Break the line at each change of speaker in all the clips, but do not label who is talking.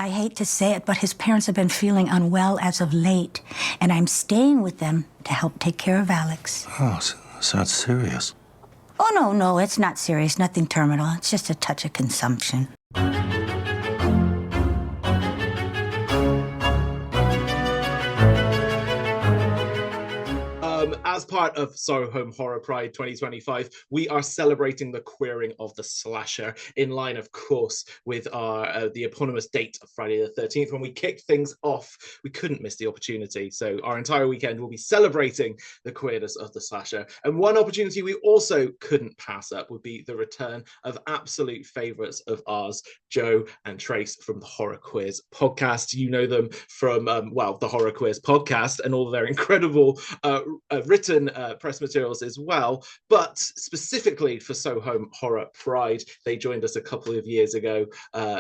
I hate to say it, but his parents have been feeling unwell as of late, and I'm staying with them to help take care of Alex.
Oh, so that's serious.
Oh, no, it's not serious. Nothing terminal. It's just a touch of consumption.
As part of Soho Horror Pride 2025, we are celebrating the queering of the slasher in line, of course, with our the eponymous date of Friday the 13th. When we kicked things off, we couldn't miss the opportunity. So our entire weekend will be celebrating the queerness of the slasher. And one opportunity we also couldn't pass up would be the return of absolute favourites of ours, Joe and Trace from the Horror Queers podcast. You know them from, the Horror Queers podcast and all their incredible written press materials as well, but specifically for Soho Horror Pride, they joined us a couple of years ago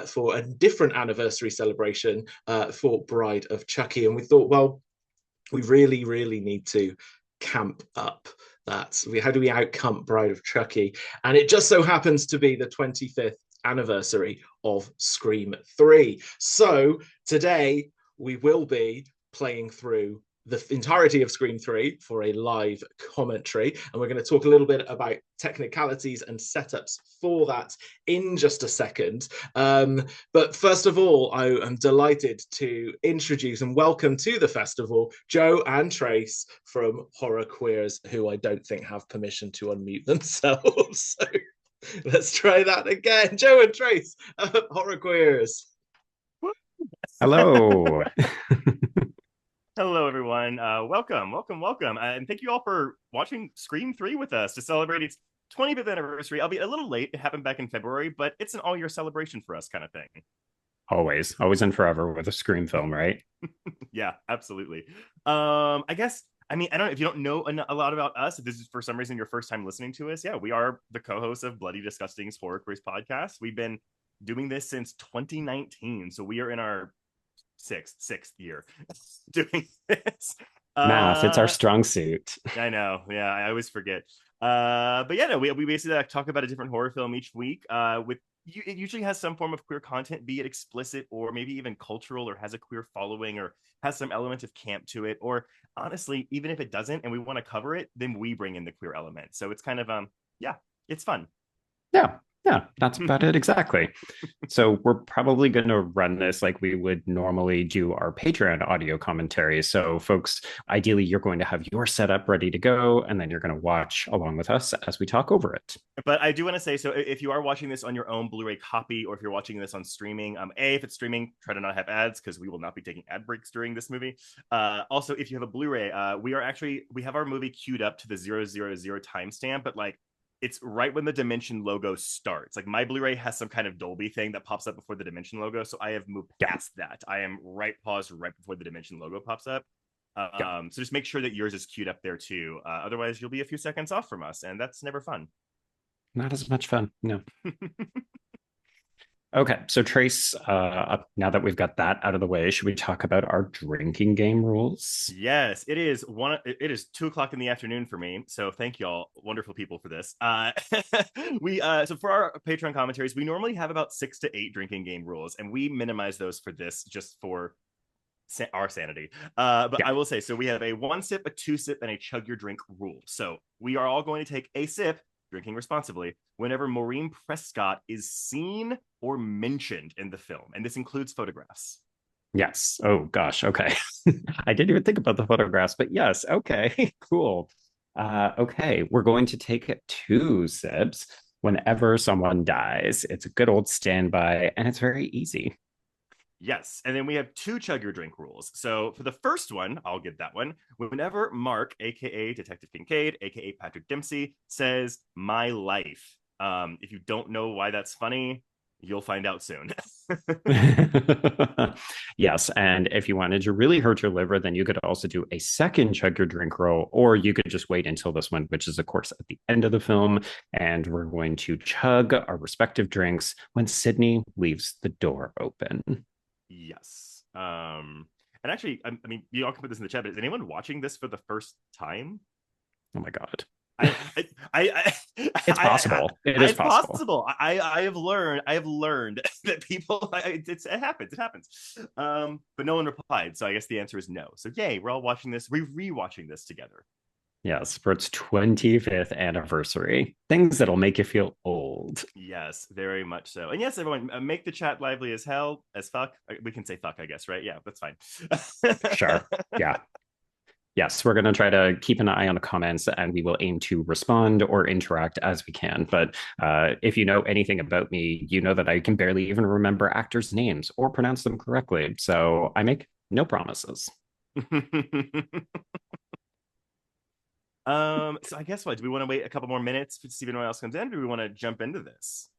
for a different anniversary celebration for Bride of Chucky, and we thought, well, we really need to camp up that. How do we out-camp Bride of Chucky? And it just so happens to be the 25th anniversary of Scream 3. So today we will be playing through the entirety of Scream 3 for a live commentary, and we're going to talk a little bit about technicalities and setups for that in just a second. But first of all, I am delighted to introduce and welcome to the festival Joe and Trace from Horror Queers, who I don't think have permission to unmute themselves. So let's try that again. Joe and Trace, Horror Queers.
Hello.
Hello, everyone. Welcome. And thank you all for watching Scream 3 with us to celebrate its 25th anniversary. I'll be a little late. It happened back in February, but it's an all-year celebration for us kind of thing.
Always and forever with a Scream film, right?
Yeah, absolutely. I guess, I don't know if you don't know a lot about us, if this is for some reason your first time listening to us. Yeah, we are the co-hosts of Bloody Disgusting's Horror Quiz podcast. We've been doing this since 2019, so we are in our sixth year doing this.
Math, it's our strong suit.
I know. Yeah, I always forget. But yeah, no, we basically talk about a different horror film each week. It usually has some form of queer content, be it explicit or maybe even cultural, or has a queer following, or has some element of camp to it. Or honestly, even if it doesn't and we want to cover it, then we bring in the queer element. So it's kind of it's fun.
Yeah, that's about it exactly. So we're probably going to run this like we would normally do our Patreon audio commentary. So folks, ideally you're going to have your setup ready to go, and then you're going to watch along with us as we talk over it.
But I do want to say, so if you are watching this on your own Blu-ray copy, or if you're watching this on streaming, if it's streaming, try to not have ads, because we will not be taking ad breaks during this movie. Also, if you have a Blu-ray, we have our movie queued up to the 000 timestamp, but like, it's right when the Dimension logo starts. Like, my Blu-ray has some kind of Dolby thing that pops up before the Dimension logo, so I have moved past that. I am paused right before the Dimension logo pops up. So just make sure that yours is queued up there too. Otherwise, you'll be a few seconds off from us, and that's never fun.
Not as much fun, no. Okay, so Trace, now that we've got that out of the way, should we talk about our drinking game rules?
Yes, it is 2:00 in the afternoon for me. So thank y'all, wonderful people, for this. So for our Patreon commentaries, we normally have about 6 to 8 drinking game rules, and we minimize those for this just for our sanity. But I will say, so we have a 1 sip, a 2 sip, and a chug your drink rule. So we are all going to take a sip, drinking responsibly, whenever Maureen Prescott is seen or mentioned in the film. And this includes photographs.
Yes. Oh, gosh. Okay. I didn't even think about the photographs, but yes. Okay, cool. Okay, we're going to take 2 sips whenever someone dies. It's a good old standby, and it's very easy.
Yes, and then we have 2 chug your drink rules. So for the first one, I'll give that one. Whenever Mark, aka Detective Kincaid, aka Patrick Dempsey, says "my life," if you don't know why that's funny, you'll find out soon.
Yes, and if you wanted to really hurt your liver, then you could also do a second chug your drink roll, or you could just wait until this one, which is of course at the end of the film, and we're going to chug our respective drinks when Sydney leaves the door open.
Yes. And actually, I mean, you all can put this in the chat, but is anyone watching this for the first time?
Oh my God. It's possible. It is
it's
possible.
possible. I have learned that people it happens. It happens. But no one replied. So I guess the answer is no. So yay, we're all watching this, rewatching this together.
Yes, for its 25th anniversary. Things that'll make you feel old.
Yes, very much so. And yes, everyone, make the chat lively as hell, as fuck. We can say fuck, I guess, right? Yeah, that's fine.
Sure. Yeah. Yes, we're going to try to keep an eye on the comments and we will aim to respond or interact as we can. But if you know anything about me, you know that I can barely even remember actors' names or pronounce them correctly. So I make no promises.
So I guess what? Do we want to wait a couple more minutes to see if anyone else comes in? Or do we want to jump into this?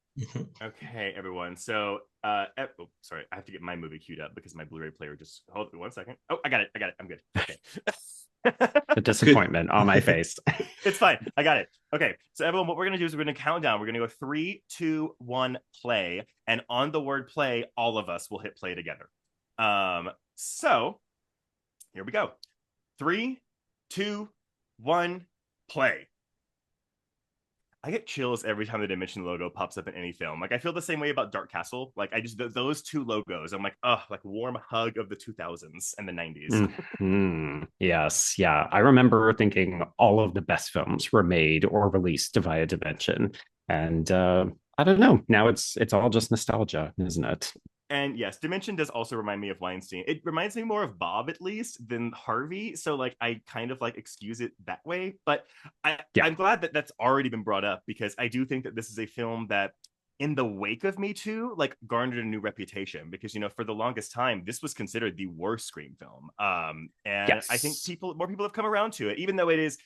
Okay, everyone. So, sorry, I have to get my movie queued up because my Blu-ray player just hold me 1 second. Oh, I got it. I'm good. Okay.
The disappointment on my face.
It's fine. I got it. Okay. So everyone, what we're gonna do is we're gonna count down. We're gonna go 3, 2, 1, play. And on the word play, all of us will hit play together. So here we go. 3, 2, 1, play. I get chills every time the Dimension logo pops up in any film. Like I feel the same way about Dark Castle. Like I just those two logos. I'm like, oh, like warm hug of the 2000s and the 90s.
Mm-hmm. Yes, yeah. I remember thinking all of the best films were made or released via Dimension, and I don't know. Now it's all just nostalgia, isn't it?
And yes, Dimension does also remind me of Weinstein. It reminds me more of Bob, at least, than Harvey. So, like, I kind of like excuse it that way. But I'm glad that that's already been brought up because I do think that this is a film that, in the wake of Me Too, like garnered a new reputation because for the longest time this was considered the worst Scream film. And yes. I think more people have come around to it, even though it is.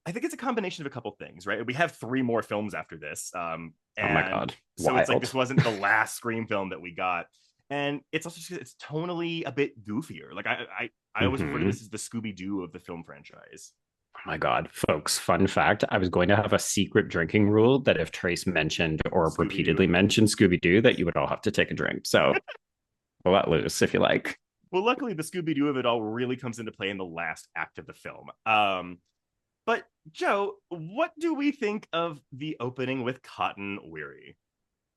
I think it's a combination of a couple things, right? We have 3 more films after this. And
oh my God.
So it's like this wasn't the last Scream film that we got. And it's also just, it's tonally a bit goofier. Like I always refer to this as the Scooby-Doo of the film franchise.
Oh my God, folks, fun fact. I was going to have a secret drinking rule that if Trace mentioned or repeatedly mentioned Scooby-Doo, that you would all have to take a drink. So we'll let loose if you like.
Well, luckily the Scooby-Doo of it all really comes into play in the last act of the film. But Joe, what do we think of the opening with Cotton Weary?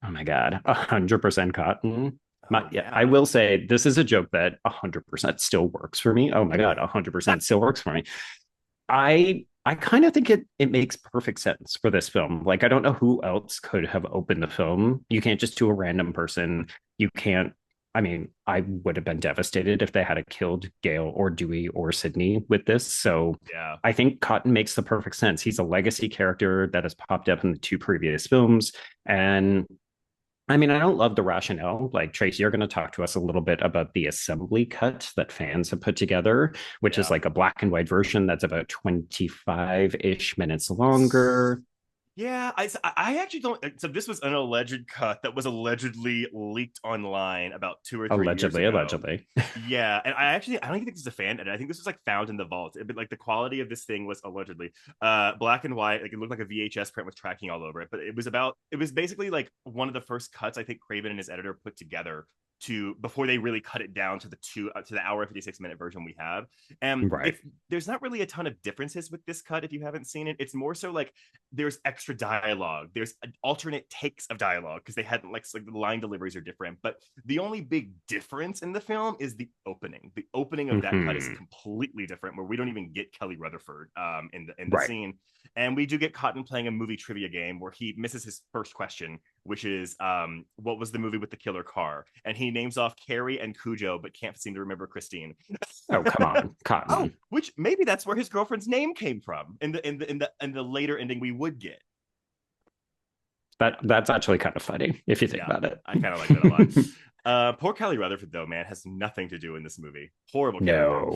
Oh my God, 100% Cotton. Yeah, I will say this is a joke that 100% still works for me. Oh my God, 100% still works for me. I kind of think it makes perfect sense for this film. Like, I don't know who else could have opened the film. You can't just do a random person. You can't. I mean, I would have been devastated if they had killed Gail or Dewey or Sydney with this. So yeah. I think Cotton makes the perfect sense. He's a legacy character that has popped up in the 2 previous films. And I mean, I don't love the rationale. Like, Trace, you're going to talk to us a little bit about the assembly cut that fans have put together, which is like a black and white version that's about 25-ish minutes longer.
Yeah, I actually don't. So this was an alleged cut that was allegedly leaked online about 2 or 3 years ago.
Allegedly.
Yeah, and I don't even think this is a fan edit. I think this was like found in the vault. But like the quality of this thing was allegedly black and white. Like it looked like a VHS print with tracking all over it. But it was basically like one of the first cuts I think Craven and his editor put together before they really cut it down to the hour 56-minute version we have. And there's not really a ton of differences with this cut if you haven't seen it. It's more so like there's extra dialogue, there's alternate takes of dialogue because they had like the line deliveries are different. But the only big difference in the film is the opening. The opening of that cut is completely different, where we don't even get Kelly Rutherford in the scene. And we do get Cotton playing a movie trivia game where he misses his first question, which is what was the movie with the killer car? And he names off Carrie and Cujo, but can't seem to remember Christine.
Oh, come on, Cotton.
Oh, which maybe that's where his girlfriend's name came from in the later ending we would get.
That's actually kind of funny if you think about it.
I kind of like that a lot. Poor Kelly Rutherford, though, man, has nothing to do in this movie. Horrible.
No.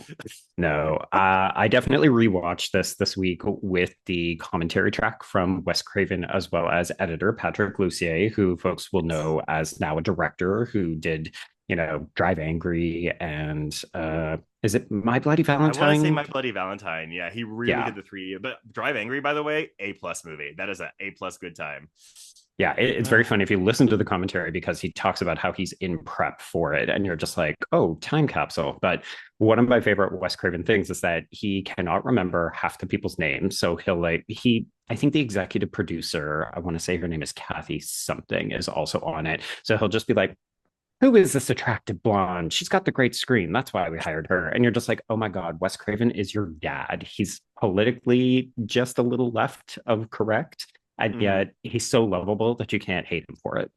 I definitely rewatched this week with the commentary track from Wes Craven, as well as editor Patrick Lussier, who folks will know as now a director who did, Drive Angry and is it My Bloody Valentine?
I want to say My Bloody Valentine. Yeah, he really did the 3. But Drive Angry, by the way, A+ movie. That is an A+ good time.
Yeah, it's very funny if you listen to the commentary because he talks about how he's in prep for it, and you're just like, oh, time capsule. But one of my favorite Wes Craven things is that he cannot remember half the people's names. So I think the executive producer, I want to say her name is Kathy something, is also on it. So he'll just be like, who is this attractive blonde? She's got the great scream. That's why we hired her. And you're just like, oh my God, Wes Craven is your dad. He's politically just a little left of correct. And
Mhm.
yet he's so lovable that you can't hate him for it.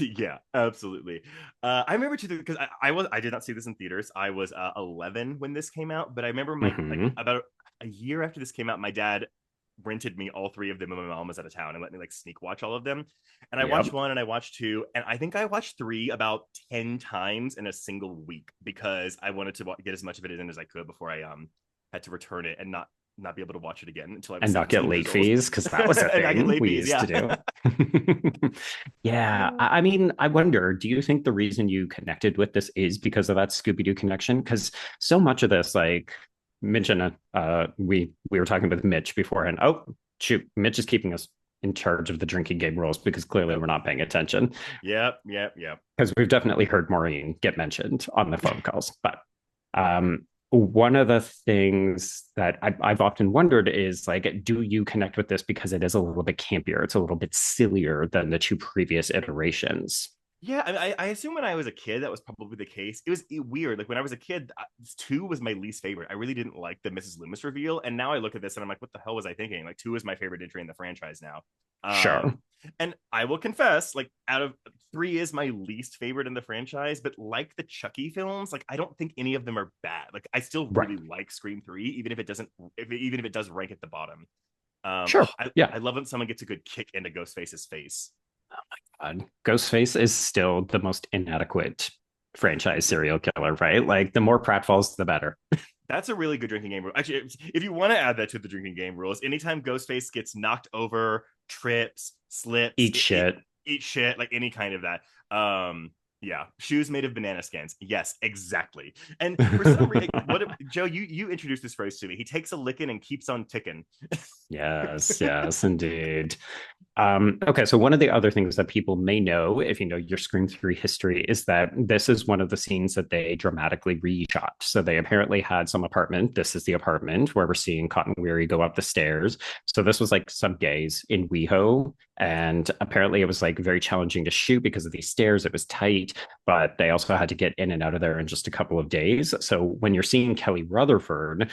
Yeah, absolutely. I remember too because I did not see this in theaters. I was 11 when this came out, but I remember my like
Mm-hmm.
about a year after this came out, my dad rented me all three of them when my mom was out of town and let me like sneak watch all of them. And I watched
Yep.
one and I watched two, and I think I watched three about 10 times in a single week because I wanted to get as much of it in as I could before I had to return it and not be able to watch it again until I was
And not get
17
late
years old.
fees because that was a
And I get
thing
late
we
fees,
used
yeah.
to do. Yeah. I mean, I wonder, do you think the reason you connected with this is because of that Scooby Doo connection? Because so much of this, like Mitch and we were talking with Mitch beforehand. Oh, shoot, Mitch is keeping us in charge of the drinking game rules because clearly
Yep.
we're not paying attention.
Yep.
Because we've definitely heard Maureen get mentioned on the phone calls. But one of the things that I've often wondered is like, do you connect with this because it is a little bit campier? It's a little bit sillier than the two previous iterations.
Yeah, I assume when I was a kid that was probably the case. It was weird. Like when I was a kid, two was my least favorite. I really didn't like the Mrs. Loomis reveal, and now I look at this and I'm like, what the hell was I thinking? Like two is my favorite entry in the franchise now.
Sure.
And I will confess, like out of three is my least favorite in the franchise, but like the Chucky films, like I don't think any of them are bad. Like I still
Right.
really like Scream 3, even if it doesn't, even if it does rank at the bottom.
Sure. Yeah.
I love when someone gets a good kick into Ghostface's face.
Ghostface is still the most inadequate franchise serial killer, right? Like the more pratfalls, the better.
That's a really good drinking game rule. Actually, if you want to add that to the drinking game rules, anytime Ghostface gets knocked over, trips, slips,
Eat shit.
eat shit, like any kind of that. Yeah, shoes made of banana skins. Yes, exactly. And for some reason, Joe, you introduced this phrase to me. He takes a licking and keeps on ticking.
Yes, indeed. Okay, so one of the other things that people may know, if you know your Scream 3 history, is that this is one of the scenes that they dramatically reshot. So they apparently had some apartment. This is the apartment where we're seeing Cotton Weary go up the stairs. So this was like some days in WeHo. And apparently it was like very challenging to shoot because of these stairs. It was tight, but they also had to get in and out of there in just a couple of days. So when you're seeing Kelly Rutherford,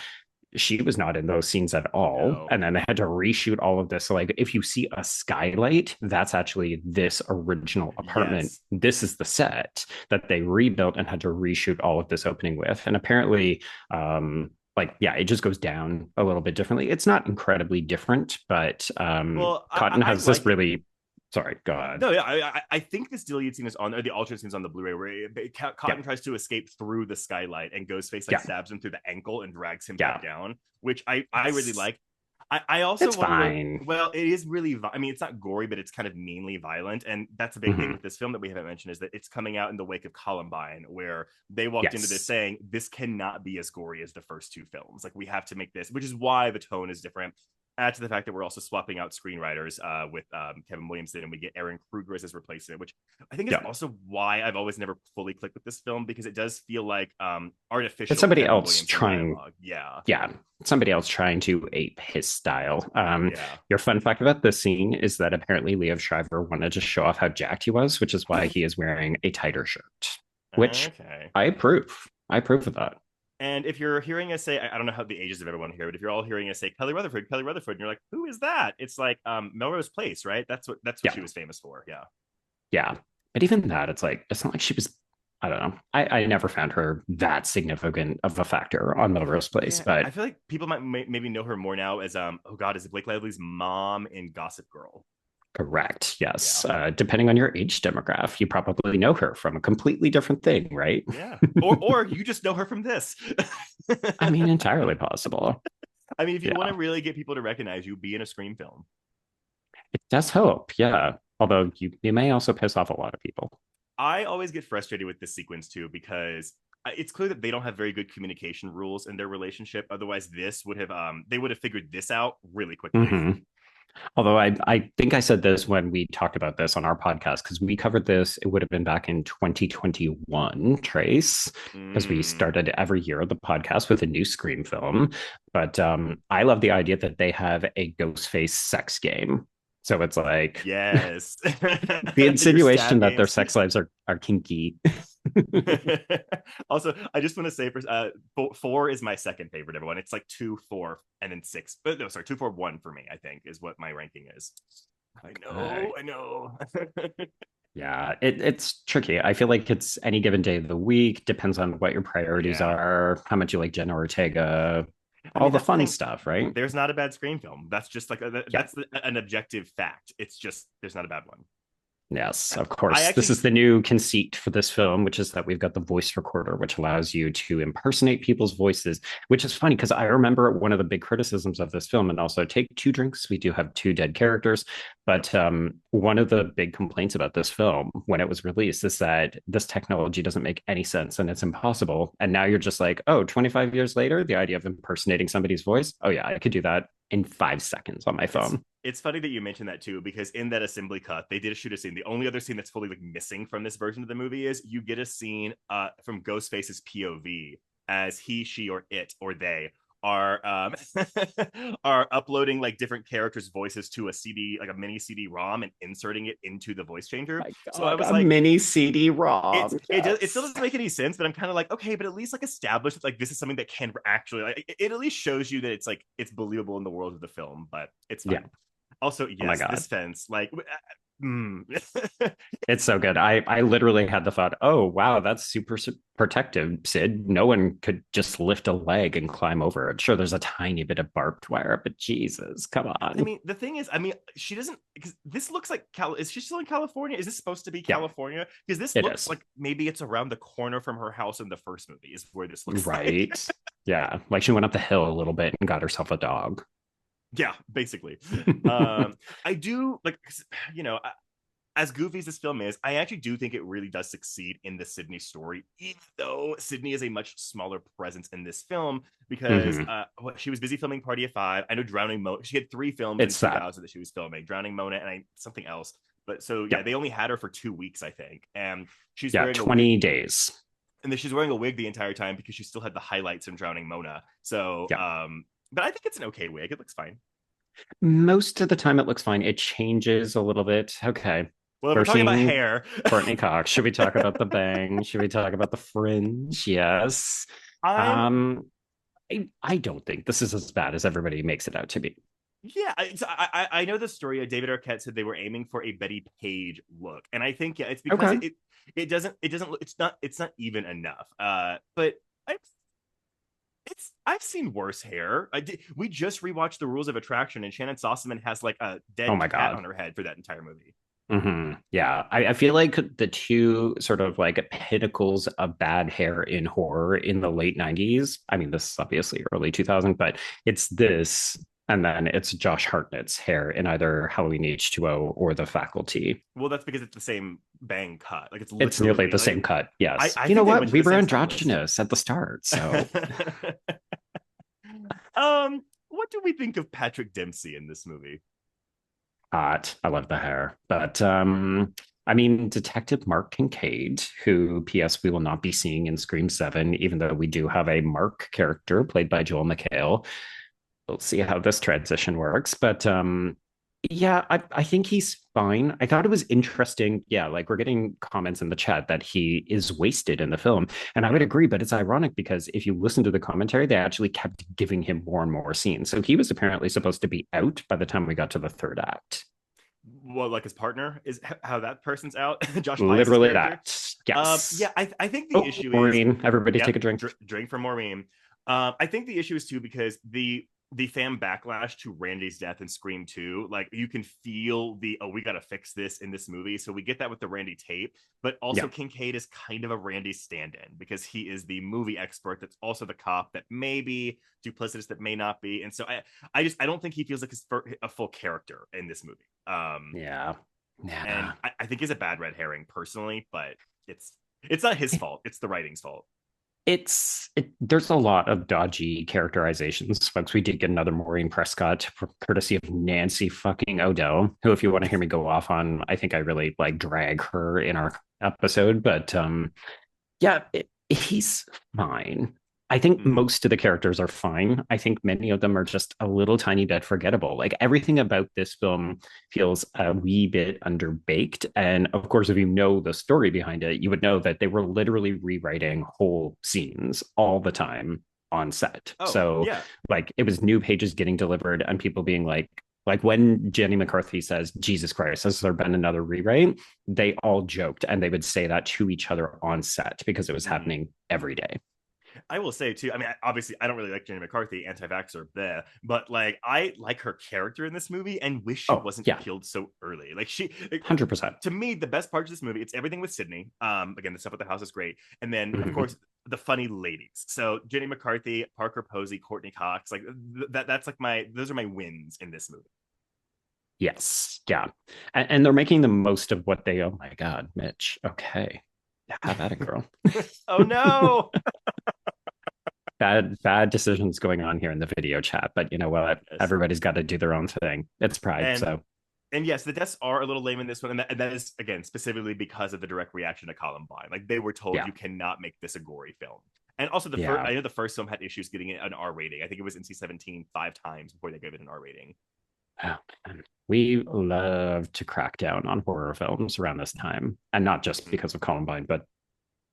she was not in those scenes at all.
No.
And then they had to reshoot all of this. So, like, if you see a skylight, that's actually this original apartment.
Yes.
This is the set that they rebuilt and had to reshoot all of this opening with. And apparently, yeah, it just goes down a little bit differently. It's not incredibly different, but
Well,
Cotton
I
has this
like it.
really. Sorry, go ahead.
No, yeah, I think this deleted scene is on, or the alternate scene is on the Blu-ray, where Cotton
Yeah.
tries to escape through the skylight, and Ghostface like
Yeah.
stabs him through the ankle and drags him
Yeah.
back down, which I really like. I also
It's
want to
fine.
well, it is really. I mean, it's not gory, but it's kind of meanly violent, and that's a big thing
Mhm.
with this film that we haven't mentioned is that it's coming out in the wake of Columbine, where they walked into this
Yes.
saying this cannot be as gory as the first two films. Like we have to make this, which is why the tone is different. Add to the fact that we're also swapping out screenwriters with Kevin Williamson, and we get Aaron Kruger as his replacement, which I think is
Yeah.
also why I've always never fully clicked with this film because it does feel like artificial.
It's somebody
Kevin
else
Williamson
trying.
dialogue.
Yeah, somebody else trying to ape his style.
Yeah.
Your fun fact about this scene is that apparently Liev Schreiber wanted to show off how jacked he was, which is why he is wearing a tighter shirt, which
Okay.
I approve. I approve of that.
And if you're hearing us say, I don't know how the ages of everyone here, but if you're all hearing us say Kelly Rutherford, and you're like, who is that? It's like Melrose Place, right? That's what
Yeah.
she was famous for. Yeah.
Yeah. But even that, it's like, it's not like she was, I don't know. I never found her that significant of a factor on Melrose Place,
Yeah,
but
I feel like people might maybe know her more now as oh god, is it Blake Lively's mom in Gossip Girl?
correct. Yes.
Yeah.
Depending on your age demographic, you probably know her from a completely different thing, right?
Yeah. Or you just know her from this.
I mean, entirely possible.
I mean, if you
Yeah.
want to really get people to recognize you, be in a Scream film.
It does help, yeah. Although you may also piss off a lot of people.
I always get frustrated with this sequence too because it's clear that they don't have very good communication rules in their relationship. Otherwise, this would have they would have figured this out really quickly.
Mhm. Although I think I said this when we talked about this on our podcast, because we covered this, it would have been back in 2021, Trace, because we
Mm,
started every year the podcast with a new Scream film. But I love the idea that they have a Ghostface sex game. So it's like
yes.
the
Your
insinuation
stab
that their
games.
sex lives are kinky.
Also, I just want to say, four is my second favorite. Everyone, it's like 2, 4, and then 6. But no, sorry, 2, 4, 1 for me. I think is what my ranking is.
Okay.
I know.
Yeah, it's tricky. I feel like it's any given day of the week, depends on what your priorities
Yeah,
are, how much you like Jenna Ortega,
I
all
mean
the
that's the
fun
thing.
stuff, right?
There's not a bad Scream film. That's just like
Yeah.
an objective fact. It's just there's not a bad one.
Yes, of
I
course. This
actually
is the new conceit for this film, which is that we've got the voice recorder, which allows you to impersonate people's voices, which is funny because I remember one of the big criticisms of this film, and also take two drinks. We do have two dead characters.
Yep.
But one of the big complaints about this film when it was released is that this technology doesn't make any sense and it's impossible. And now you're just like, oh, 25 years later, the idea of impersonating somebody's voice. Oh, yeah, I could do that in 5 seconds on my
It's
phone.
it's funny that you mentioned that too, because in that assembly cut, they did shoot a scene. The only other scene that's fully like missing from this version of the movie is you get a scene from Ghostface's POV as he, she, or it, or they are are uploading like different characters' voices to a CD, like a mini CD-ROM, and inserting it into the voice changer.
My
So I
God,
was
a
like,
mini CD-ROM.
it still
Yes.
doesn't make any sense, but I'm kind of like, okay, but at least like establish that like this is something that can actually like it at least shows you that it's like it's believable in the world of the film, but it's
Yeah.
fine. Also,
Oh my
yes,
God.
this fence, like, mm.
It's so good. I literally had the thought, oh wow, that's super protective, Sid. No one could just lift a leg and climb over it. Sure, there's a tiny bit of barbed wire, but Jesus, come
I
on.
mean, the thing is, I mean, she doesn't because this looks like Cal. Is she still in California? Is this supposed to be
Yeah,
California? Because this
it
looks
is.
like maybe it's around the corner from her house in the first movie. Is where this looks like.
Right. Yeah. Like she went up the hill a little bit and got herself a dog.
Yeah, basically. I do like, you know, as goofy as this film is, I actually do think it really does succeed in the Sydney story, even though Sydney is a much smaller presence in this film because
Hmm.
she was busy filming Party of Five. I know Drowning Mona. She had 3 films in
It's that.
2000 that she was filming: Drowning Mona and something else. But so yeah,
Yep.
they only had her for 2 weeks, I think, and she's
Yeah.
wearing a wig.
20 days.
And then she's wearing a wig the entire time because she still had the highlights from Drowning Mona. So,
Yeah.
but I think it's an okay wig. It looks fine.
Most of the time it looks fine. It changes a little bit. Okay.
Well, if we're
We're
talking about
seeing
hair,
Courtney Cox. Should we talk about the bang? Should we talk about the fringe? Yes.
I'm
Um, I don't think this is as bad as everybody makes it out to be.
Yeah, I know the story. David Arquette said they were aiming for a Betty Page look, and I think yeah, it's because
Okay.
it doesn't it's not even enough. But I I've seen worse hair. We just rewatched The Rules of Attraction, and Shannon Sossaman has like a
Oh
dead
my
cat
God.
on her head for that entire movie.
Yeah, I feel like the two sort of like pinnacles of bad hair in horror in the late 90s. I mean, this is obviously early 2000, but it's this, and then it's Josh Hartnett's hair in either Halloween H2O or The Faculty.
Well, that's because it's the same bang cut. Like it's
It's nearly
literally
the
like
same cut. Yes.
I
You know
think they went
what?
to
We
the
were
same stylist.
androgynous at the start. So
What do we think of Patrick Dempsey in this movie?
hot. I love the hair. But I mean, Detective Mark Kincaid, who, P.S., we will not be seeing in Scream 7, even though we do have a Mark character played by Joel McHale. We'll see how this transition works. But yeah, I think he's fine. I thought it was interesting. Yeah, like we're getting comments in the chat that he is wasted in the film. And I would
Yeah.
agree, but it's ironic because if you listen to the commentary, they actually kept giving him more and more scenes. So he was apparently supposed to be out by the time we got to the third act.
Well, like his partner is how that person's out. Josh Pice's
Literally
character.
that. Yes.
Yeah, I think the
Oh,
issue is
Maureen, everybody
yep,
take a drink.
drink from Maureen. I think the issue is too because the fan backlash to Randy's death in Scream 2, like you can feel the we got to fix this in this movie. So we get that with the Randy tape, but also
Yeah.
Kincaid is kind of a Randy stand-in because he is the movie expert that's also the cop that may be duplicitous that may not be. And so I don't think he feels like a full character in this movie.
Yeah.
And I think he's a bad red herring personally, but it's not his fault. It's the writing's fault.
There's a lot of dodgy characterizations, folks. We did get another Maureen Prescott, courtesy of Nancy fucking O'Dell, who, if you want to hear me go off on, I think I really like drag her in our episode. But yeah, he's fine. I think
Mhm.
most of the characters are fine. I think many of them are just a little tiny bit forgettable. Like everything about this film feels a wee bit underbaked. And of course, if you know the story behind it, you would know that they were literally rewriting whole scenes all the time on set.
Oh,
So
yeah.
like it was new pages getting delivered and people being like when Jenny McCarthy says, Jesus Christ, has there been another rewrite? They all joked and they would say that to each other on set because it was
Mhm.
happening every day.
I will say too. I mean, obviously, I don't really like Jenny McCarthy, anti-vaxxer, there, but like, I like her character in this movie, and wish she
Oh,
wasn't
yeah,
killed so early. Like, like,
100%.
to me, the best part of this movie, it's everything with Sydney. Again, the stuff at the house is great, and then of
Mhm.
course the funny ladies. So Jenny McCarthy, Parker Posey, Courtney Cox, like that's like those are my wins in this movie.
Yes, yeah. And they're making the most of what they, oh my God, Mitch. Okay. Have at it, girl.
Oh no!
Bad decisions going on here in the video chat, but you know what?
Yes.
Everybody's got to do their own thing. It's Pride,
And
so
and yes, the deaths are a little lame in this one, and that is again specifically because of the direct reaction to Columbine. Like they were told
yeah,
you cannot make this a gory film. And also the first,
yeah.
I know the first film had issues getting it an R rating. I think it was NC-17 five times before they gave it an R rating.
Oh, man. We love to crack down on horror films around this time, and not just
Mhm.
because of Columbine, but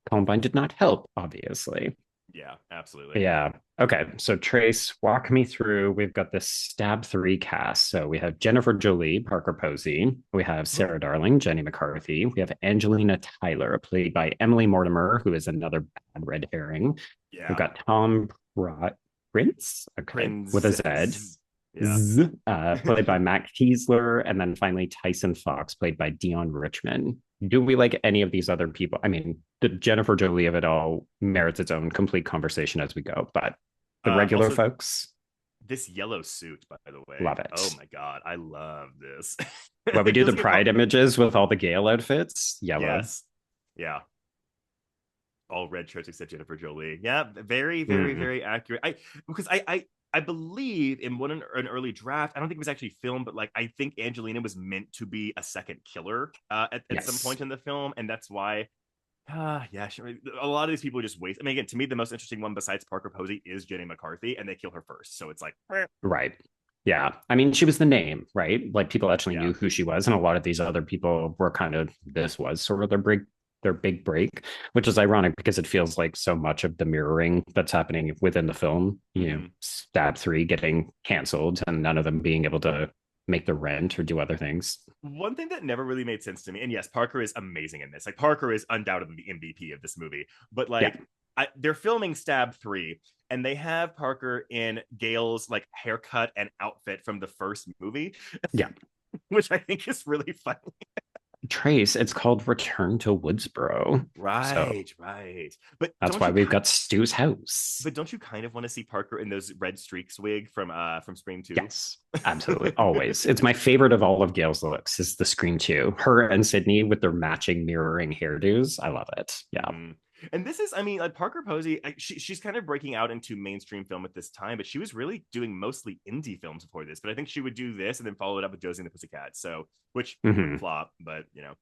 Columbine did not help, obviously.
Yeah, absolutely.
Yeah. Okay. So Trace, walk me through. We've got this Stab 3 cast. So we have Jennifer Jolie, Parker Posey. We have
Mhm.
Sarah Darling, Jenny McCarthy. We have Angelina Tyler, played by Emily Mortimer, who is another bad red herring. We've
Yeah,
got Tom Prince, okay, with a Z.
Prince. Yeah.
Played by Mac Kiesler, and then finally Tyson Fox, played by Dion Richmond. Do we like any of these other people? I mean, the Jennifer Jolie of it all merits its own complete conversation as we go, but the regular
Also,
folks
this yellow suit, by the way.
love
Oh
it.
my god, I love this.
When we
It
do the
doesn't get
Pride
talked.
images with all the Gale outfits, yellow.
Yes. Yeah. All red shirts except Jennifer Jolie. Yeah, very, very,
Mm,
very accurate. I believe in an early draft. I don't think it was actually filmed, but like I think Angelina was meant to be a second killer at some
yes.
point in the film, and that's why. Yeah, sure. A lot of these people just waste. I mean, again, to me, the most interesting one besides Parker Posey is Jenny McCarthy, and they kill her first. So it's like,
Right. Yeah. I mean, she was the name, right? Like people actually
yeah.
knew who she was. And a lot of these other people were kind of, this was sort of their big break, which is ironic because it feels like so much of the mirroring that's happening within the film,
Mhm.
Stab 3 getting canceled and none of them being able to make the rent or do other things.
One thing that never really made sense to me, and yes, Parker is amazing in this. Like Parker is undoubtedly the MVP of this movie, but
Yeah.
like they're filming Stab 3, and they have Parker in Gail's like haircut and outfit from the first movie,
Yeah.
which I think is really funny.
Trace, it's called Return to Woodsboro. So
Right, right. But
that's
don't
why
you
we've got Stu's house.
but don't you kind of want to see Parker in those red streaks wig from Scream 2?
Yes, absolutely. Always. It's my favorite of all of Gail's looks is the Scream 2. Her and Sydney with their matching mirroring hairdos. I love it. Yeah.
Mhm. And this is, I mean, like Parker Posey, she's kind of breaking out into mainstream film at this time, but she was really doing mostly indie films before this. But I think she would do this and then follow it up with Josie and the Pussycats. So, which would
Mhm.
flop, but you know.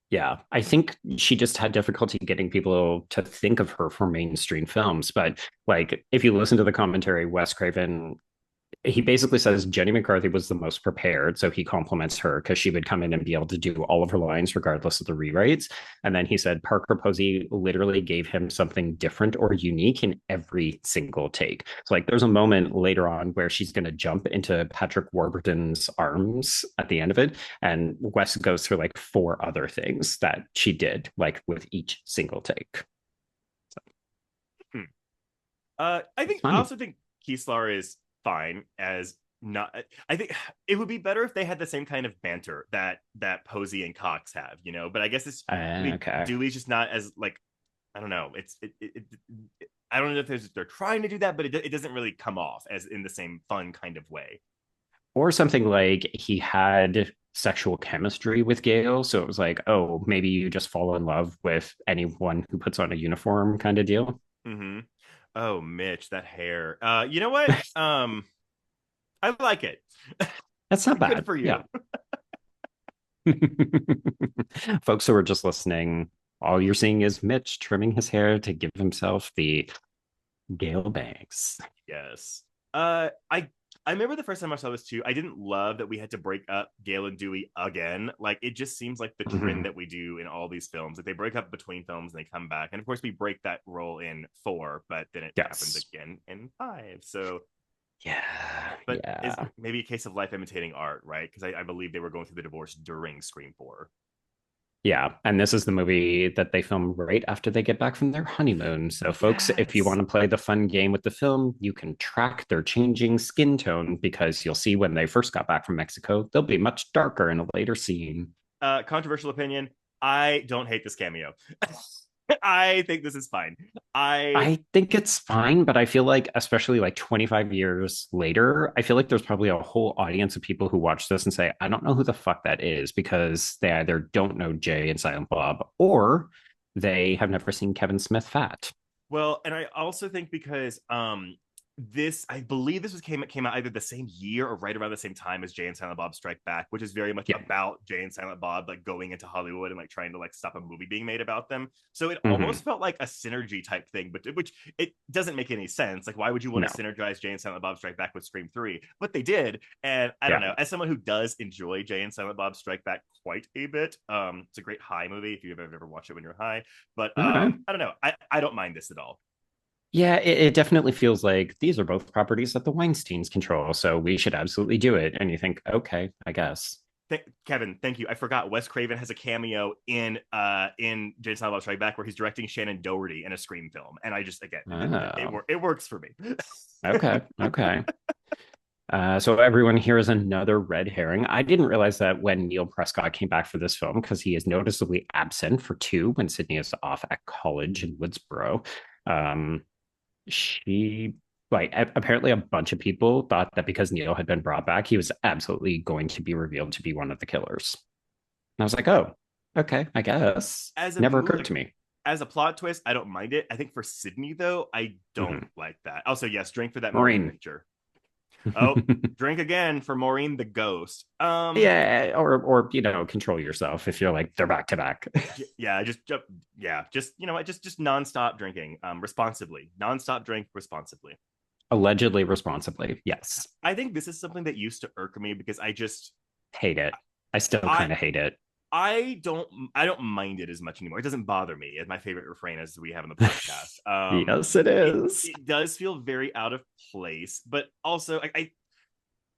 Yeah. I think she just had difficulty getting people to think of her for mainstream films. But like, if you listen to the commentary, Wes Craven, he basically says Jenny McCarthy was the most prepared. So he compliments her because she would come in and be able to do all of her lines regardless of the rewrites. And then he said Parker Posey literally gave him something different or unique in every single take. So like there's a moment later on where she's going to jump into Patrick Warburton's arms at the end of it. And Wes goes through like four other things that she did like with each single take.
Hmm. I
Funny.
also think Kieslar is fine as not. I think it would be better if they had the same kind of banter that Posey and Cox have, you know. But I guess it's maybe
Okay.
Dewey's just not as like, I don't know. I don't know if they're trying to do that, but it doesn't really come off as in the same fun kind of way.
Or something like he had sexual chemistry with Gail. So it was like, oh, maybe you just fall in love with anyone who puts on a uniform kind of deal.
Mm-hmm. Oh, Mitch, that hair. You know what? I like it.
That's not
Good
bad.
for you.
Yeah. Folks who are just listening, all you're seeing is Mitch trimming his hair to give himself the Gale bangs.
Yes. I remember the first time I saw this too. I didn't love that we had to break up Gale and Dewey again. Like it just seems like the trend that we do in all these films. Like they break up between films and they come back. And of course we break that role in 4, but then it happens again in 5. So
Yeah.
but is
Yeah.
maybe a case of life imitating art, right? Because I believe they were going through the divorce during Scream 4.
Yeah. And this is the movie that they film right after they get back from their honeymoon. So, folks, if you
Yes.
want to play the fun game with the film, you can track their changing skin tone because you'll see when they first got back from Mexico, they'll be much darker in a later scene.
Controversial opinion. I don't hate this cameo. I think this is fine.
I think it's fine, but I feel like, especially like 25 years later, I feel like there's probably a whole audience of people who watch this and say, I don't know who the fuck that is because they either don't know Jay and Silent Bob or they have never seen Kevin Smith fat.
Well, and I also think because this I believe this came out either the same year or right around the same time as Jay and Silent Bob Strike Back, which is very much about Jay and Silent Bob like going into Hollywood and like trying to like stop a movie being made about them. So it almost felt like a synergy type thing, but which it doesn't make any sense. Like why would you want to synergize Jay and Silent Bob Strike Back with Scream 3? But they did, and I don't know. As someone who does enjoy Jay and Silent Bob Strike Back quite a bit, it's a great high movie if you've ever watched it when you're high. But I don't know. I don't mind this at all.
Yeah, it definitely feels like these are both properties that the Weinsteins control, so we should absolutely do it. And you think, okay, I guess.
Kevin, thank you. I forgot Wes Craven has a cameo in Jay and Silent Bob Strike Back where he's directing Shannon Doherty in a Scream film, and I just again it works for me.
Okay. So everyone here is another red herring. I didn't realize that when Neil Prescott came back for this film because he is noticeably absent for 2 when Sydney is off at college in Woodsboro. She like apparently a bunch of people thought that because Neil had been brought back, he was absolutely going to be revealed to be one of the killers. And I was like, oh, okay, I guess. Never occurred to me.
As a plot twist, I don't mind it. I think for Sydney, though, I don't like that. Also, yes, drink for that Maureen picture. Oh, drink again for Maureen the ghost.
Yeah, or control yourself if you're like they're back to back.
Just you know what, just nonstop drinking, responsibly. Nonstop drink responsibly.
Allegedly responsibly, yes.
I think this is something that used to irk me because I just
hate it. I still kind of hate it.
I don't mind it as much anymore. It doesn't bother me as my favorite refrain as we have in the podcast.
Yes, it is.
It does feel very out of place, but also I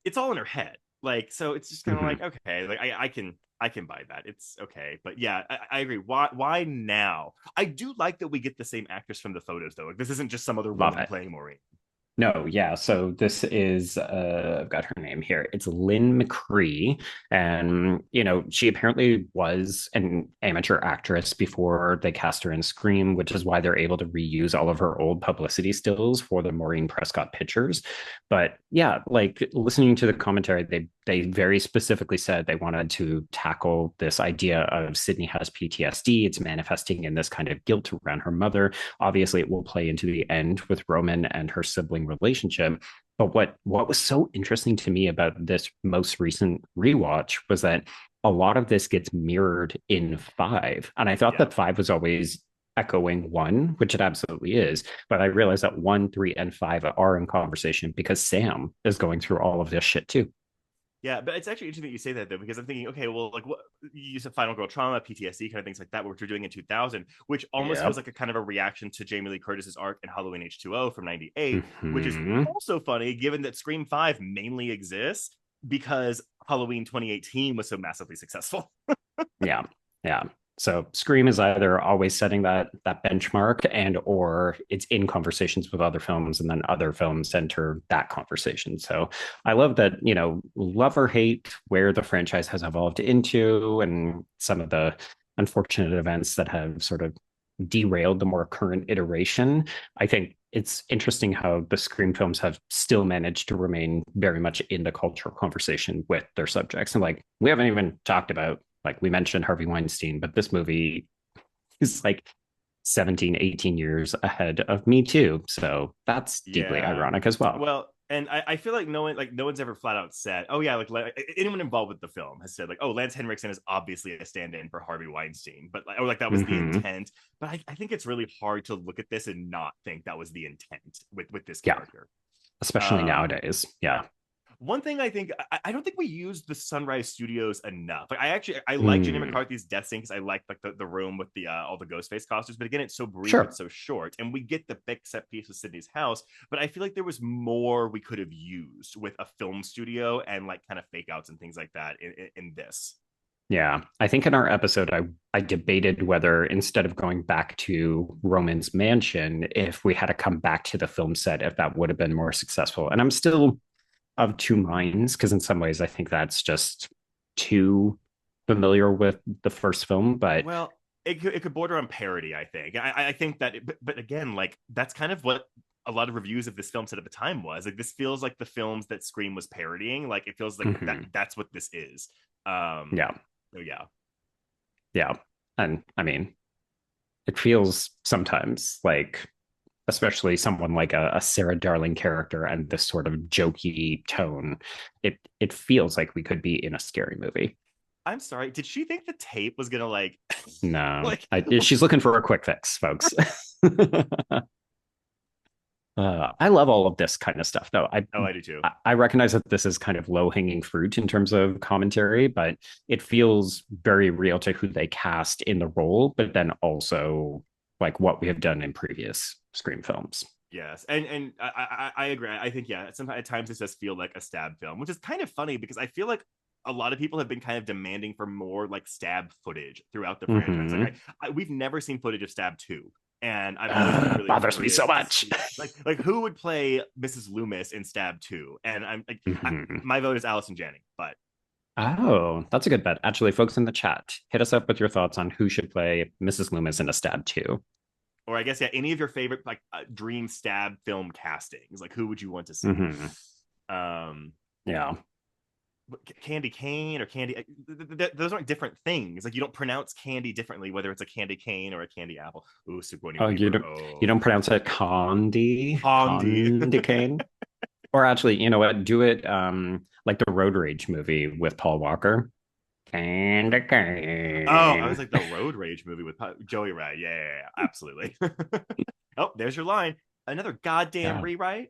it's all in her head. Like, so it's just kind of like, okay, like I can buy that. It's okay. But yeah, I agree. Why now? I do like that we get the same actress from the photos though. Like, this isn't just some other woman playing Maureen.
No, yeah. So this is I've got her name here. It's Lynn McCree. And she apparently was an amateur actress before they cast her in Scream, which is why they're able to reuse all of her old publicity stills for the Maureen Prescott pictures. But yeah, like listening to the commentary, they very specifically said they wanted to tackle this idea of Sydney has PTSD. It's manifesting in this kind of guilt around her mother. Obviously, it will play into the end with Roman and her sibling relationship. But what was so interesting to me about this most recent rewatch was that a lot of this gets mirrored in 5. And I thought that 5 was always echoing 1, which it absolutely is. But I realized that 1, 3, and 5 are in conversation because Sam is going through all of this shit too.
Yeah, but it's actually interesting that you say that though, because I'm thinking, okay, well, like what you said, final girl trauma, PTSD, kind of things like that, which we're doing in 2000, which almost feels like a kind of a reaction to Jamie Lee Curtis's arc in Halloween H2O from '98, which is also funny given that Scream 5 mainly exists because Halloween 2018 was so massively successful.
Yeah. So Scream is either always setting that benchmark or it's in conversations with other films and then other films enter that conversation. So I love that, love or hate where the franchise has evolved into and some of the unfortunate events that have sort of derailed the more current iteration. I think it's interesting how the Scream films have still managed to remain very much in the cultural conversation with their subjects. And like, we haven't even talked about, like we mentioned Harvey Weinstein, but this movie is like 17, 18 years ahead of me too. So that's deeply
Yeah.
ironic as well.
Well, and I feel like no one's ever flat out said, oh yeah, like anyone involved with the film has said like, oh, Lance Henriksen is obviously a stand-in for Harvey Weinstein, but like, or like that was the
Hmm.
intent. But I think it's really hard to look at this and not think that was the intent with this
Yeah,
character.
especially
Um,
nowadays. Yeah.
One thing I think I don't think we used the Sunrise Studios enough. Like I like Jenny
Mm,
McCarthy's death scene because I like the room with the all the Ghostface costumes. But again, it's so brief, it's
sure.
so short, and we get the big set piece of Sydney's house. But I feel like there was more we could have used with a film studio and like kind of fake outs and things like that in this.
Yeah. I think in our episode, I debated whether instead of going back to Roman's mansion, if we had to come back to the film set, if that would have been more successful. And I'm still of two minds because in some ways I think that's just too familiar with the first film. But
Well, it could border on parody, I think. I think that, but again, like that's kind of what a lot of reviews of this film said at the time was like this feels like the films that Scream was parodying. Like it feels like
mhm,
that's what this is. Um,
yeah,
so yeah,
yeah. And I mean, it feels sometimes like, especially someone like a Sarah Darling character and this sort of jokey tone, it feels like we could be in a scary movie.
I'm sorry. Did she think the tape was gonna like
No,
like?
she's looking for a quick fix, folks. I love all of this kind of stuff, though.
Oh, I do too.
I recognize that this is kind of low hanging fruit in terms of commentary, but it feels very real to who they cast in the role, but then also like what we have done in previous Scream films.
Yes, and I agree. I think yeah, sometimes at times it does feel like a stab film, which is kind of funny because I feel like a lot of people have been kind of demanding for more like stab footage throughout the franchise.
Mm-hmm.
Like we've never seen footage of Stab 2, and I've always been really
Bothers me so
curious to
much.
see like who would play Mrs. Loomis in Stab 2, and I'm like
Mm-hmm.
my vote is Allison Janney, but
Oh, that's a good bet. Actually, folks in the chat, hit us up with your thoughts on who should play Mrs. Loomis in a stab 2.
or I guess yeah, any of your favorite like dream Stab film castings, like who would you want to see?
Mm-hmm.
Um,
Yeah.
candy cane or candy those aren't different things. Like you don't pronounce candy differently whether it's a candy cane or a candy apple. Ooh, Sigourney
Oh,
Weaver.
you
Oh,
don't pronounce it
candy.
Candy cane? Or actually, you know what? Do it like the Road Rage movie with Paul Walker. Candy
Oh, I was
cane.
like the Road Rage movie with Joey Ray. Yeah, absolutely. Oh, there's your line. Another goddamn
Yeah.
rewrite.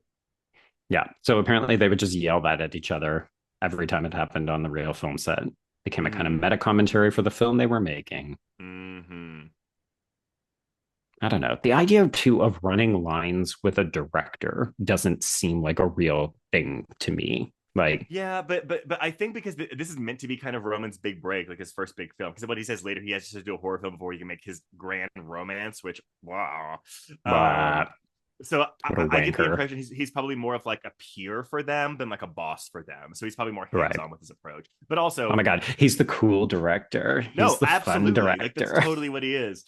Yeah. So apparently they would just yell that at each other every time it happened on the real film set. Became a kind of meta commentary for the film they were making.
Mm-hmm.
I don't know. The idea too of running lines with a director doesn't seem like a real thing to me. Like,
Yeah, but I think because this is meant to be kind of Roman's big break, like his first big film. Because what he says later, he has to do a horror film before he can make his grand romance. Which wow.
uh,
So
what a
I get the
wanker.
impression he's probably more of like a peer for them than like a boss for them. So he's probably more hands
Right.
on with his approach. But
Oh
also,
my God. He's the cool director. He's
no,
the fun
absolutely, like that's
director.
totally what he is.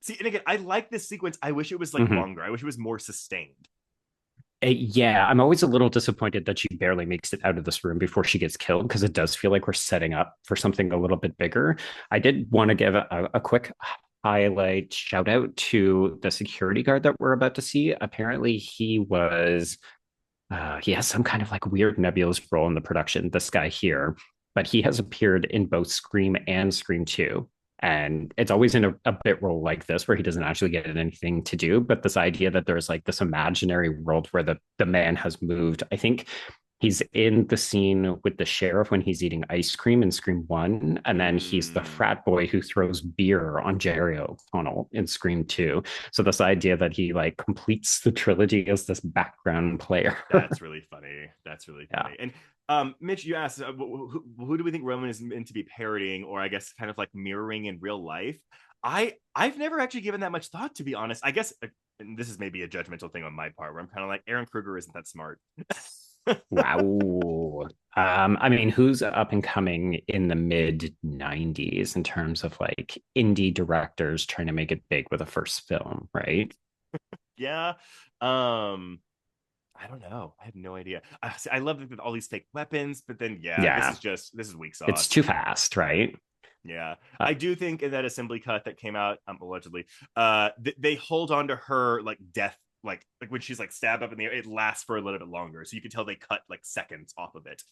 See, and again, I like this sequence. I wish it was like
Mhm.
longer. I wish it was more sustained.
Yeah, I'm always a little disappointed that she barely makes it out of this room before she gets killed because it does feel like we're setting up for something a little bit bigger. I did want to give a quick highlight shout out to the security guard that we're about to see. Apparently, he has some kind of like weird nebulous role in the production. This guy here, but he has appeared in both Scream and Scream 2. And it's always in a bit role like this where he doesn't actually get anything to do. But this idea that there's like this imaginary world where the man has moved. I think he's in the scene with the sheriff when he's eating ice cream in Scream 1. And then he's the
Mm,
frat boy who throws beer on Jerry O'Connell in Scream 2. So this idea that he like completes the trilogy as this background player.
that's really funny. That's really
Yeah.
funny. And Mitch, you asked who do we think Roman is meant to be parodying, or I guess kind of like mirroring in real life? I've never actually given that much thought, to be honest. I guess, and this is maybe a judgmental thing on my part, where I'm kind of like Aaron Kruger isn't that smart.
Wow. I mean, who's up and coming in the mid 90s in terms of like indie directors trying to make it big with a first film, right?
Yeah. I don't know. I have no idea. I love all these fake weapons, but then yeah,
Yeah.
this is weak
It's
sauce.
too fast, right?
Yeah,
Uh,
I do think in that assembly cut that came out allegedly, they hold on to her like death, like when she's like stabbed up in the air, it lasts for a little bit longer, so you can tell they cut like seconds off of it,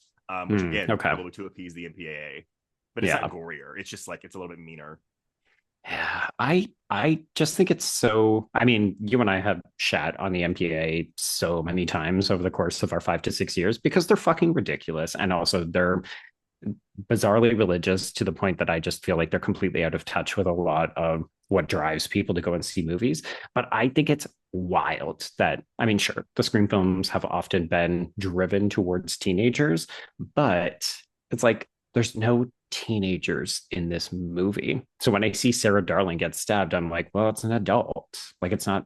which again
okay.
probably to appease the MPAA, but it's
Yeah.
not gorier. It's just like it's a little bit meaner.
Yeah, I just think it's so. I mean, you and I have shat on the MPA so many times over the course of our 5 to 6 years because they're fucking ridiculous, and also they're bizarrely religious to the point that I just feel like they're completely out of touch with a lot of what drives people to go and see movies. But I think it's wild that, I mean, sure, the Scream films have often been driven towards teenagers, but it's like there's no teenagers in this movie. So when I see Sarah Darling get stabbed, I'm like, well, it's an adult. Like, it's not.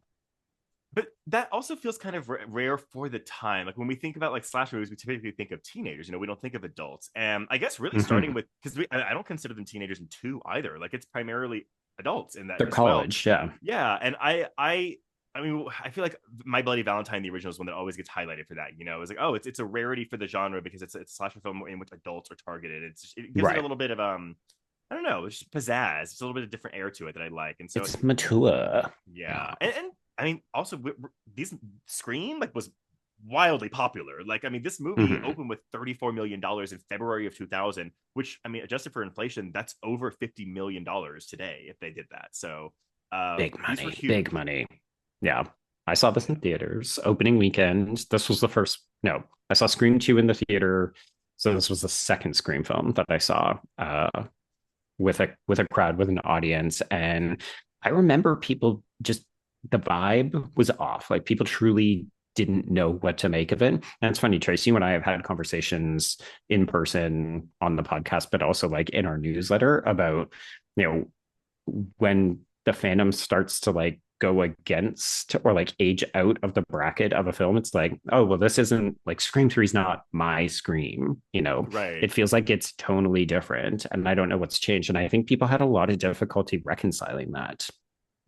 But that also feels kind of rare for the time. Like when we think about like slasher movies, we typically think of teenagers. You know, we don't think of adults. And I guess really starting
Mhm.
with because I don't consider them teenagers in two either. Like it's primarily adults in that
They're
as well.
college. Yeah.
Yeah, and I mean, I feel like My Bloody Valentine, the original, is one that always gets highlighted for that. You know, it's like, oh, it's a rarity for the genre because it's a slasher film in which adults are targeted. It gives it a
Right.
little bit of I don't know, it's just pizzazz. It's a little bit of different air to it that I like, and so
It's mature.
yeah, and I mean, also these Scream like was wildly popular. Like, I mean, this movie
Mhm.
opened with $34 million in February of 2000, which I mean, adjusted for inflation, that's over $50 million today if they did that. So
Big
these were
money.
huge.
Big money. Yeah. I saw this
Yeah.
in theaters opening weekend. This was the first, no, I saw Scream 2 in the theater. So this was the second Scream film that I saw with a crowd, with an audience. And I remember people just the vibe was off. Like people truly didn't know what to make of it. And it's funny, Tracy, you and I have had conversations in person on the podcast, but also like in our newsletter about, you know, when the fandom starts to like go against or like age out of the bracket of a film, it's like, oh, well, this isn't like Scream 3 is not my Scream, you know.
Right.
It feels like it's tonally different. And I don't know what's changed. And I think people had a lot of difficulty reconciling that.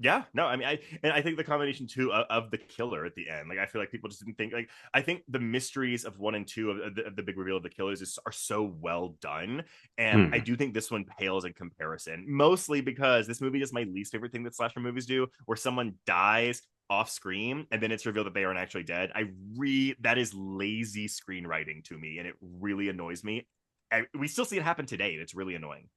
Yeah, no, I mean, I think the combination too of the killer at the end, like I feel like people just didn't think like I think the mysteries of 1 and 2 of the big reveal of the killers are so well done, and I
Hmm.
do think this one pales in comparison, mostly because this movie is my least favorite thing that slasher movies do, where someone dies off screen and then it's revealed that they aren't actually dead. That is lazy screenwriting to me, and it really annoys me. We still see it happen today, and it's really annoying.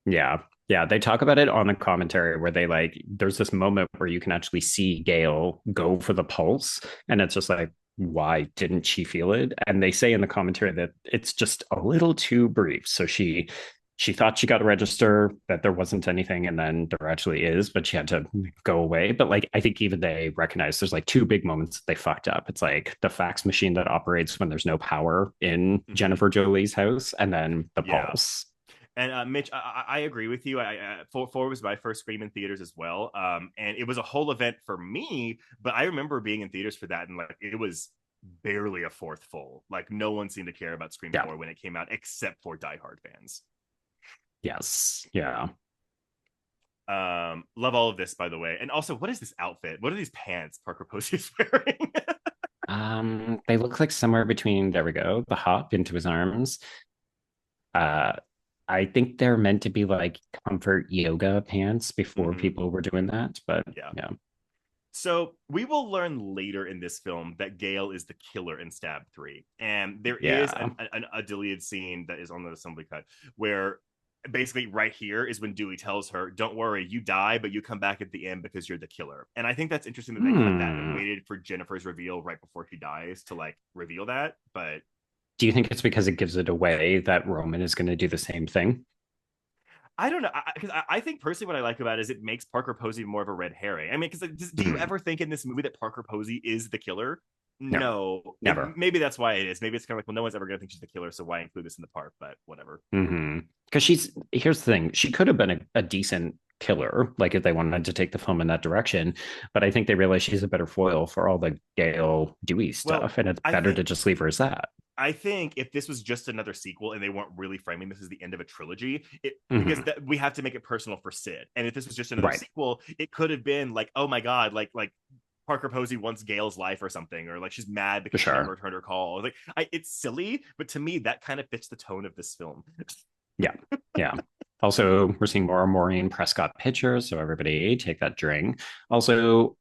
Yeah. Yeah. They talk about it on the commentary where they like, there's this moment where you can actually see Gail go for the pulse. And it's just like, why didn't she feel it? And they say in the commentary that it's just a little too brief. So she thought she got to register that there wasn't anything, and then there actually is, but she had to go away. But like I think even they recognize there's like two big moments that they fucked up. It's like the fax machine that operates when there's no power in
Mhm.
Jennifer Jolie's house, and then the
Yeah.
pulse.
And Mitch, I agree with you. Four was my first Scream in theaters as well, and it was a whole event for me. But I remember being in theaters for that, and like it was barely a fourth full. Like no one seemed to care about Scream
Yeah.
4 when it came out, except for diehard fans.
Yes. Yeah.
Love all of this, by the way. And also, what is this outfit? What are these pants Parker Posey is wearing?
They look like somewhere between, there we go, the hop into his arms. Uh, I think they're meant to be like comfort yoga pants before
Mhm.
people were doing that, but
Yeah.
yeah.
So we will learn later in this film that Gale is the killer in Stab 3. And there is
Yeah.
a deleted scene that is on the assembly cut where basically right here is when Dewey tells her, don't worry, you die, but you come back at the end because you're the killer. And I think that's interesting that they cut that and
Hmm.
waited for Jennifer's reveal right before she dies to like reveal that. But
Do you think it's because it gives it away that Roman is going to do the same thing?
I don't know, because I think personally what I like about it is it makes Parker Posey more of a red herring. I mean, because like, do you
Hmm.
ever think in this movie that Parker Posey is the killer?
No,
No,
never.
maybe that's why it is. Maybe it's kind of like, well, no one's ever going to think she's the killer, so why include this in the part? But whatever.
Because here's the thing, she could have been a decent killer, like if they wanted to take the film in that direction. But I think they realize she's a better foil for all the Gail Dewey
Well,
stuff, and it's
I
better
think
to just leave her as that.
I think if this was just another sequel and they weren't really framing this as the end of a trilogy, because
Hmm.
we have to make it personal for Sid. And if this was just another
Right.
sequel, it could have been like, oh my god, like Parker Posey wants Gail's life or something, or like she's mad
For
because she never
sure.
returned her call. It's silly, but to me that kind of fits the tone of this film.
Yeah. Yeah. Also, we're seeing more Maureen Prescott pictures, so everybody take that drink. Also,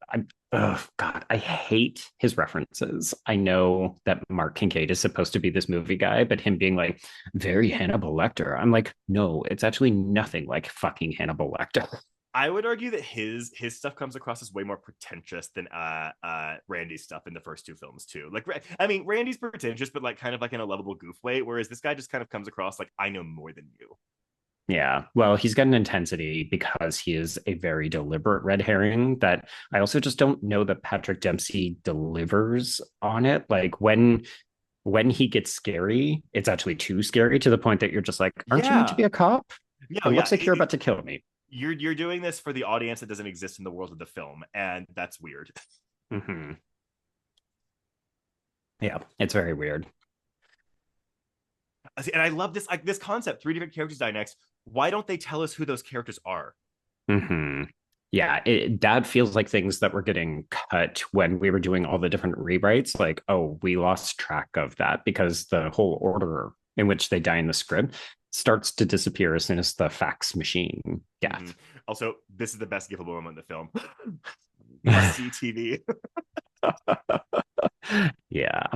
oh God, I hate his references. I know that Mark Kincaid is supposed to be this movie guy, but him being like very Hannibal Lecter, I'm like, no, it's actually nothing like fucking Hannibal Lecter.
I would argue that his stuff comes across as way more pretentious than Randy's stuff in the first two films too. Like, I mean, Randy's pretentious, but like kind of like in a lovable goof way, whereas this guy just kind of comes across like I know more than you.
Yeah, well, he's got an intensity because he is a very deliberate red herring that I also just don't know that Patrick Dempsey delivers on it. Like when he gets scary, it's actually too scary to the point that you're just like, aren't you meant to
Yeah.
be a cop?
No,
It
yeah.
looks like you're about to kill me.
You're doing this for the audience that doesn't exist in the world of the film, and that's weird.
Mm-hmm. Yeah, it's very weird.
And I love this like this concept, three different characters die next. Why don't they tell us who those characters are?
Mm-hmm. Yeah, that feels like things that were getting cut when we were doing all the different rewrites. Like, oh, we lost track of that because the whole order in which they die in the script starts to disappear as soon as the fax machine death.
Mm-hmm. Also, this is the best giftable moment in the film. Must see TV.
Yeah.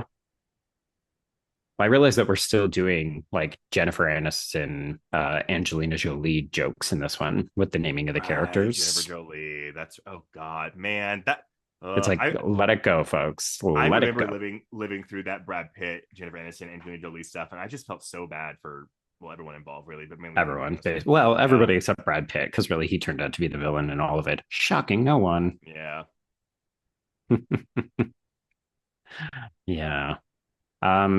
I realize that we're still doing like Jennifer Aniston, Angelina Jolie jokes in this one with the naming of the characters.
Jennifer Jolie. That's oh god, man. That
it's like let it go, folks.
I
Let
remember
it go.
living through that Brad Pitt, Jennifer Aniston, Angelina Jolie stuff, and I just felt so bad for everyone involved, really, but mainly
Everyone. Well, everybody except Brad Pitt, because really he turned out to be the villain in all of it. Shocking no one.
Yeah.
Yeah.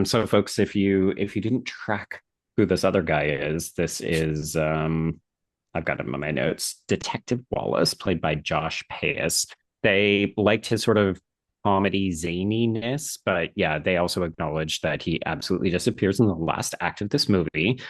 So folks, if you didn't track who this other guy is, this is I've got him in my notes. Detective Wallace, played by Josh Payas. They liked his sort of comedy zaniness, but yeah, they also acknowledged that he absolutely disappears in the last act of this movie.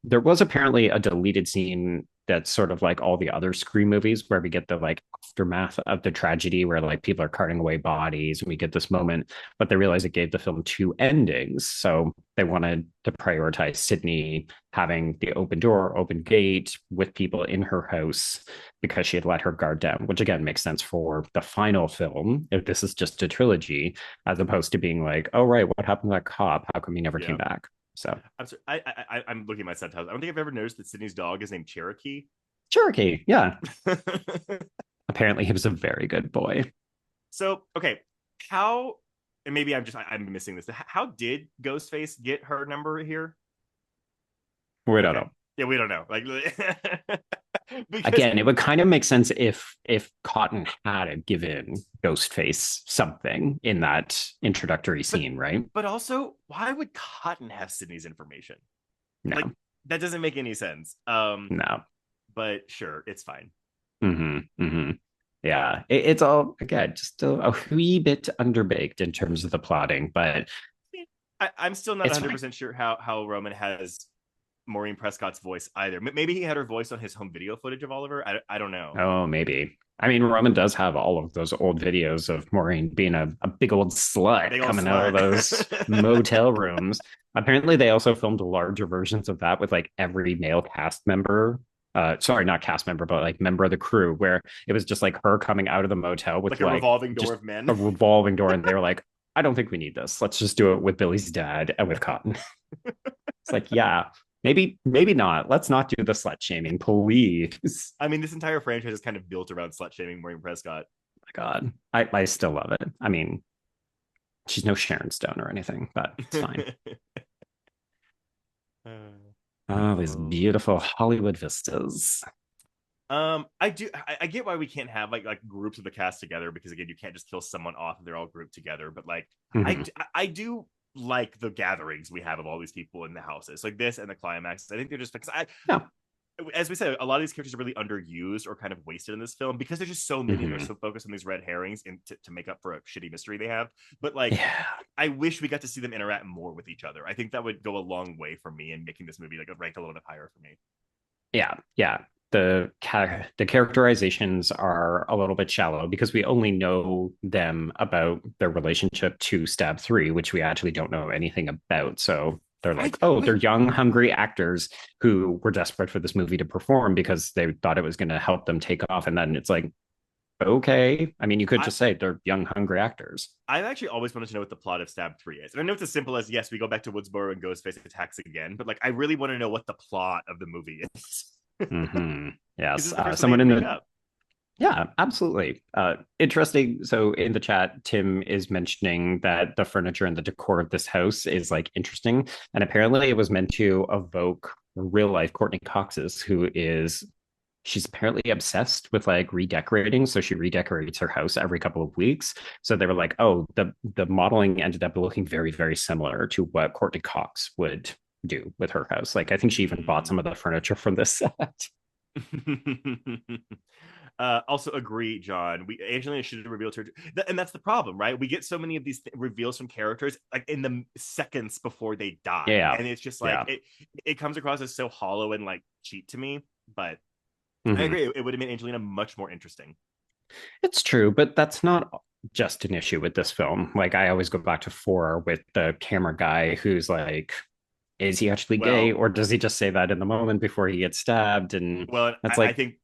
There was apparently a deleted scene that's sort of like all the other Scream movies where we get the like aftermath of the tragedy where like people are carting away bodies and we get this moment, but they realized it gave the film two endings. So they wanted to prioritize Sydney having the open door, open gate with people in her house because she had let her guard down, which again makes sense for the final film if this is just a trilogy, as opposed to being like, oh right, what happened to that cop? How come he never came back? So
I'm sorry, I'm looking at my subtitles. I don't think I've ever noticed that Sydney's dog is named Cherokee.
Cherokee, yeah. Apparently he was a very good boy.
So okay, how and maybe I'm missing this. How did Ghostface get her number here?
We don't know.
Yeah, we don't know. Like
because... Again, it would kind of make sense if Cotton had given Ghostface something in that introductory scene, right?
But also, why would Cotton have Sydney's information?
No.
Like, that doesn't make any sense.
No.
But sure, it's fine.
Mm-hmm. Mm-hmm. Yeah, it's all again just a wee bit underbaked in terms of the plotting, but
I'm still not 100% sure how Roman has Maureen Prescott's voice either. Maybe he had her voice on his home video footage of Oliver. I don't know.
Oh, maybe. I mean, Roman does have all of those old videos of Maureen being a big old slut coming out of those motel rooms. Apparently, they also filmed larger versions of that with like every male cast member. Sorry, not cast member, but like member of the crew, where it was just like her coming out of the motel with
like a revolving door of men.
A revolving door, and they were like, I don't think we need this. Let's just do it with Billy's dad and with Cotton. It's like, yeah. Maybe not. Let's not do the slut shaming, please.
I mean, this entire franchise is kind of built around slut shaming Maureen Prescott.
Oh my God. I still love it. I mean, she's no Sharon Stone or anything, but it's fine. Oh, these beautiful Hollywood vistas.
I get why we can't have like groups of the cast together, because again, you can't just kill someone off if they're all grouped together. But like, I do like the gatherings we have of all these people in the houses, like this and the climax. I think they're just because as we said, a lot of these characters are really underused or kind of wasted in this film because there's just so many. They're so focused on these red herrings and to make up for a shitty mystery they have. But like, I wish we got to see them interact more with each other. I think that would go a long way for me in making this movie like rank a little bit higher for me.
Yeah. The characterizations are a little bit shallow because we only know them about their relationship to Stab 3, which we actually don't know anything about. So They're like, oh, they're young, hungry actors who were desperate for this movie to perform because they thought it was going to help them take off. And then it's like, okay. I mean, you could just say they're young, hungry actors.
I've actually always wanted to know what the plot of Stab 3 is. And I know it's as simple as, yes, we go back to Woodsboro and Ghostface attacks again, but like, I really want to know what the plot of the movie is.
Yes. Someone in the... Yeah, absolutely. Interesting. So in the chat, Tim is mentioning that the furniture and the decor of this house is like interesting. And apparently it was meant to evoke real life Courtney Cox's, she's apparently obsessed with like redecorating. So she redecorates her house every couple of weeks. So they were like, oh, the modeling ended up looking very, very similar to what Courtney Cox would do with her house. Like I think she even bought some of the furniture from this set.
Also agree, John. Angelina should have revealed her, and that's the problem, right? We get so many of these reveals from characters like in the seconds before they die, and it's just like it comes across as so hollow and like cheap to me. But I agree, it would have made Angelina much more interesting.
It's true, but that's not just an issue with this film. Like I always go back to 4 with the camera guy who's like, is he actually gay, or does he just say that in the moment before he gets stabbed? And that's
I think,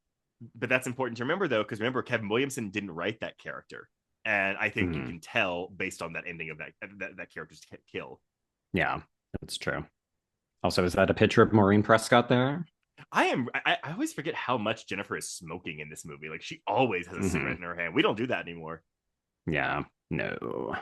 but that's important to remember though, because remember Kevin Williamson didn't write that character, and I think you can tell based on that ending of that character's kill.
Yeah, that's true. Also, is that a picture of Maureen Prescott there?
I always forget how much Jennifer is smoking in this movie. Like she always has a cigarette in her hand. We don't do that anymore.
Yeah, no.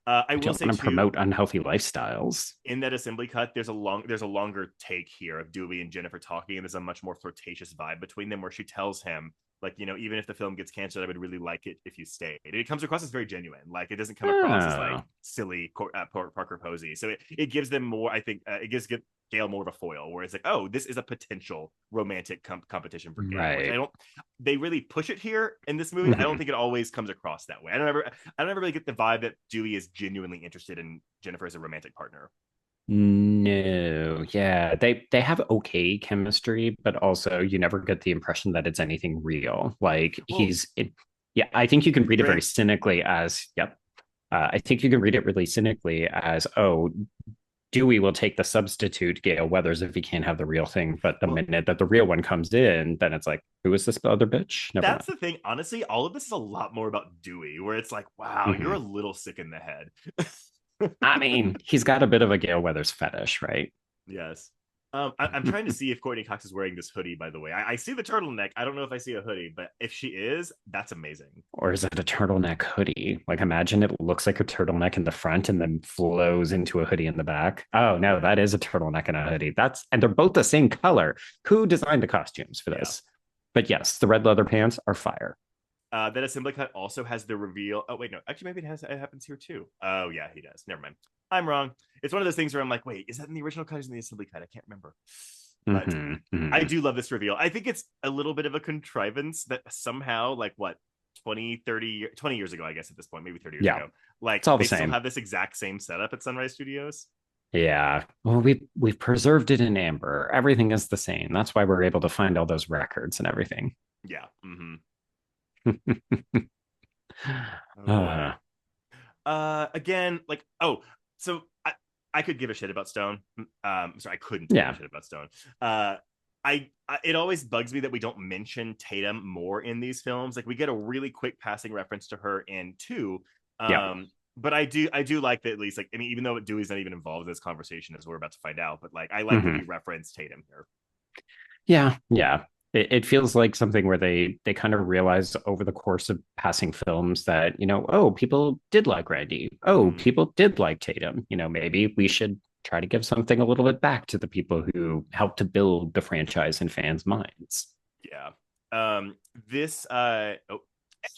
I will say
want to promote unhealthy lifestyles.
In that assembly cut, there's a longer take here of Dewey and Jennifer talking, and there's a much more flirtatious vibe between them, where she tells him, like, you know, even if the film gets canceled, I would really like it if you stayed. It comes across as very genuine. Like it doesn't come across as like silly Parker Posey. So it gives them more. I think it gives Gail more of a foil, where it's like, oh, this is a potential romantic competition for Gail. Right. They really push it here in this movie. I don't think it always comes across that way. I don't ever really get the vibe that Dewey is genuinely interested in Jennifer as a romantic partner.
No, yeah, they have okay chemistry, but also you never get the impression that it's anything real. Like I think you can read it very cynically as, I think you can read it really cynically as, oh, Dewey will take the substitute Gale Weathers if he can't have the real thing. But the minute that the real one comes in, then it's like, who is this other bitch?
That's the thing. Honestly, all of this is a lot more about Dewey, where it's like, wow, you're a little sick in the head.
I mean, he's got a bit of a Gale Weathers fetish, right?
Yes. I'm trying to see if Courtney Cox is wearing this hoodie, by the way. I see the turtleneck. I don't know if I see a hoodie, but if she is, that's amazing.
Or is it a turtleneck hoodie? Like, imagine it looks like a turtleneck in the front and then flows into a hoodie in the back. Oh, no, that is a turtleneck and a hoodie. And they're both the same color. Who designed the costumes for this? Yeah. But yes, the red leather pants are fire.
That assembly cut also has the reveal. Oh, wait, no. Actually, maybe it happens here too. Oh, yeah, he does. Never mind. I'm wrong. It's one of those things where I'm like, wait, is that in the original cut or is in the assembly cut? I can't remember. But I do love this reveal. I think it's a little bit of a contrivance that somehow, like, what, 20 years ago, I guess at this point, maybe 30 years ago. Like,
it's all
they
the same.
Still have this exact same setup at Sunrise Studios.
Yeah. Well, we've preserved it in amber. Everything is the same. That's why we're able to find all those records and everything.
Yeah. Again, like, so I could give a shit about Stone. Sorry, I couldn't give a shit about Stone. It always bugs me that we don't mention Tatum more in these films. Like, we get a really quick passing reference to her in 2. But I do like that, at least, like, I mean, even though Dewey's not even involved in this conversation, as we're about to find out, but like, I like that we reference Tatum here.
Yeah. It feels like something where they kind of realize over the course of passing films that, you know, oh, people did like Randy. Oh, people did like Tatum. You know, maybe we should try to give something a little bit back to the people who helped to build the franchise in fans' minds.
Yeah.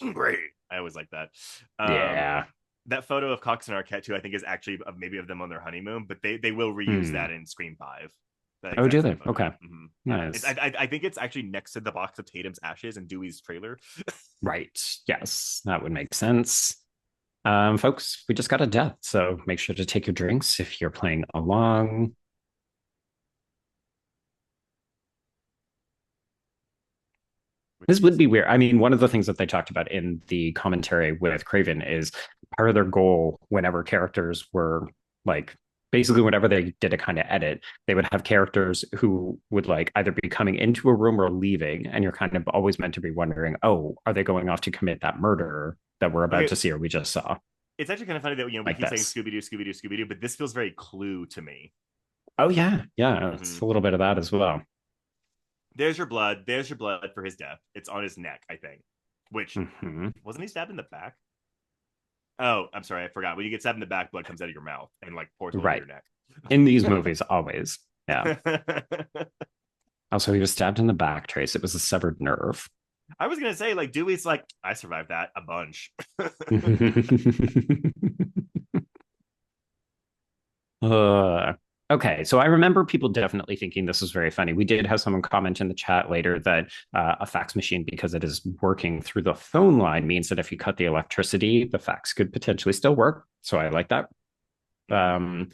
Angry. I always like that. That photo of Cox and Arquette too, I think, is actually maybe of them on their honeymoon, but they will reuse that in Scream 5.
Oh, do they? Okay. Nice.
I think it's actually next to the box of Tatum's ashes and Dewey's trailer.
Right. Yes, that would make sense. Folks, we just got a death, so make sure to take your drinks if you're playing along. This would be weird. I mean, one of the things that they talked about in the commentary with Craven is part of their goal whenever characters were like basically whenever they did a kind of edit, they would have characters who would like either be coming into a room or leaving, and you're kind of always meant to be wondering, oh, are they going off to commit that murder that we're about
Okay,
to see or we just saw?
it's actually kind of funny that we
Like
keep saying
this.
Scooby Doo, Scooby Doo, Scooby Doo, but this feels very Clue to me.
Oh yeah, yeah, it's
Hmm.
a little bit of that as well.
There's your blood. There's your blood for his death. It's on his neck, I think. Which
Hmm.
wasn't he stabbed in the back? Oh, I'm sorry, I forgot. When you get stabbed in the back, blood comes out of your mouth and like pours over
Right.
your neck.
In these movies, always. Yeah. Also, he was stabbed in the back, Trace. It was a severed nerve.
I was gonna say, like, Dewey's like, I survived that a bunch.
Okay, so I remember people definitely thinking this was very funny. We did have someone comment in the chat later that a fax machine, because it is working through the phone line, means that if you cut the electricity, the fax could potentially still work. So I like that. Um,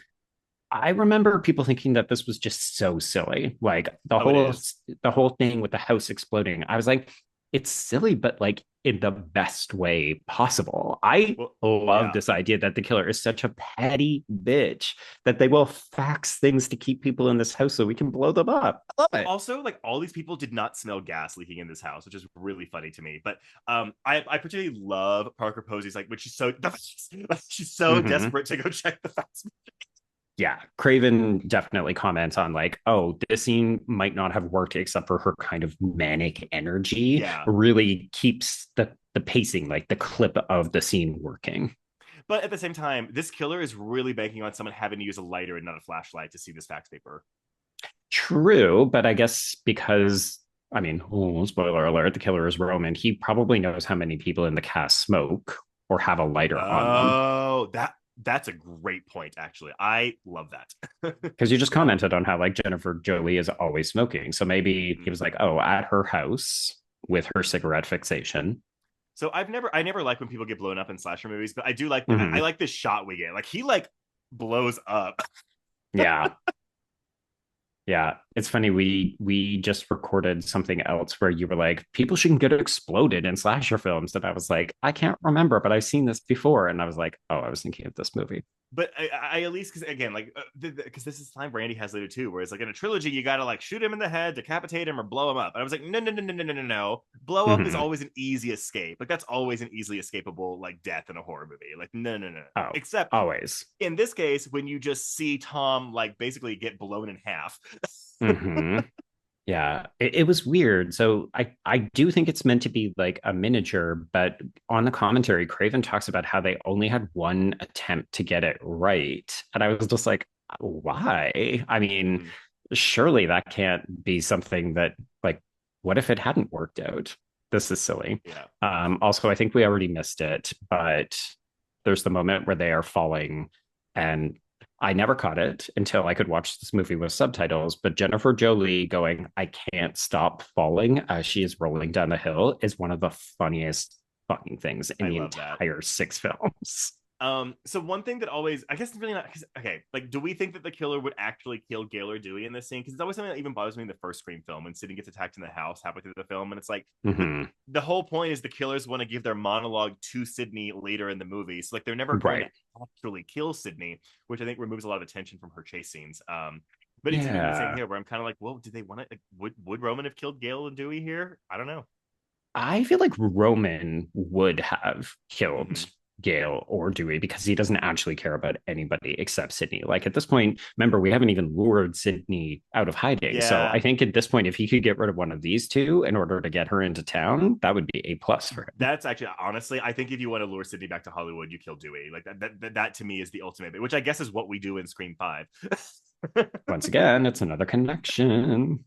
I remember people thinking that this was just so silly. Like
Oh, it is.
the whole thing with the house exploding. I was like, it's silly, but like in the best way possible. I
Well,
love
yeah.
this idea that the killer is such a petty bitch that they will fax things to keep people in this house so we can blow them up. I love it.
Also, like all these people did not smell gas leaking in this house, which is really funny to me. But I particularly love Parker Posey's like, which is so she's so
Mhm.
desperate to go check the facts.
Yeah, Craven definitely comments on like, oh, this scene might not have worked except for her kind of manic energy.
Yeah.
Really keeps the pacing, like the clip of the scene working.
But at the same time, this killer is really banking on someone having to use a lighter and not a flashlight to see this fax paper.
True, but I guess because I mean, oh, spoiler alert, the killer is Roman. He probably knows how many people in the cast smoke or have a lighter on them.
Oh, that's a great point, actually. I love that.
Because you just commented on how like Jennifer Jolie is always smoking. So maybe he was like, oh, at her house with her cigarette fixation.
So I never like when people get blown up in slasher movies, but I do like
Mhm.
I like this shot we get. Like he like blows up.
Yeah. Yeah, it's funny. We just recorded something else where you were like, people shouldn't get exploded in slasher films, and I was like, I can't remember, but I've seen this before, and I was like, oh, I was thinking of this movie.
But I at least because again, like because this is time Brandy has later too, where it's like in a trilogy, you got to like shoot him in the head, decapitate him, or blow him up. And I was like, no, no, no, no, no, no, no, no. Blow up is
Mhm.
always an easy escape. Like that's always an easily escapable like death in a horror movie. Like no, no, no.
Oh,
Except
always.
in this case, when you just see Tom like basically get blown in half.
Hmm. Yeah, it was weird. So I do think it's meant to be like a miniature, but on the commentary, Craven talks about how they only had one attempt to get it right. And I was just like, why? I mean, surely that can't be something that like, what if it hadn't worked out? This is silly.
Yeah.
Also, I think we already missed it, but there's the moment where they are falling, and I never caught it until I could watch this movie with subtitles. But Jennifer Jolie going, I can't stop falling as she is rolling down the hill is one of the funniest fucking things in
I
the
love that.
entire 6 films.
So one thing that always, I guess it's really not, okay, like, do we think that the killer would actually kill Gail or Dewey in this scene? Because it's always something that even bothers me in the first Scream film when Sidney gets attacked in the house halfway through the film. And it's like,
Mhm.
the whole point is the killers want to give their monologue to Sidney later in the movie. So, like, they're never going
Right.
to actually kill Sidney, which I think removes a lot of attention from her chase scenes. But it's even the same
Yeah.
here where I'm kind of like, well, did they want to, like, would Roman have killed Gail and Dewey here? I don't know.
I feel like Roman would have killed
Mhm.
Gail or Dewey because he doesn't actually care about anybody except Sydney. Like at this point, remember, we haven't even lured Sydney out of hiding. So
Yeah.
I think at this point, if he could get rid of one of these two in order to get her into town, that would be a plus for him.
That's actually, honestly, I think if you want to lure Sydney back to Hollywood, you kill Dewey. Like that to me is the ultimate, which I guess is what we do in Scream 5.
Once again, it's another connection.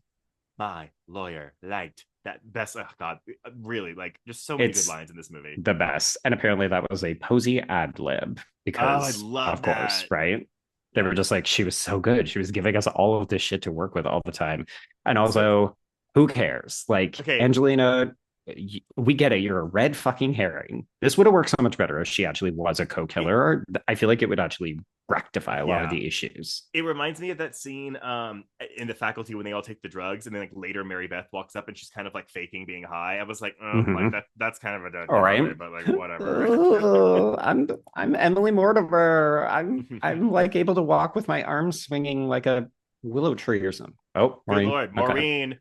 My lawyer liked that best. Oh God, really, like just so many
It's
good lines in this movie.
the best. And apparently that was a Posey ad lib because,
Oh, I love
of course,
that.
right? They
Yeah.
were just like, she was so good. She was giving us all of this shit to work with all the time. And also, who cares? Like,
Okay.
Angelina we get it. You're a red fucking herring. This would have worked so much better if she actually was a co-killer. I feel like it would actually rectify a lot of
Yeah.
the issues.
It reminds me of that scene in the faculty when they all take the drugs, and then like later Mary Beth walks up and she's kind of like faking being high. I was like, oh, like
Mhm.
that's kind of a
All right.
but like whatever.
Oh, I'm Emily Mortimer. I'm like able to walk with my arms swinging like a willow tree or something. Oh,
Good
Maureen.
lord,
Okay.
Maureen.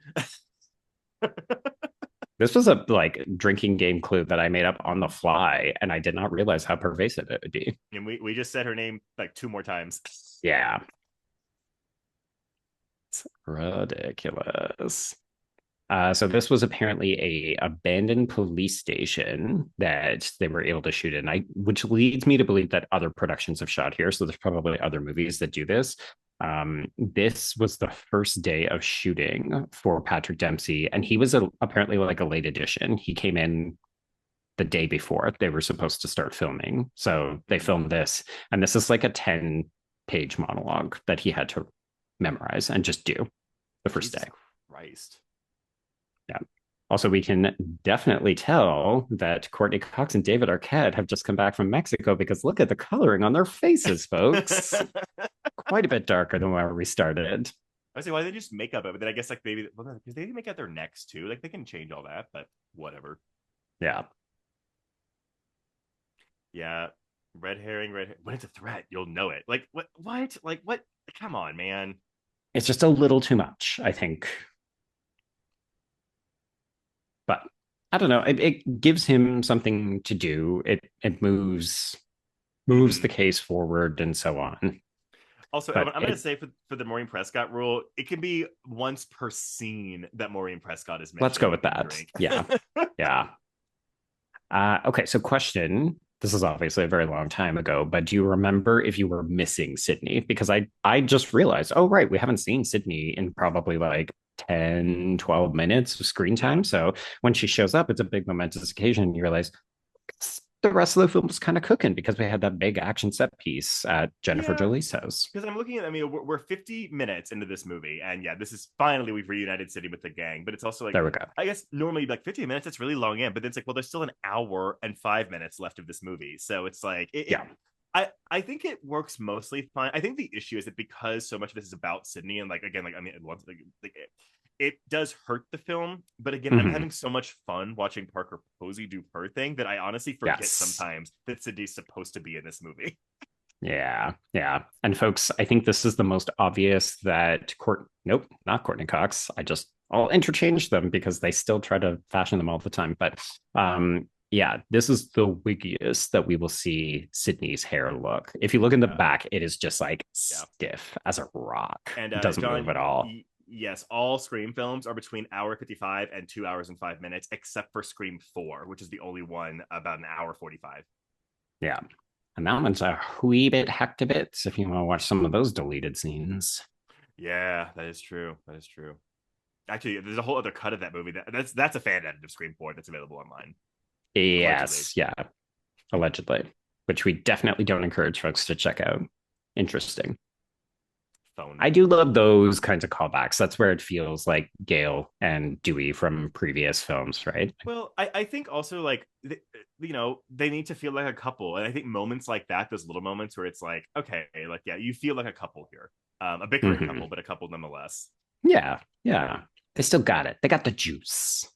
This was a like drinking game clue that I made up on the fly, and I did not realize how pervasive it would be.
And we just said her name like 2 more times.
Yeah. It's ridiculous. So this was apparently a abandoned police station that they were able to shoot in, which leads me to believe that other productions have shot here. So there's probably other movies that do this. This was the first day of shooting for Patrick Dempsey, and he was apparently like a late addition. He came in the day before they were supposed to start filming. So they filmed this, and this is like a 10-page monologue that he had to memorize and just do the first
Jesus
day.
Christ.
Yeah. Also, we can definitely tell that Courtney Cox and David Arquette have just come back from Mexico because look at the coloring on their faces, folks. Quite a bit darker than where we started.
I say, why they just make up? But then I guess like maybe because they make out their necks too. Like they can change all that, but whatever.
Yeah.
Yeah. Red herring. When it's a threat, you'll know it. Like what? What? Like what? Come on, man.
It's just a little too much, I think. But I don't know. It gives him something to do. It moves the case forward and so on.
Also, I'm going to say for the Maureen Prescott rule, it can be once per scene that Maureen Prescott is mentioned.
Let's go with that. Yeah. Yeah. Okay. So question. This is obviously a very long time ago, but do you remember if you were missing Sydney? Because I just realized, oh, right, we haven't seen Sydney in probably like 10, 12 minutes of screen time. So when she shows up, it's a big momentous occasion. You realize the rest of the film was kind of cooking because we had that big action set piece at Jennifer Jolie's house.
Because I'm looking at, I mean, we're 50 minutes into this movie, and yeah, this is finally we've reunited City with the gang, but it's also like,
there we go.
I guess normally like 50 minutes, it's really long in, but then it's like, well, there's still an hour and 5 minutes left of this movie. So it's like, I think it works mostly fine. I think the issue is that because so much of this is about Sydney, and like, again, like, I mean, it does hurt the film, but again, I'm having so much fun watching Parker Posey do her thing that I honestly forget sometimes that Sydney's supposed to be in this movie.
Yeah. And folks, I think this is the most obvious that nope, not Courtney Cox. I'll interchange them because they still try to fashion them all the time. But yeah, this is the wiggiest that we will see Sydney's hair look. If you look in the back, it is just like stiff as a rock. And it doesn't move at all.
Yes, all Scream films are between hour 55 and 2 hours and 5 minutes, except for Scream 4, which is the only one about an hour 45.
Yeah. And that one's a wee bit hectobits if you want to watch some of those deleted scenes.
Yeah, that is true. Actually, there's a whole other cut of that movie. That's a fan edit of Scream 4 that's available online.
Yes, allegedly. Which we definitely don't encourage folks to check out. Interesting.
Phone.
I do love those kinds of callbacks. That's where it feels like Gale and Dewey from previous films, right?
Well, I think also like, they need to feel like a couple. And I think moments like that, those little moments where it's like, okay, like, yeah, you feel like a couple here. A bickering couple, but a couple nonetheless.
Yeah. They still got it. They got the juice.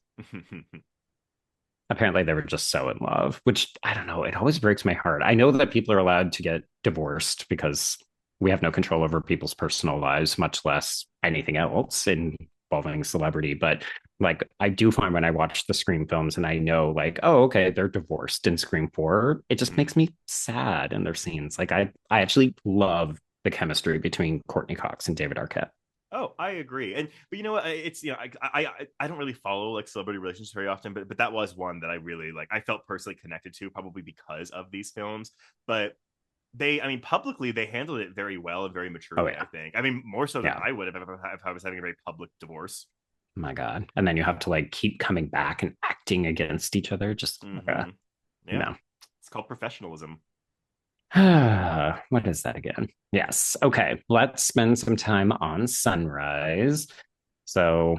Apparently they were just so in love, which I don't know. It always breaks my heart. I know that people are allowed to get divorced because we have no control over people's personal lives, much less anything else involving celebrity. But like, I do find when I watch the Scream films and I know like, oh, okay, they're divorced in Scream 4, it just makes me sad in their scenes. Like I actually love the chemistry between Courtney Cox and David Arquette.
Oh, I agree. But you know what? It's, I don't really follow like celebrity relationships very often, but that was one that I really like. I felt personally connected to, probably because of these films. But publicly they handled it very well and very maturely. I think. I mean, more so than I would have if I was having a very public divorce.
Oh my God! And then you have to like keep coming back and acting against each other. Just
It's called professionalism.
What is that again? Yes. Okay. Let's spend some time on Sunrise. So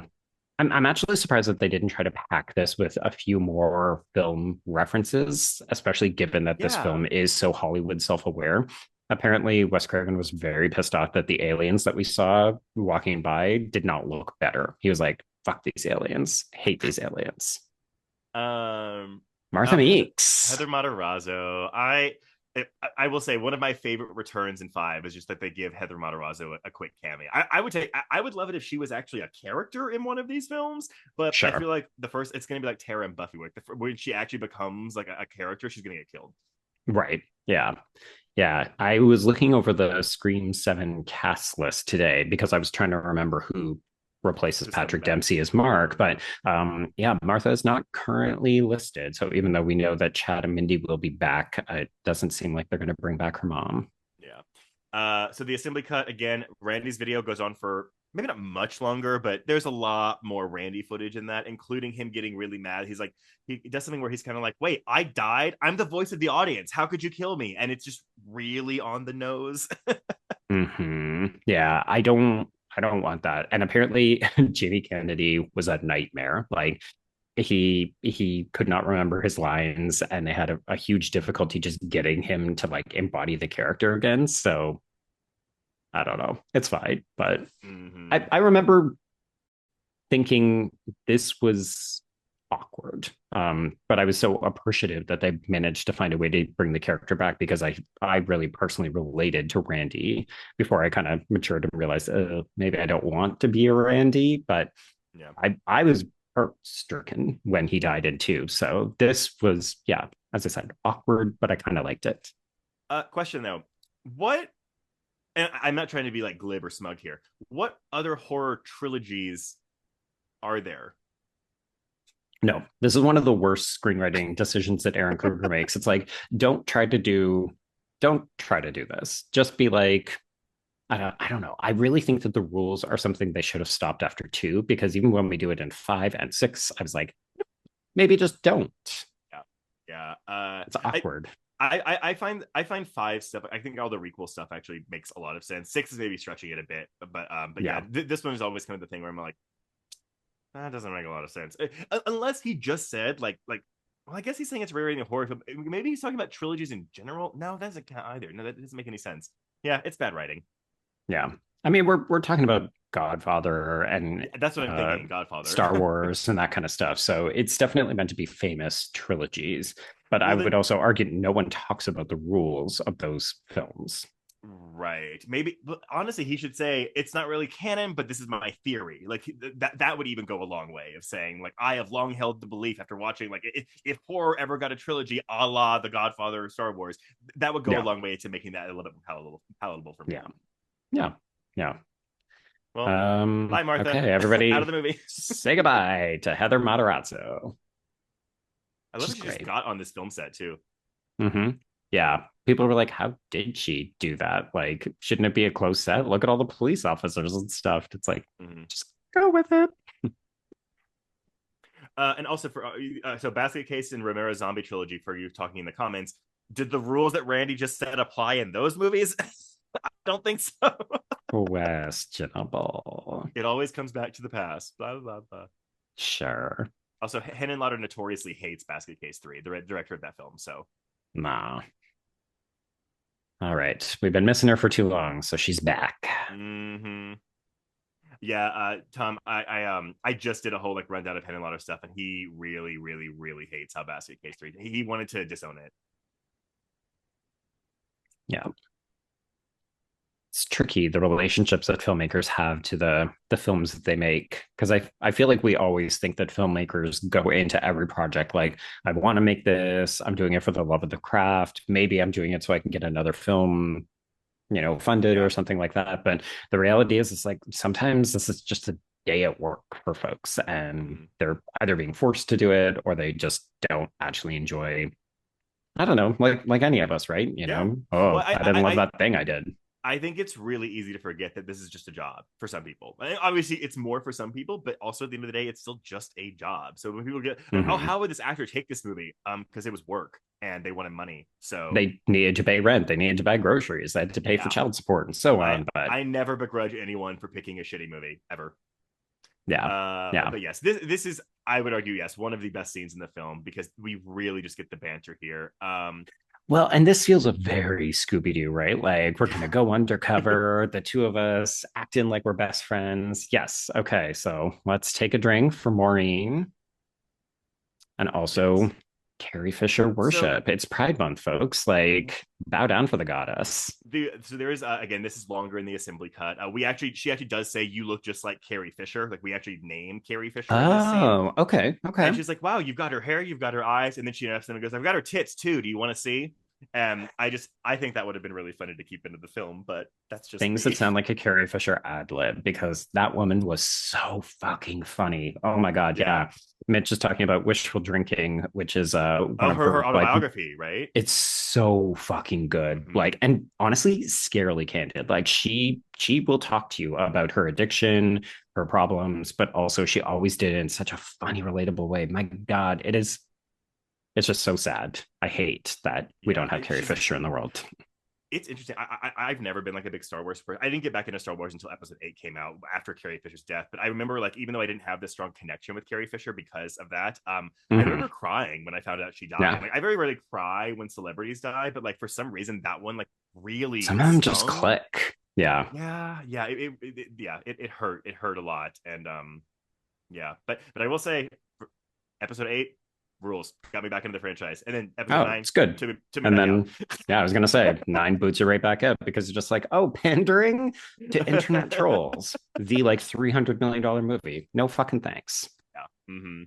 I'm actually surprised that they didn't try to pack this with a few more film references, especially given that this
Yeah.
film is so Hollywood self-aware. Apparently, Wes Craven was very pissed off that the aliens that we saw walking by did not look better. He was like, "Fuck these aliens, hate these aliens."
Um,
Martha
Heather
Meeks.
Matarazzo. I will say one of my favorite returns in five is just that they give Heather Matarazzo a quick cameo. I would love it if she was actually a character in one of these films, but I
Sure.
feel like the first it's gonna be like Tara and Buffy, like when she actually becomes like a character, she's gonna get killed.
Right. Yeah. Yeah. I was looking over the Scream 7 cast list today because I was trying to remember who replaces
Who's coming
Patrick
back?
Dempsey as Mark. But yeah, Martha is not currently listed. So even though we know that Chad and Mindy will be back, it doesn't seem like they're going to bring back her mom.
Yeah. So the assembly cut again, Randy's video goes on for maybe not much longer, but there's a lot more Randy footage in that, including him getting really mad. He's like, he does something where he's kind of like, wait, I died. I'm the voice of the audience. How could you kill me? And it's just really on the nose.
Yeah, I don't want that. And apparently Jamie Kennedy was a nightmare. Like he could not remember his lines and they had a huge difficulty just getting him to like embody the character again. So I don't know. It's fine. But
Mm-hmm.
I remember thinking this was awkward. But I was so appreciative that they managed to find a way to bring the character back because I really personally related to Randy before I kind of matured and realized maybe I don't want to be a Randy. But
Yeah.
I was hurt stricken when he died in two. So this was, yeah, as I said, awkward, but I kind of liked it.
Question though, what? And I'm not trying to be like glib or smug here. What other horror trilogies are there?
No, this is one of the worst screenwriting decisions that Aaron Kruger makes. It's like, don't try to do this. Just be like, I don't know. I really think that the rules are something they should have stopped after two, because even when we do it in five and six, I was like, maybe just don't.
Yeah, yeah.
It's awkward.
I find five stuff. I think all the requel stuff actually makes a lot of sense. Six is maybe stretching it a bit, but yeah,
Yeah.
this one is always kind of the thing where I'm like, that doesn't make a lot of sense. Unless he just said like, well, I guess he's saying it's rewriting a horror film. Maybe he's talking about trilogies in general. No, that doesn't count either. No, that doesn't make any sense. Yeah, it's bad writing.
Yeah. I mean, we're talking about Godfather and
That's what I'm thinking. Godfather.
Star Wars and that kind of stuff. So it's definitely meant to be famous trilogies. But I
Well,
would
then,
also argue no one talks about the rules of those films.
right. Maybe, but honestly, he should say it's not really canon, but this is my theory. Like that would even go a long way of saying, like, I have long held the belief after watching, like, if horror ever got a trilogy a la The Godfather or Star Wars, that would go a
Yeah.
long way to making that a little bit palatable for me.
Yeah. Yeah. Yeah.
Well, bye, Martha.
Okay, everybody,
Out of the movie.
say goodbye to Heather Matarazzo.
I love
She's
that she just
great.
got on this film set too.
Yeah. People were like, how did she do that? Like, shouldn't it be a close set? Look at all the police officers and stuff. It's like,
Mhm.
just go with it.
And also for so Basket Case and Romero Zombie Trilogy for you talking in the comments. Did the rules that Randy just said apply in those movies? I don't think so.
Questionable.
It always comes back to the past. Blah blah blah.
Sure.
Also, Henan Lauder notoriously hates Basket Case 3, the director of that film. So,
Nah. All right. We've been missing her for too long, so she's back.
mm-hmm. Yeah, Tom, I just did a whole like rundown of Henan Lauder stuff, and he really, really, really hates how Basket Case 3. He wanted to disown it.
Yeah. It's tricky, the relationships that filmmakers have to the films that they make, because I feel like we always think that filmmakers go into every project like, I want to make this, I'm doing it for the love of the craft, maybe I'm doing it so I can get another film, funded
Yeah.
or something like that. But the reality is, it's like sometimes this is just a day at work for folks, and they're either being forced to do it or they just don't actually enjoy. I don't know, like any of us, right?
Yeah.
Oh,
Well,
I didn't love that thing I did.
I think it's really easy to forget that this is just a job for some people. And obviously, it's more for some people, but also at the end of the day, it's still just a job. So when people get, like, oh, how would this actor take this movie? Because it was work and they wanted money. So
they needed to pay rent, they needed to buy groceries, they had to pay for child support and so on. But
I never begrudge anyone for picking a shitty movie ever.
Yeah.
But yes, this is, I would argue, yes, one of the best scenes in the film because we really just get the banter here.
Well, and this feels a very Scooby-Doo, right? Like we're gonna go undercover, the two of us acting like we're best friends. Yes. Okay, so let's take a drink for Maureen and
Yes.
also Carrie Fisher
So
worship. It's Pride Month, folks. Like bow down for the goddess.
so there is again, this is longer in the assembly cut. She actually does say you look just like Carrie Fisher. Like we actually name Carrie Fisher in this scene.
Oh, okay.
And
Okay.
she's like, wow, you've got her hair, you've got her eyes. And then she asks them and goes, I've got her tits too. Do you want to see? And I think that would have been really funny to keep into the film, but that's just
Things
me.
that sound like a Carrie Fisher ad lib because that woman was so fucking funny. Oh my God.
Yeah.
Yeah. Mitch is talking about wishful drinking, which is one
Oh,
of
her
her like
autobiography, right?
it's so fucking good.
Mhm.
Like, and honestly, scarily candid. Like she will talk to you about her addiction, her problems, but also she always did it in such a funny, relatable way. My God, it's just so sad. I hate that we
Yeah,
don't have Carrie Fisher in the world.
it's interesting. I've never been like a big Star Wars person. I didn't get back into Star Wars until Episode 8 came out after Carrie Fisher's death. But I remember, like, even though I didn't have this strong connection with Carrie Fisher because of that, I remember crying when I found out she died.
Yeah.
Like, I very rarely cry when celebrities die, but like for some reason that one like really
Some of them just
stung.
click. Yeah.
Yeah. It hurt. It hurt a lot. And yeah. But I will say, Episode 8 rules, got me back into the franchise, and then Episode 9
it's good.
took me
And
back
then,
out.
yeah, I was gonna say 9 boots you right back up because it's just like, oh, pandering to internet trolls, the like $300 million movie. No fucking thanks.
Yeah. Mm-hmm.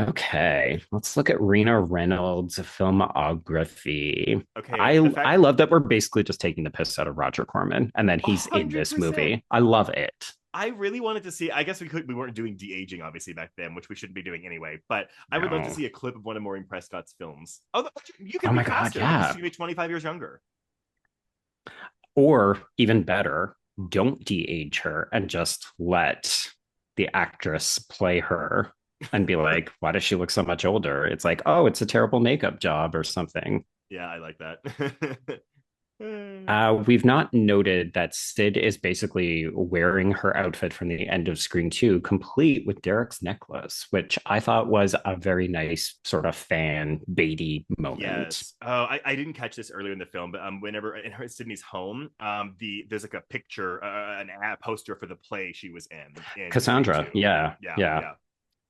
Okay, let's look at Rena Reynolds' filmography.
Okay.
I
The fact
I love that we're basically just taking the piss out of Roger Corman, and then he's in this
100%.
movie. I love it.
I really wanted to see. I guess we weren't doing de-aging obviously back then, which we shouldn't be doing anyway. But I would love to
No.
see a clip of one of Maureen Prescott's films. Oh, you can
Oh
be
my God,
faster.
yeah.
She's gonna be 25 years younger.
Or even better, don't de-age her and just let the actress play her and be like, why does she look so much older? It's like, oh, it's a terrible makeup job or something.
Yeah, I like that.
We've not noted that Sid is basically wearing her outfit from the end of Scream 2, complete with Derek's necklace, which I thought was a very nice sort of fan baity moment.
Yes. Oh, I didn't catch this earlier in the film, but whenever in Sydney's home, there's like a picture, an ad poster for the play she was in
Cassandra.
Scream 2.
Yeah.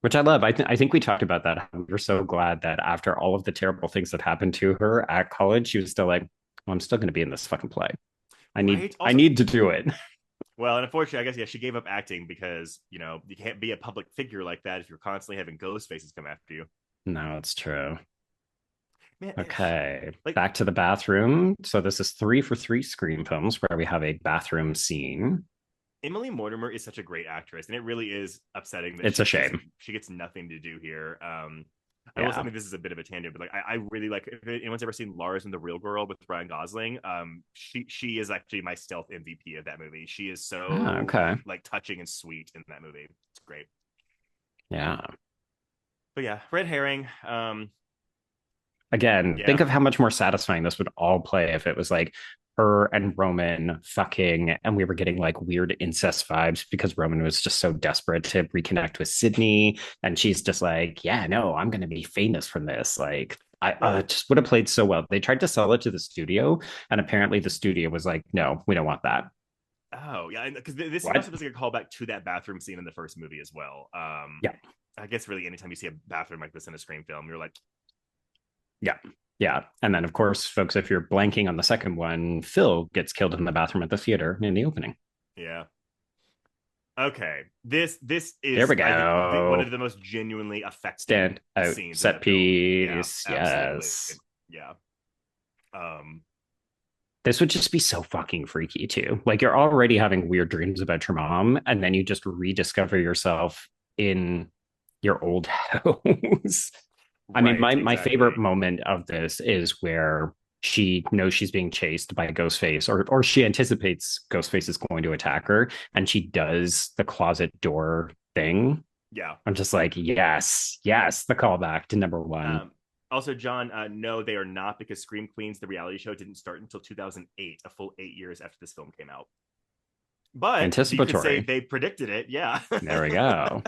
Which I love. I think we talked about that. We were so glad that after all of the terrible things that happened to her at college, she was still like, well, I'm still going to be in this fucking play. I need to do it.
Well, and unfortunately, I guess, she gave up acting because, you can't be a public figure like that if you're constantly having ghost faces come after you.
No, it's true.
Man,
okay, back to the bathroom. So this is 3 for 3 Scream films where we have a bathroom scene.
Emily Mortimer is such a great actress, and it really is upsetting that
it's a shame
she gets nothing to do here. I will say this is a bit of a tangent, but like I really like, if anyone's ever seen Lars and the Real Girl with Ryan Gosling, she is actually my stealth MVP of that movie. She is so like touching and sweet in that movie. It's great.
Yeah.
But yeah, red herring.
Again, think of how much more satisfying this would all play if it was like her and Roman fucking, and we were getting like weird incest vibes because Roman was just so desperate to reconnect with Sydney, and she's just like, yeah, no, I'm going to be famous from this. Like, I just would have played so well. They tried to sell it to the studio, and apparently the studio was like, no, we don't want that.
Oh yeah, because this also does like a callback to that bathroom scene in the first movie as well.
Yeah,
I guess really anytime you see a bathroom like this in a Scream film, you're like,
yeah. And then, of course, folks, if you're blanking on the second one, Phil gets killed in the bathroom at the theater in the opening.
Yeah. Okay. This is
there we go.
One of the most genuinely affecting
stand out
scenes
set piece.
Yeah,
yes.
Yeah.
This would just be so fucking freaky too. Like you're already having weird dreams about your mom, and then you just rediscover yourself in your old house. I mean, my favorite moment of this is where she knows she's being chased by Ghostface, or she anticipates Ghostface is going to attack her, and she does the closet door thing.
Yeah.
I'm just like, yes, the callback to number one.
Also, John, no, they are not, because Scream Queens, the reality show, didn't start until 2008, a full 8 years after this film came out. But you could say
Anticipatory.
they predicted it. Yeah.
There we go.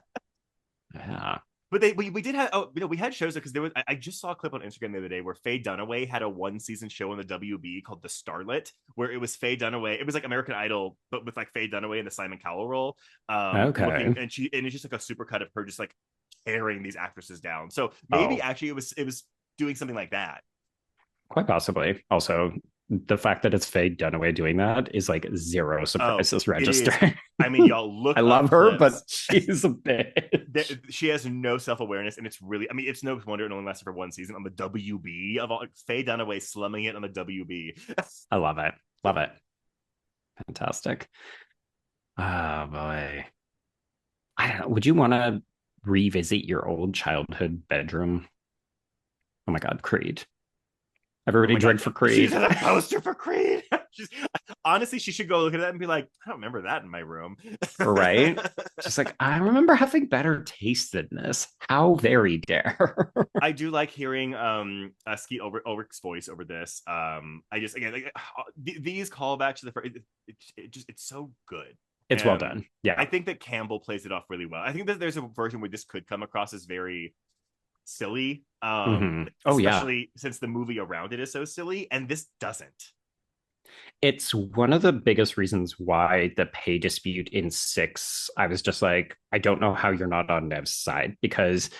Yeah.
But we did have we had shows because there was I just saw a clip on Instagram the other day where Faye Dunaway had a 1 season show on the WB called The Starlet, where it was Faye Dunaway. It was like American Idol, but with like Faye Dunaway in the Simon Cowell role.
Okay.
And it's just like a super cut of her just like tearing these actresses down. So
Oh.
maybe actually it was doing something like that.
Quite possibly. Also, the fact that it's Faye Dunaway doing that is like zero surprises registering.
I mean, y'all look.
I love her,
clips.
but she's a bitch.
She has no self-awareness, and it's really. I mean, it's no wonder it only lasted for 1 season on the WB of all. Faye Dunaway slumming it on the WB.
I love it. Love it. Fantastic. Oh boy. I don't know. Would you want to revisit your old childhood bedroom? Oh my God, Creed. Everybody drink for Creed.
She's a poster for Creed. Honestly, she should go look at that and be like, I don't remember that in my room.
Right? Just like, I remember having better taste than this. How very dare.
I do like hearing Skeet Ulrich's voice over this. I just again like, these callbacks to the first, it's so good.
It's well done. Yeah.
I think that Campbell plays it off really well. I think that there's a version where this could come across as very silly. Especially since the movie around it is so silly, and this doesn't.
It's one of the biggest reasons why the pay dispute in 6, I was just like, I don't know how you're not on Nev's side, because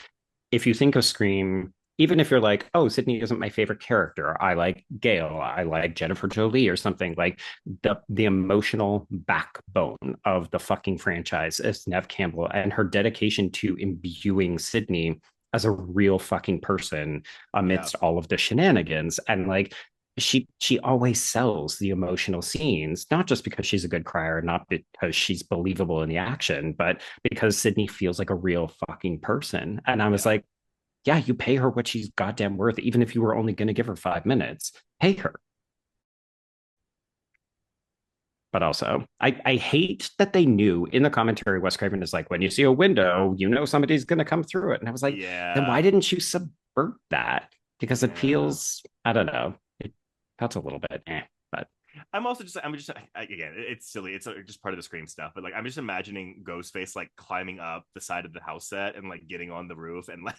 if you think of Scream, even if you're like, oh, Sydney isn't my favorite character, I like Gail, I like Jennifer Jolie or something, like the emotional backbone of the fucking franchise is Nev Campbell, and her dedication to imbuing Sydney as a real fucking person amidst all of the shenanigans. And like she always sells the emotional scenes, not just because she's a good crier, not because she's believable in the action, but because Sydney feels like a real fucking person. And I was like, yeah, you pay her what she's goddamn worth, even if you were only going to give her 5 minutes. Pay her. But also, I hate that they knew in the commentary, Wes Craven is like, when you see a window, you know somebody's going to come through it. And I was like, then why didn't you subvert that? Because it feels, I don't know, that's a little bit but
I'm just again, it's silly. It's just part of the Scream stuff. But like, I'm just imagining Ghostface like climbing up the side of the house set and like getting on the roof and like.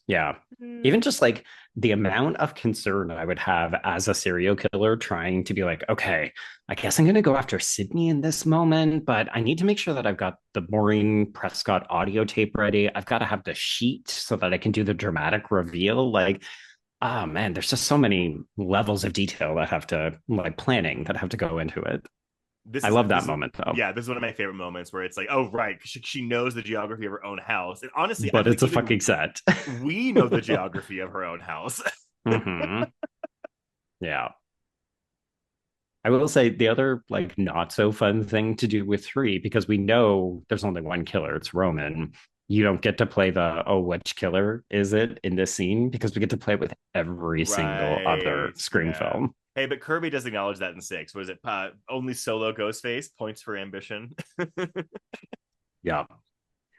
Yeah. Even just like the amount of concern I would have as a serial killer trying to be like, okay, I guess I'm going to go after Sydney in this moment, but I need to make sure that I've got the Maureen Prescott audio tape ready. I've got to have the sheet so that I can do the dramatic reveal. Like, oh man, there's just so many levels of detail that have to, like, planning that have to go into it. I love that moment though.
Yeah, this is one of my favorite moments where it's like, oh right, she knows the geography of her own house, and honestly,
but it's a fucking set.
We know the geography of her own house.
Yeah. I will say the other like not so fun thing to do with 3, because we know there's only one killer, it's Roman. You don't get to play the which killer is it in this scene, because we get to play it with every single other Scream film.
Hey, but Kirby does acknowledge that in 6. Was it only solo Ghostface points for ambition?
Yeah.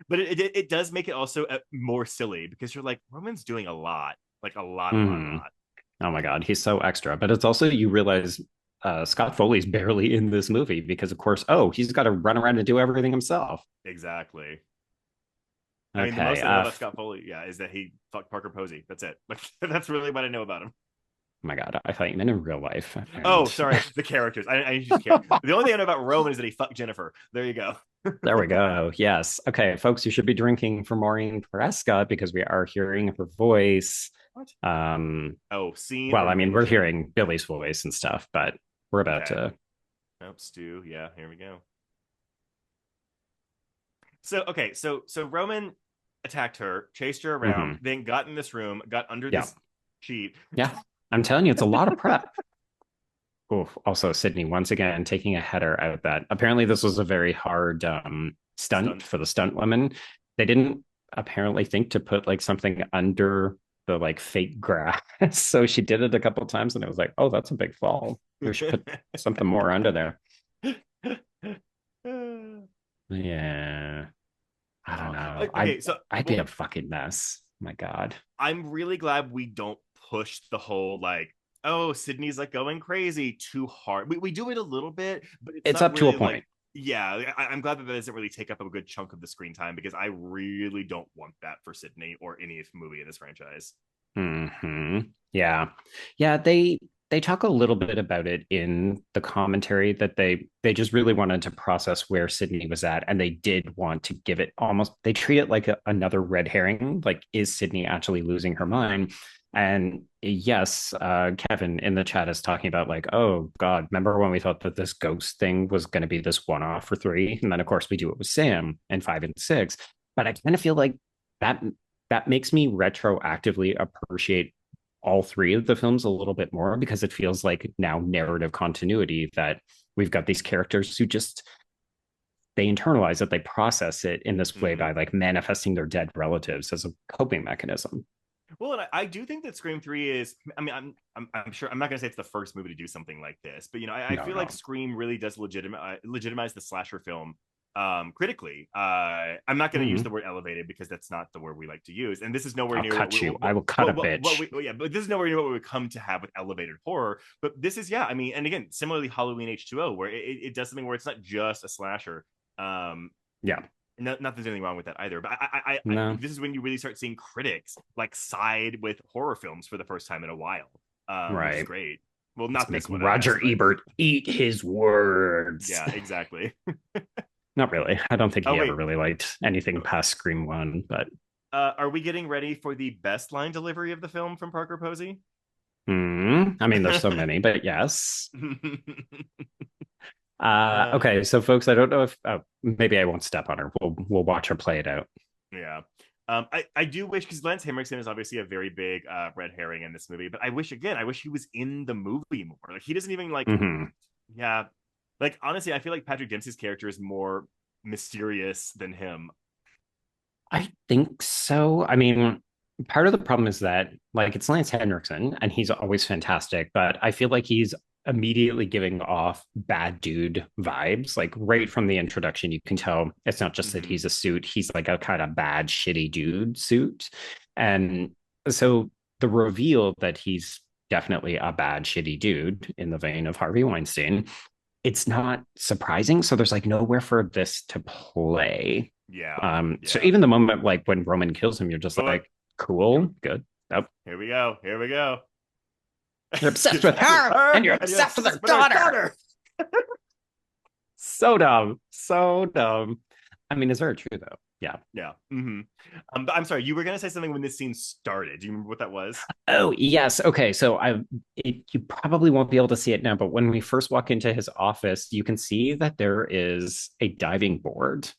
But it does make it also more silly, because you're like, Roman's doing a lot. Like a lot. Oh
my God, he's so extra. But it's also, you realize Scott Foley's barely in this movie because, of course, he's got to run around and do everything himself.
Exactly.
Okay,
I mean, the most I know about Scott Foley, is that he fucked Parker Posey. That's it. Like, that's really what I know about him.
Oh my God, I thought you meant in real life.
Oh, sorry, the characters. I just can't. The only thing I know about Roman is that he fucked Jennifer. There you go.
There we go. Yes. Okay, folks, you should be drinking for Maureen Prescott because we are hearing her voice.
What?
Scene. Well, I mean, we're hearing Billy's voice and stuff, but we're about to.
Stu. Yeah, here we go. So Roman attacked her, chased her around, then got in this room, got under this sheet.
Yeah, I'm telling you, it's a lot of prep. Also, Sydney once again taking a header out of that. Apparently, this was a very hard stunt for the stunt women. They didn't apparently think to put like something under the like fake grass, so she did it a couple of times, and it was like, oh, that's a big fall. We should put something more under there. Yeah, I don't know. I'd be a fucking mess. My God,
I'm really glad we don't push the whole like oh, Sydney's like going crazy too hard. We do it a little bit, but it's
It's
not
up to a
really
point.
like, yeah, I'm glad that that doesn't really take up a good chunk of the screen time because I really don't want that for Sydney or any movie in this franchise.
Yeah. Yeah, they talk a little bit about it in the commentary that they just really wanted to process where Sydney was at, and they did want to give it almost, they treat it like another red herring, like is Sydney actually losing her mind? And yes, Kevin in the chat is talking about like, oh God, remember when we thought that this ghost thing was going to be this one off for 3, and then of course we do it with Sam in 5 and 6. But I kind of feel like that that makes me retroactively appreciate all 3 of the films a little bit more because it feels like now narrative continuity that we've got these characters who just they internalize it, they process it in this way by like manifesting their dead relatives as a coping mechanism.
Well, and I do think that Scream 3 is. I mean, I'm sure I'm not going to say it's the first movie to do something like this, but I
No,
feel
no.
like Scream really does legitimize the slasher film critically. I'm not going to use the word elevated because that's not the word we like to use, and this is nowhere
I'll
near
cut you. I will cut a bitch.
yeah, but this is nowhere near what we would come to have with elevated horror. But this is, yeah, I mean, and again, similarly, Halloween H2O, where it does something where it's not just a slasher.
Yeah.
Not that there's anything wrong with that either, but
No.
this is when you really start seeing critics like side with horror films for the first time in a while, which is
Right.
great. Well,
Let's
not
make
this one, I
Roger
guess, but
Ebert eat his words.
yeah, exactly.
Not really. I don't think
Oh
he ever
wait,
really liked anything past Scream 1, but
are we getting ready for the best line delivery of the film from Parker Posey?
I mean, there's so many, but yes. Okay, so folks, I don't know if maybe I won't step on her. We'll watch her play it out.
Yeah. I do wish, because Lance Henriksen is obviously a very big red herring in this movie, but I wish he was in the movie more. Like he doesn't even like, yeah, like honestly, I feel like Patrick Dempsey's character is more mysterious than him.
I think so. I mean, part of the problem is that like it's Lance Henriksen and he's always fantastic, but I feel like he's immediately giving off bad dude vibes. Like right from the introduction, you can tell it's not just that he's a suit, he's like a kind of bad, shitty dude suit. And so the reveal that he's definitely a bad, shitty dude in the vein of Harvey Weinstein, it's not surprising. So there's like nowhere for this to play.
Yeah.
So even the moment like when Roman kills him, you're just like, cool, good. Oh,
here we go. Here we go.
you're obsessed with her, and you're obsessed with her daughter. So dumb. So dumb. I mean, is very true though. Yeah.
Yeah. But I'm sorry, you were gonna say something when this scene started. Do you remember what that was?
Oh yes. Okay. So you probably won't be able to see it now, but when we first walk into his office, you can see that there is a diving board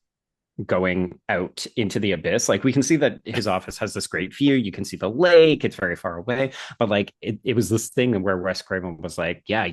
going out into the abyss. Like we can see that his office has this great view. You can see the lake. It's very far away. But like it was this thing where Wes Craven was like, yeah,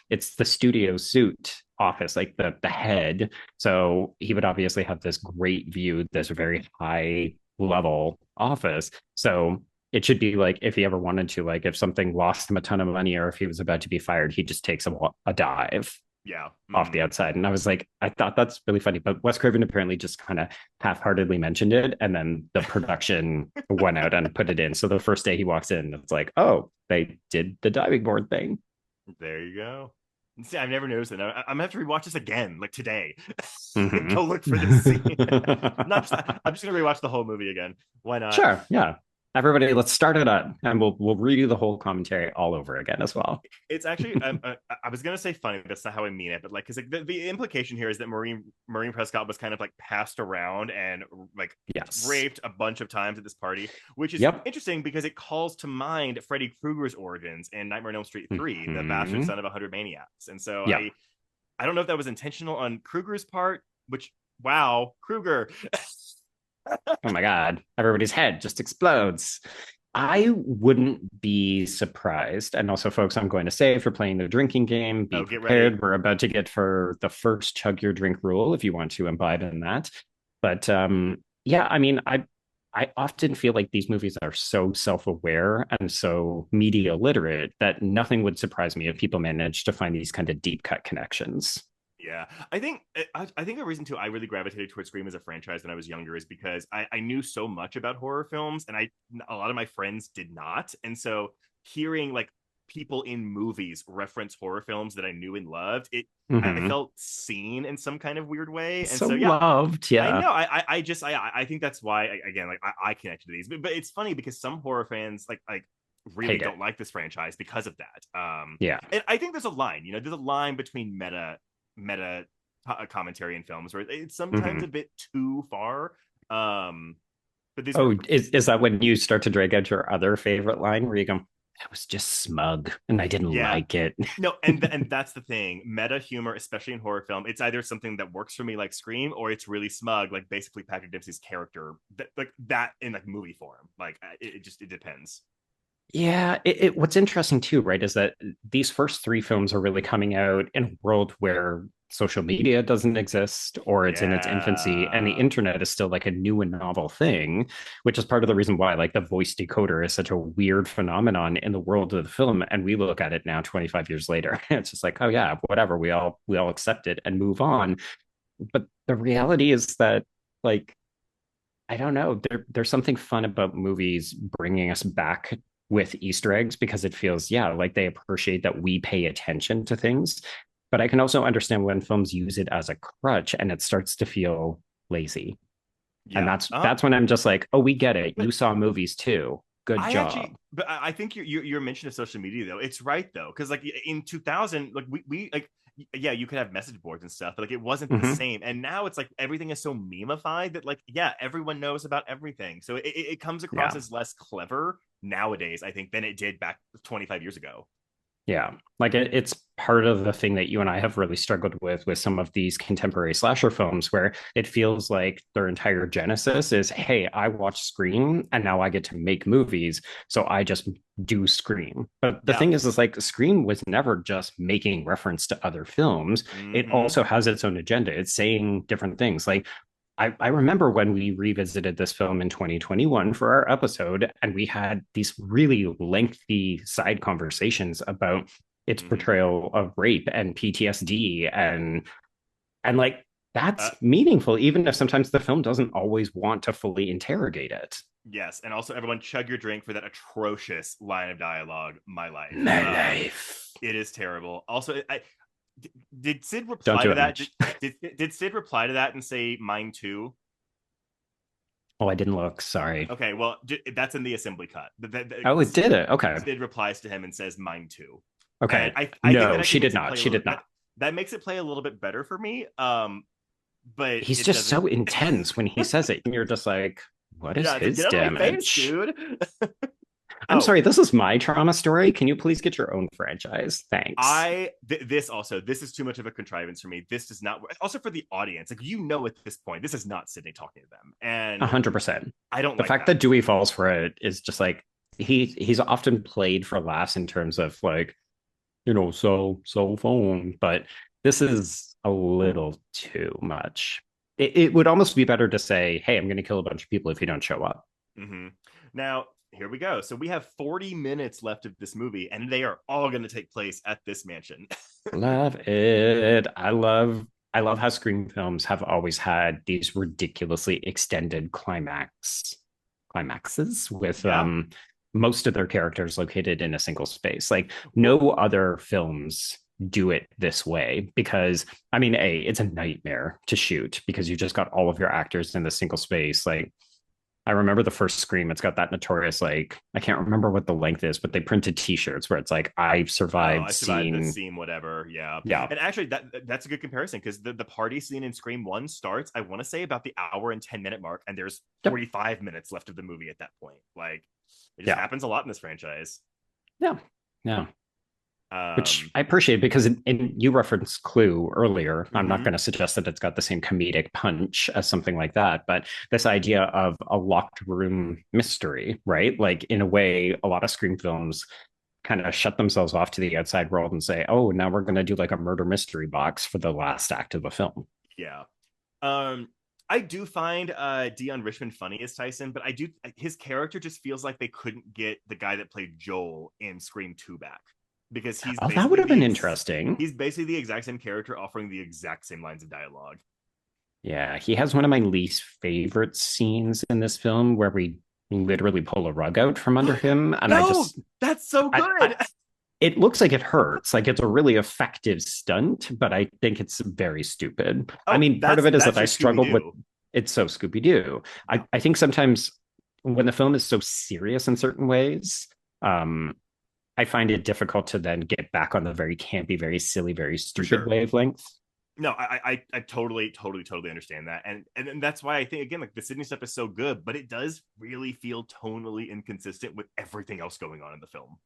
it's the studio suit office, like the head. So he would obviously have this great view, this very high level office. So it should be like if he ever wanted to, like if something lost him a ton of money or if he was about to be fired, he just takes a dive
Yeah.
off the outside. And I was like, I thought that's really funny. But Wes Craven apparently just kind of half-heartedly mentioned it. And then the production went out and put it in. So the first day he walks in, it's like, oh, they did the diving board thing.
There you go. See, I've never noticed it. I'm gonna have to rewatch this again, like today. Go look for this scene. I'm just gonna rewatch the whole movie again. Why not?
Sure. Yeah. Everybody, let's start it up, and we'll redo the whole commentary all over again as well.
It's actually, I was gonna say funny. That's not how I mean it, but like, because like, the implication here is that Maureen Prescott was kind of like passed around and like raped a bunch of times at this party, which is interesting because it calls to mind Freddy Krueger's origins in Nightmare on Elm Street 3, the bastard son of 100 maniacs. And so I don't know if that was intentional on Krueger's part. Which wow, Krueger.
Oh my God, everybody's head just explodes. I wouldn't be surprised. And also, folks, I'm going to say if you're playing the drinking game, be prepared. Ready. We're about to get for the first chug your drink rule if you want to imbibe in that. But yeah, I mean, I often feel like these movies are so self-aware and so media literate that nothing would surprise me if people manage to find these kind of deep cut connections.
Yeah, I think a reason too I really gravitated towards Scream as a franchise when I was younger is because I knew so much about horror films and a lot of my friends did not, and so hearing like people in movies reference horror films that I knew and loved, I
Mhm.
felt seen in some kind of weird way. And
So
so yeah,
loved,
I
yeah.
know. I think that's why again, like I connected to these, but it's funny because some horror fans like really
Hate it.
don't like this franchise because of that.
Yeah.
And I think there's a line, there's a line between meta commentary in films where it's sometimes
Mhm.
a bit too far. But these
Oh,
were
is that when you start to drag out your other favorite line where you go, that was just smug and I didn't
yeah.
like it?
No, and that's the thing. Meta humor, especially in horror film, it's either something that works for me like Scream, or it's really smug, like basically Patrick Dempsey's character, like that in like movie form. Like it depends.
Yeah, what's interesting too, right, is that these first three films are really coming out in a world where social media doesn't exist or it's in its infancy, and the
Yeah.
internet is still like a new and novel thing, which is part of the reason why like the voice decoder is such a weird phenomenon in the world of the film. And we look at it now 25 years later. It's just like, oh yeah, whatever, we all accept it and move on. But the reality is that like I don't know. There's something fun about movies bringing us back with Easter eggs because it feels, yeah, like they appreciate that we pay attention to things. But I can also understand when films use it as a crutch and it starts to feel lazy. And
Yeah.
that's when I'm just like, oh, we get it.
But
You saw movies too. Good
I
job.
actually, but I think your mention of social media though, it's right though, because like in 2000, like we like yeah, you could have message boards and stuff, but like it wasn't the
Mm-hmm.
same. And now it's like everything is so memeified that like yeah, everyone knows about everything, so it comes across
Yeah.
as less clever nowadays, I think, than it did back 25 years ago.
Yeah, like it's part of the thing that you and I have really struggled with some of these contemporary slasher films, where it feels like their entire genesis is, hey, I watch Scream and now I get to make movies, so I just do Scream. But the
Yeah.
thing is like Scream was never just making reference to other films. It
Mm-hmm.
also has its own agenda. It's saying different things. Like I remember when we revisited this film in 2021 for our episode, and we had these really lengthy side conversations about its
Mm-hmm.
portrayal of rape and PTSD and like
Uh,
that's meaningful, even if sometimes the film doesn't always want to fully interrogate it.
yes, and also everyone chug your drink for that atrocious line of dialogue. My life.
My life.
It is terrible. Also, did Sid
Don't
reply
do
to
it,
that?
Mitch.
Did Sid reply to that and say mine too?
Oh, I didn't look. Sorry.
Okay, well that's in the assembly cut.
Oh, it did it. Okay.
Sid replies to him and says mine too, and
Okay.
I think that
No,
actually
she did
makes it
not.
play a
She
little
did not.
that makes it play a little bit better for me. But
He's
it
just
doesn't.
so intense when he says it, and you're just like, what is
Yeah, it's like,
his
get out of my face,
damage?
dude.
I'm
Oh,
sorry, this is my trauma story. Can you please get your own franchise? Thanks.
this is too much of a contrivance for me. This does not work. Also for the audience, like at this point, this is not Sydney talking to them, and
100%.
I don't
The
like
fact
that.
that Dewey falls for it is just like he's often played for laughs in terms of like, cell phone, but this is a little too much. It would almost be better to say, hey, I'm going to kill a bunch of people if you don't show up.
Mm-hmm. Now, here we go. So we have 40 minutes left of this movie, and they are all going to take place at this mansion.
Love it. I love how Scream films have always had these ridiculously extended climaxes with
Yeah.
most of their characters located in a single space. Like no other films do it this way because I mean, it's a nightmare to shoot because you just got all of your actors in the single space. Like I remember the first Scream, it's got that notorious, like, I can't remember what the length is, but they printed t-shirts where it's like, I've
Oh,
survived
I survived the
seeing.
scene, whatever. Yeah.
Yeah.
And actually, that's a good comparison because the party scene in Scream 1 starts, I want to say, about the hour and 10-minute mark, and there's
Yep.
45 minutes left of the movie at that point. Like, it just
Yeah.
happens a lot in this franchise.
Yeah. Yeah. Which
Um,
I appreciate because you referenced Clue earlier. I'm not
Mhm.
going to suggest that it's got the same comedic punch as something like that, but this idea of a locked room mystery, right? Like in a way, a lot of Scream films kind of shut themselves off to the outside world and say, "Oh, now we're going to do like a murder mystery box for the last act of the film."
yeah. I do find Dion Richmond funny as Tyson, but his character just feels like they couldn't get the guy that played Joel in Scream 2 back because
Oh, that would have been interesting.
he's basically the exact same character offering the exact same lines of dialogue.
Yeah, he has one of my least favorite scenes in this film where we literally pull a rug out from under him, and
No, that's so
I,
good.
it looks like it hurts. Like it's a really effective stunt, but I think it's very stupid. I
Oh,
mean, part of it is
that's
that I
your
struggle with
Scooby-Doo.
it's so Scooby Doo. I think sometimes when the film is so serious in certain ways, um, I find it difficult to then get back on the very campy, very silly, very
For
stupid
sure.
wavelength.
No, I totally, totally, totally understand that, and that's why I think again, like the Sydney stuff is so good, but it does really feel tonally inconsistent with everything else going on in the film.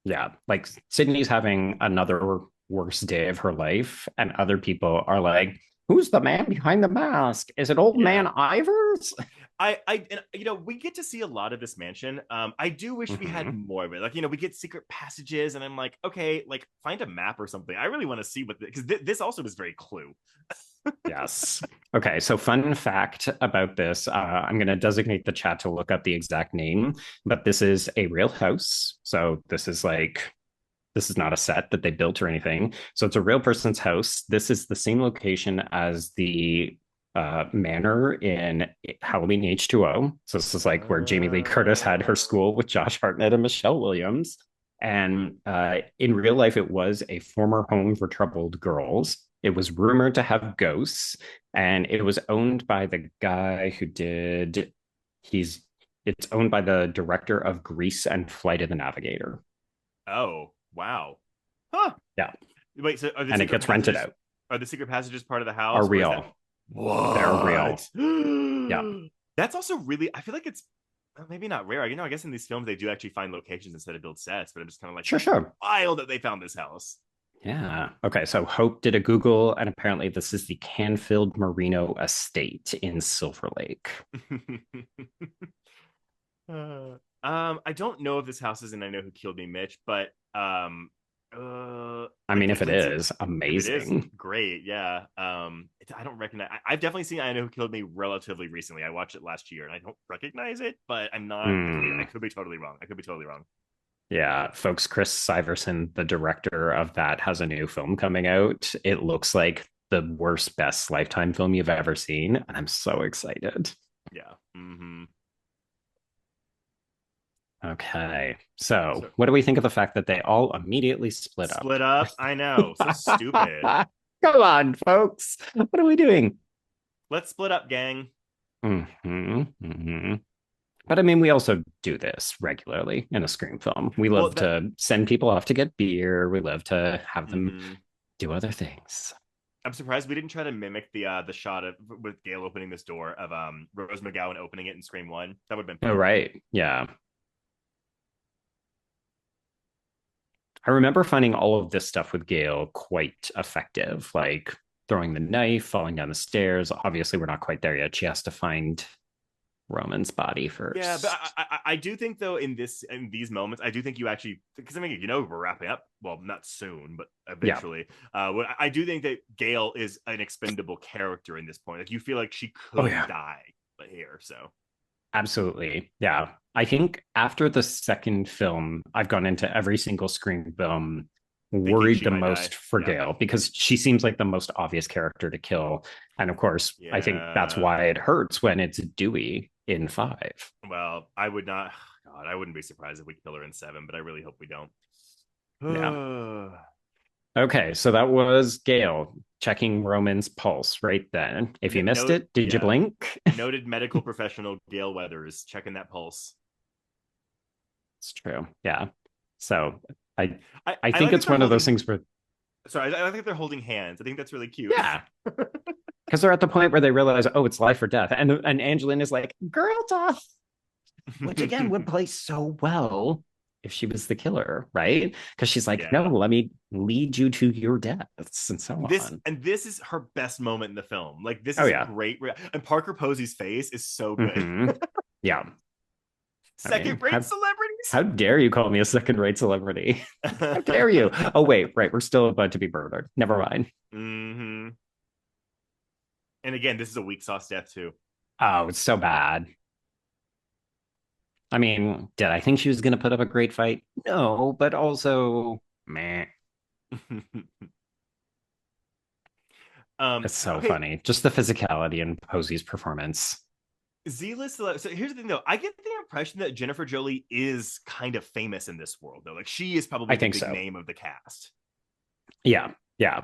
Yeah, like Sydney's having another worst day of her life, and other people are like, "Who's the man behind the mask? Is it old
Yeah,
man Ivers?"
and, we get to see a lot of this mansion. I do wish we had
Mhm.
more of it. Like, we get secret passages, and I'm like, okay, like find a map or something. I really want to see what because this also is very Clue.
Yes. Okay. So, fun fact about this I'm going to designate the chat to look up the exact name, but this is a real house. So, this is not a set that they built or anything. So, it's a real person's house. This is the same location as the manor in Halloween H2O. So, this is like where Jamie Lee Curtis had her school with Josh Hartnett and Michelle Williams. And in real life, it was a former home for troubled girls. It was rumored to have ghosts, and it was owned by the guy who did. He's it's owned by the director of Grease and Flight of the Navigator.
Oh, wow, huh?
Yeah,
Wait, so
and it gets rented out.
are the secret passages part of the
Are
house, or is that
real. They're real.
what?
Yeah,
That's also really. I feel like it's maybe not rare. I guess in these films they do actually find locations instead of build sets, but I'm just kind of like,
sure,
that's
sure.
wild that they found this house.
Yeah. Okay. So Hope did a Google, and apparently this is the Canfield Merino Estate in Silver Lake.
I don't know if this house is in I Know Who Killed Me, Mitch, but
I mean, if it
definitely
is,
if it is,
amazing.
great, yeah. I don't recognize. I've definitely seen I Know Who Killed Me relatively recently. I watched it last year, and I don't recognize it, but I'm not. I
Hmm.
could be totally wrong. I could be totally wrong.
Yeah, folks, Chris Syverson, the director of that, has a new film coming out. It looks like the worst, best Lifetime film you've ever seen. And I'm so excited.
Yeah. Mm-hmm.
Okay. So,
So
what do we think of the fact that they all immediately split up?
split up. I know. So stupid.
Come on, folks. What are we doing?
Let's split up, gang.
But I mean, we also do this regularly in a Scream film. We
Well,
love to send people off to get beer. We love to have them
mhm.
do other things.
I'm surprised we didn't try to mimic the shot of with Gail opening this door of Rose McGowan opening it in Scream One. That would have been
Oh,
fun.
right. Yeah. I remember finding all of this stuff with Gail quite effective, like throwing the knife, falling down the stairs. Obviously, we're not quite there yet. She has to find Roman's body
Yeah, but
first.
I do think though in these moments I do think you actually because I mean we're wrapping up well not soon but
Yeah,
eventually I do think that Gail is an expendable character in this point like you feel like she
oh
could
yeah,
die here so
absolutely. Yeah. I think after the second film, I've gone into every single Scream film
thinking
worried
she
the
might die
most for
yeah
Gail because she seems like the most obvious character to kill. And of course, I think that's
yeah
why it hurts when it's Dewey in five.
well I would not God I wouldn't be surprised if we kill her in 7 but I really hope we don't.
Yeah. Okay, so that was Gail checking Roman's pulse right then. If you missed
Note
it, did you
yeah
blink?
noted medical professional Gail Weathers checking that pulse.
It's true. Yeah. So I I
I
think
like that
it's
they're
one of those
holding
things where
sorry I think they're holding hands I think that's really cute.
yeah, because they're at the point where they realize, oh, it's life or death. And Angeline is like, girl tough, which again would play so well if she was the killer, right? Because she's like, no,
Yeah.
let me lead you to your deaths and so on.
This is her best moment in the film. Like this
Oh
is a
yeah.
great and Parker Posey's face is so good.
Mm-hmm. Yeah. I mean,
Second rate celebrities.
how dare you call me a second-rate celebrity? How dare you? Oh, wait, right. We're still about to be murdered. Never mind.
hmm And again, this is a weak sauce death too.
Oh, it's so bad. I mean, did I think she was going to put up a great fight? No, but also, meh. It's so
okay.
funny. Just the physicality in Posey's performance.
Z-list. So here's the thing, though. I get the impression that Jennifer Jolie is kind of famous in this world, though. Like she is probably
I
the
think
big
so.
name of the cast.
Yeah, yeah.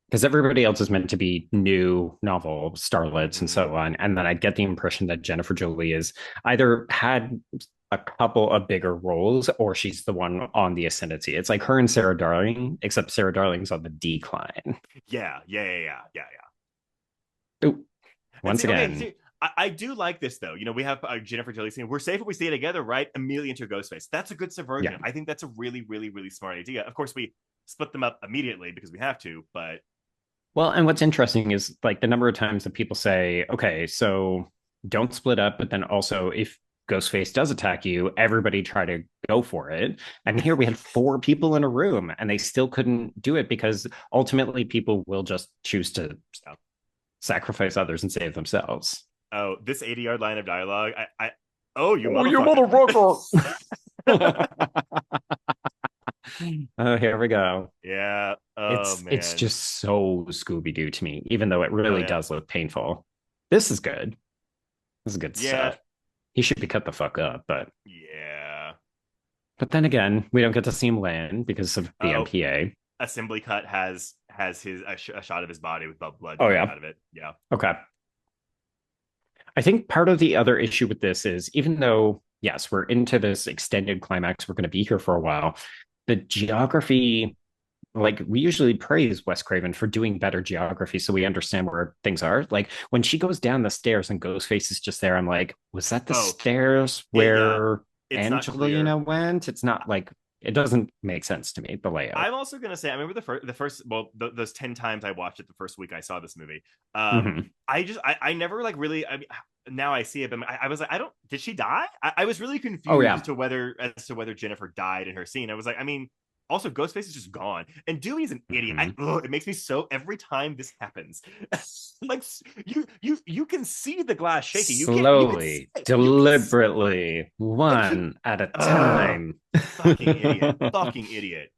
Because everybody else is meant to be new novel starlets and so on. And then I get the impression that Jennifer Jolie is either had a couple of bigger roles or she's the one on the ascendancy. It's like her and Sarah Darling, except Sarah Darling's on the decline.
Yeah.
Ooh,
And
once
see, okay,
again,
see, I do like this though. You know, we have Jennifer Jolie saying, "We're safe if we stay together," right? Immediately into Ghostface. That's a good subversion.
yeah.
I think that's a really, really, really smart idea. Of course, we split them up immediately because we have to, but
Well, and what's interesting is like the number of times that people say, okay, so don't split up, but then also if Ghostface does attack you, everybody try to go for it. And here we had four people in a room and they still couldn't do it because ultimately people will just choose to sacrifice others and save themselves.
oh, this 80-yard line of dialogue, oh, you
Oh, you
motherfucker.
motherfucker. Oh, here we go.
Yeah. Oh
It's
man.
just so Scooby-Doo to me, even though it
Oh
really
yeah.
does look painful. This is good. This is good
Yeah.
stuff. He should be cut the fuck up,
Yeah.
but then again, we don't get to see him land because of the
Oh,
MPA.
Assembly Cut has his a shot of his body with blood
Oh
coming
yeah.
out of it. Yeah.
Okay. I think part of the other issue with this is even though yes, we're into this extended climax, we're going to be here for a while. The geography, like we usually praise Wes Craven for doing better geography so we understand where things are. Like when she goes down the stairs and Ghostface is just there, I'm like, was that the
Oh,
stairs
yeah.
where
It's not
Angelina
clear.
went? It's not like it doesn't make sense to me, the layout.
I'm also gonna say I remember the first those 10 times I watched it the first week I saw this movie.
Mhm.
I never like really I mean, now I see it, but I was like I don't did she die? I was really
Oh
confused
yeah.
as to whether Jennifer died in her scene. I was like I mean also Ghostface is just gone and Dewey's an idiot.
Mhm.
It makes me so every time this happens. Like you can see the glass shaking. You can see
Slowly,
it. You can see
deliberately,
like he
one at a
ugh,
time.
fucking idiot. Fucking idiot.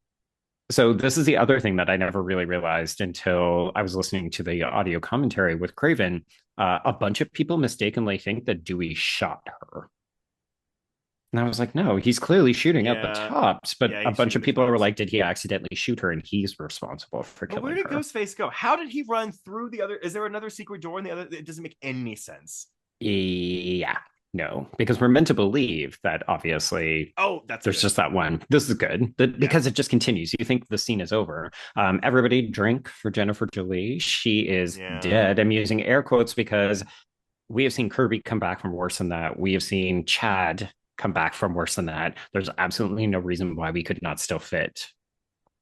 So this is the other thing that I never really realized until I was listening to the audio commentary with Craven. A bunch of people mistakenly think that Dewey shot her. And I was like, no, he's clearly shooting at the
Yeah.
tops. But
Yeah,
a
he's
bunch
shooting
of
the
people were
tops.
like, did he accidentally shoot her? And he's responsible for
But where
killing
did
her.
Ghostface go? How did he run through the other? Is there another secret door in the other? It doesn't make any sense.
Yeah, no, because we're meant to believe that obviously
Oh, that's
there's
good.
just that one. This is good because it just continues. You think the scene is over. Everybody drink for Jennifer Jolie. She is
Yeah.
dead. I'm using air quotes because we have seen Kirby come back from worse than that. We have seen Chad come back from worse than that. There's absolutely no reason why we could not still fit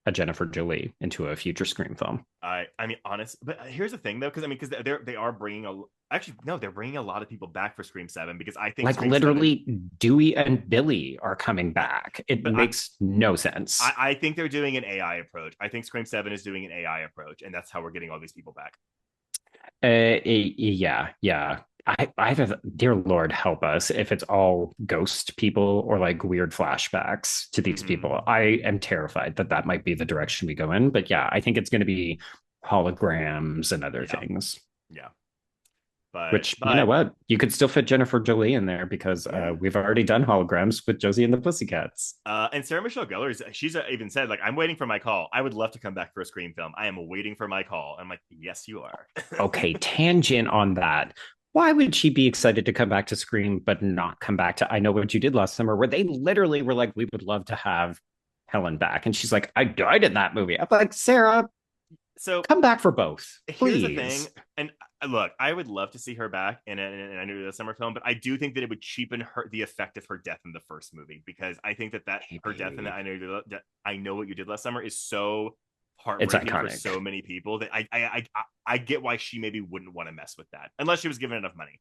a Jennifer Jolie into a future Scream film.
I mean, honest. But here's the thing, though, because I mean, because they are bringing a actually no, they're bringing a lot of people back for Scream 7 because I think
Like
Scream 7.
literally, Dewey and Billy are coming
I,
back. It
but
makes no sense.
I think they're doing an AI approach. I think Scream 7 is doing an AI approach, and that's how we're getting all these people back.
Yeah, yeah. I have, dear Lord, help us if it's all ghost people or like weird flashbacks to these
Mm-hmm.
people. I am terrified that that might be the direction we go in. But yeah, I think it's going to be holograms and other
Yeah,
things.
yeah. But
Which you know
but
what, you could still fit Jennifer Jolie in there because
yeah.
we've already done holograms with Josie and the Pussycats.
And Sarah Michelle Gellar, she's even said, like, I'm waiting for my call. I would love to come back for a Scream film. I am waiting for my call. I'm like, yes, you are.
Okay, tangent on that. Why would she be excited to come back to Scream but not come back to I Know What You Did Last Summer, where they literally were like, we would love to have Helen back? And she's like, I died in that movie. I'm like, Sarah,
So
come back for both,
here's the thing.
please.
And look, I would love to see her back in I Know the Summer film, but I do think that it would cheapen the effect of her death in the first movie because I think that her death in I Know What You Did Last Summer is so
It's
heartbreaking for
iconic.
so many people that I get why she maybe wouldn't want to mess with that unless she was given enough money.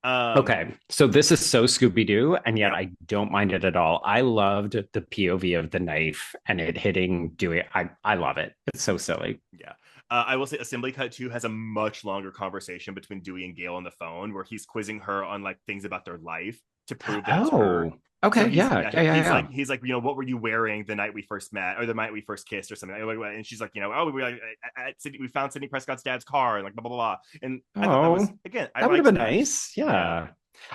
Okay, so this is so Scooby Doo, and yet
Yeah.
I don't mind it at all. I loved the POV of the knife and it hitting Dewey. I love it. It's so silly.
Yeah. I will say Assembly Cut 2 has a much longer conversation between Dewey and Gail on the phone where he's quizzing her on like things about their life to prove that it's her.
Oh, okay,
So
yeah.
he's like, what were you wearing the night we first met or the night we first kissed or something? And she's like, oh, we found Sidney Prescott's dad's car and like blah blah blah. And I thought that was
Oh,
again, I
that would have
liked
been
that.
nice. Yeah.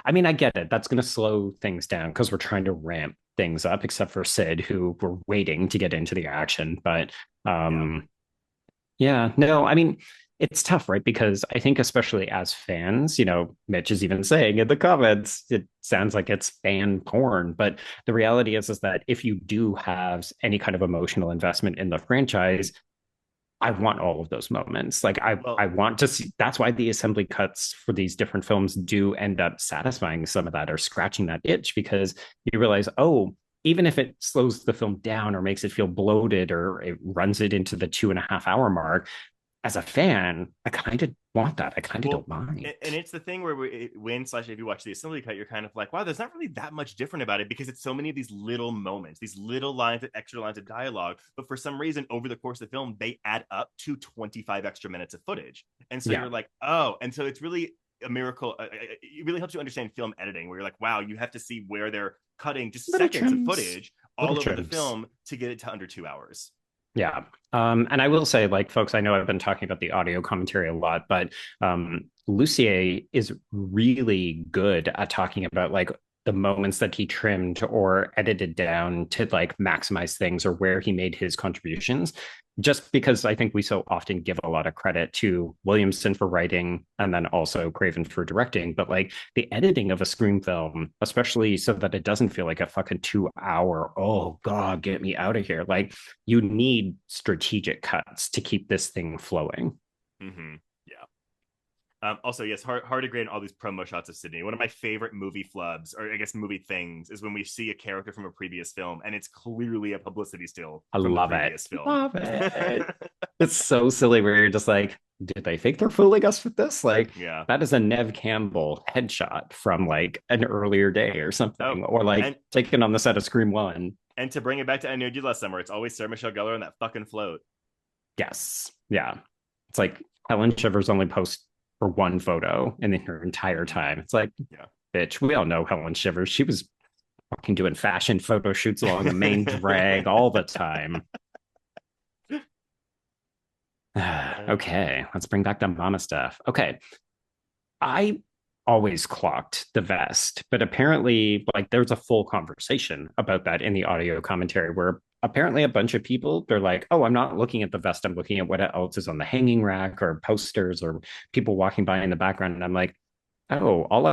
I mean, I get it. That's going to slow things down because we're trying to ramp things up, except for Sid, who we're waiting to get into the action. But
Yeah.
um, yeah, no, I mean, it's tough, right? Because I think, especially as fans, Mitch is even saying in the comments, it sounds like it's fan porn. But the reality is that if you do have any kind of emotional investment in the franchise, I want all of those moments. Like I
Well,
want to see. That's why the assembly cuts for these different films do end up satisfying some of that or scratching that itch, because you realize, oh, even if it slows the film down or makes it feel bloated or it runs it into the 2.5 hour mark, as a fan, I kind of want that. I kind of
well,
don't mind.
and it's the thing where when slash if you watch the assembly cut, you're kind of like, wow, there's not really that much different about it because it's so many of these little moments, these little lines, extra lines of dialogue. But for some reason, over the course of the film, they add up to 25 extra minutes of footage, and so
Yeah,
you're like, oh, and so it's really a miracle. It really helps you understand film editing, where you're like, wow, you have to see where they're cutting just
little
seconds of
trims,
footage
little
all over the
trims.
film to get it to under 2 hours.
Yeah. And I will say, like, folks, I know I've been talking about the audio commentary a lot, but Lucier is really good at talking about like the moments that he trimmed or edited down to like maximize things or where he made his contributions. Just because I think we so often give a lot of credit to Williamson for writing and then also Craven for directing, but like the editing of a screen film, especially so that it doesn't feel like a fucking 2 hour, oh God, get me out of here. Like you need strategic cuts to keep this thing flowing.
Mm-hmm. Yeah. Also, yes, hard to grade all these promo shots of Sydney. One of my favorite movie flubs, or I guess movie things, is when we see a character from a previous film and it's clearly a publicity still
I
from the
love it.
previous film.
Love it. It's so silly where you're just like, did they think they're fooling us with this? Like,
Yeah.
that is a Nev Campbell headshot from like an earlier day or
Oh,
something, or like
and
taken on the set of Scream 1.
and to bring it back to I Know You Last Summer, it's always Sarah Michelle Gellar on that fucking float.
Yes. Yeah. It's like Helen Shivers only posts for one photo in her entire time. It's like,
Yeah.
bitch, we all know Helen Shivers. She was fucking doing fashion photo shoots along the main drag all the time. Okay, let's bring back the mama stuff. Okay, I always clocked the vest, but apparently, like, there's a full conversation about that in the audio commentary where apparently a bunch of people they're like, "Oh, I'm not looking at the vest. I'm looking at what else is on the hanging rack or posters or people walking by in the background." And I'm like, "Oh, all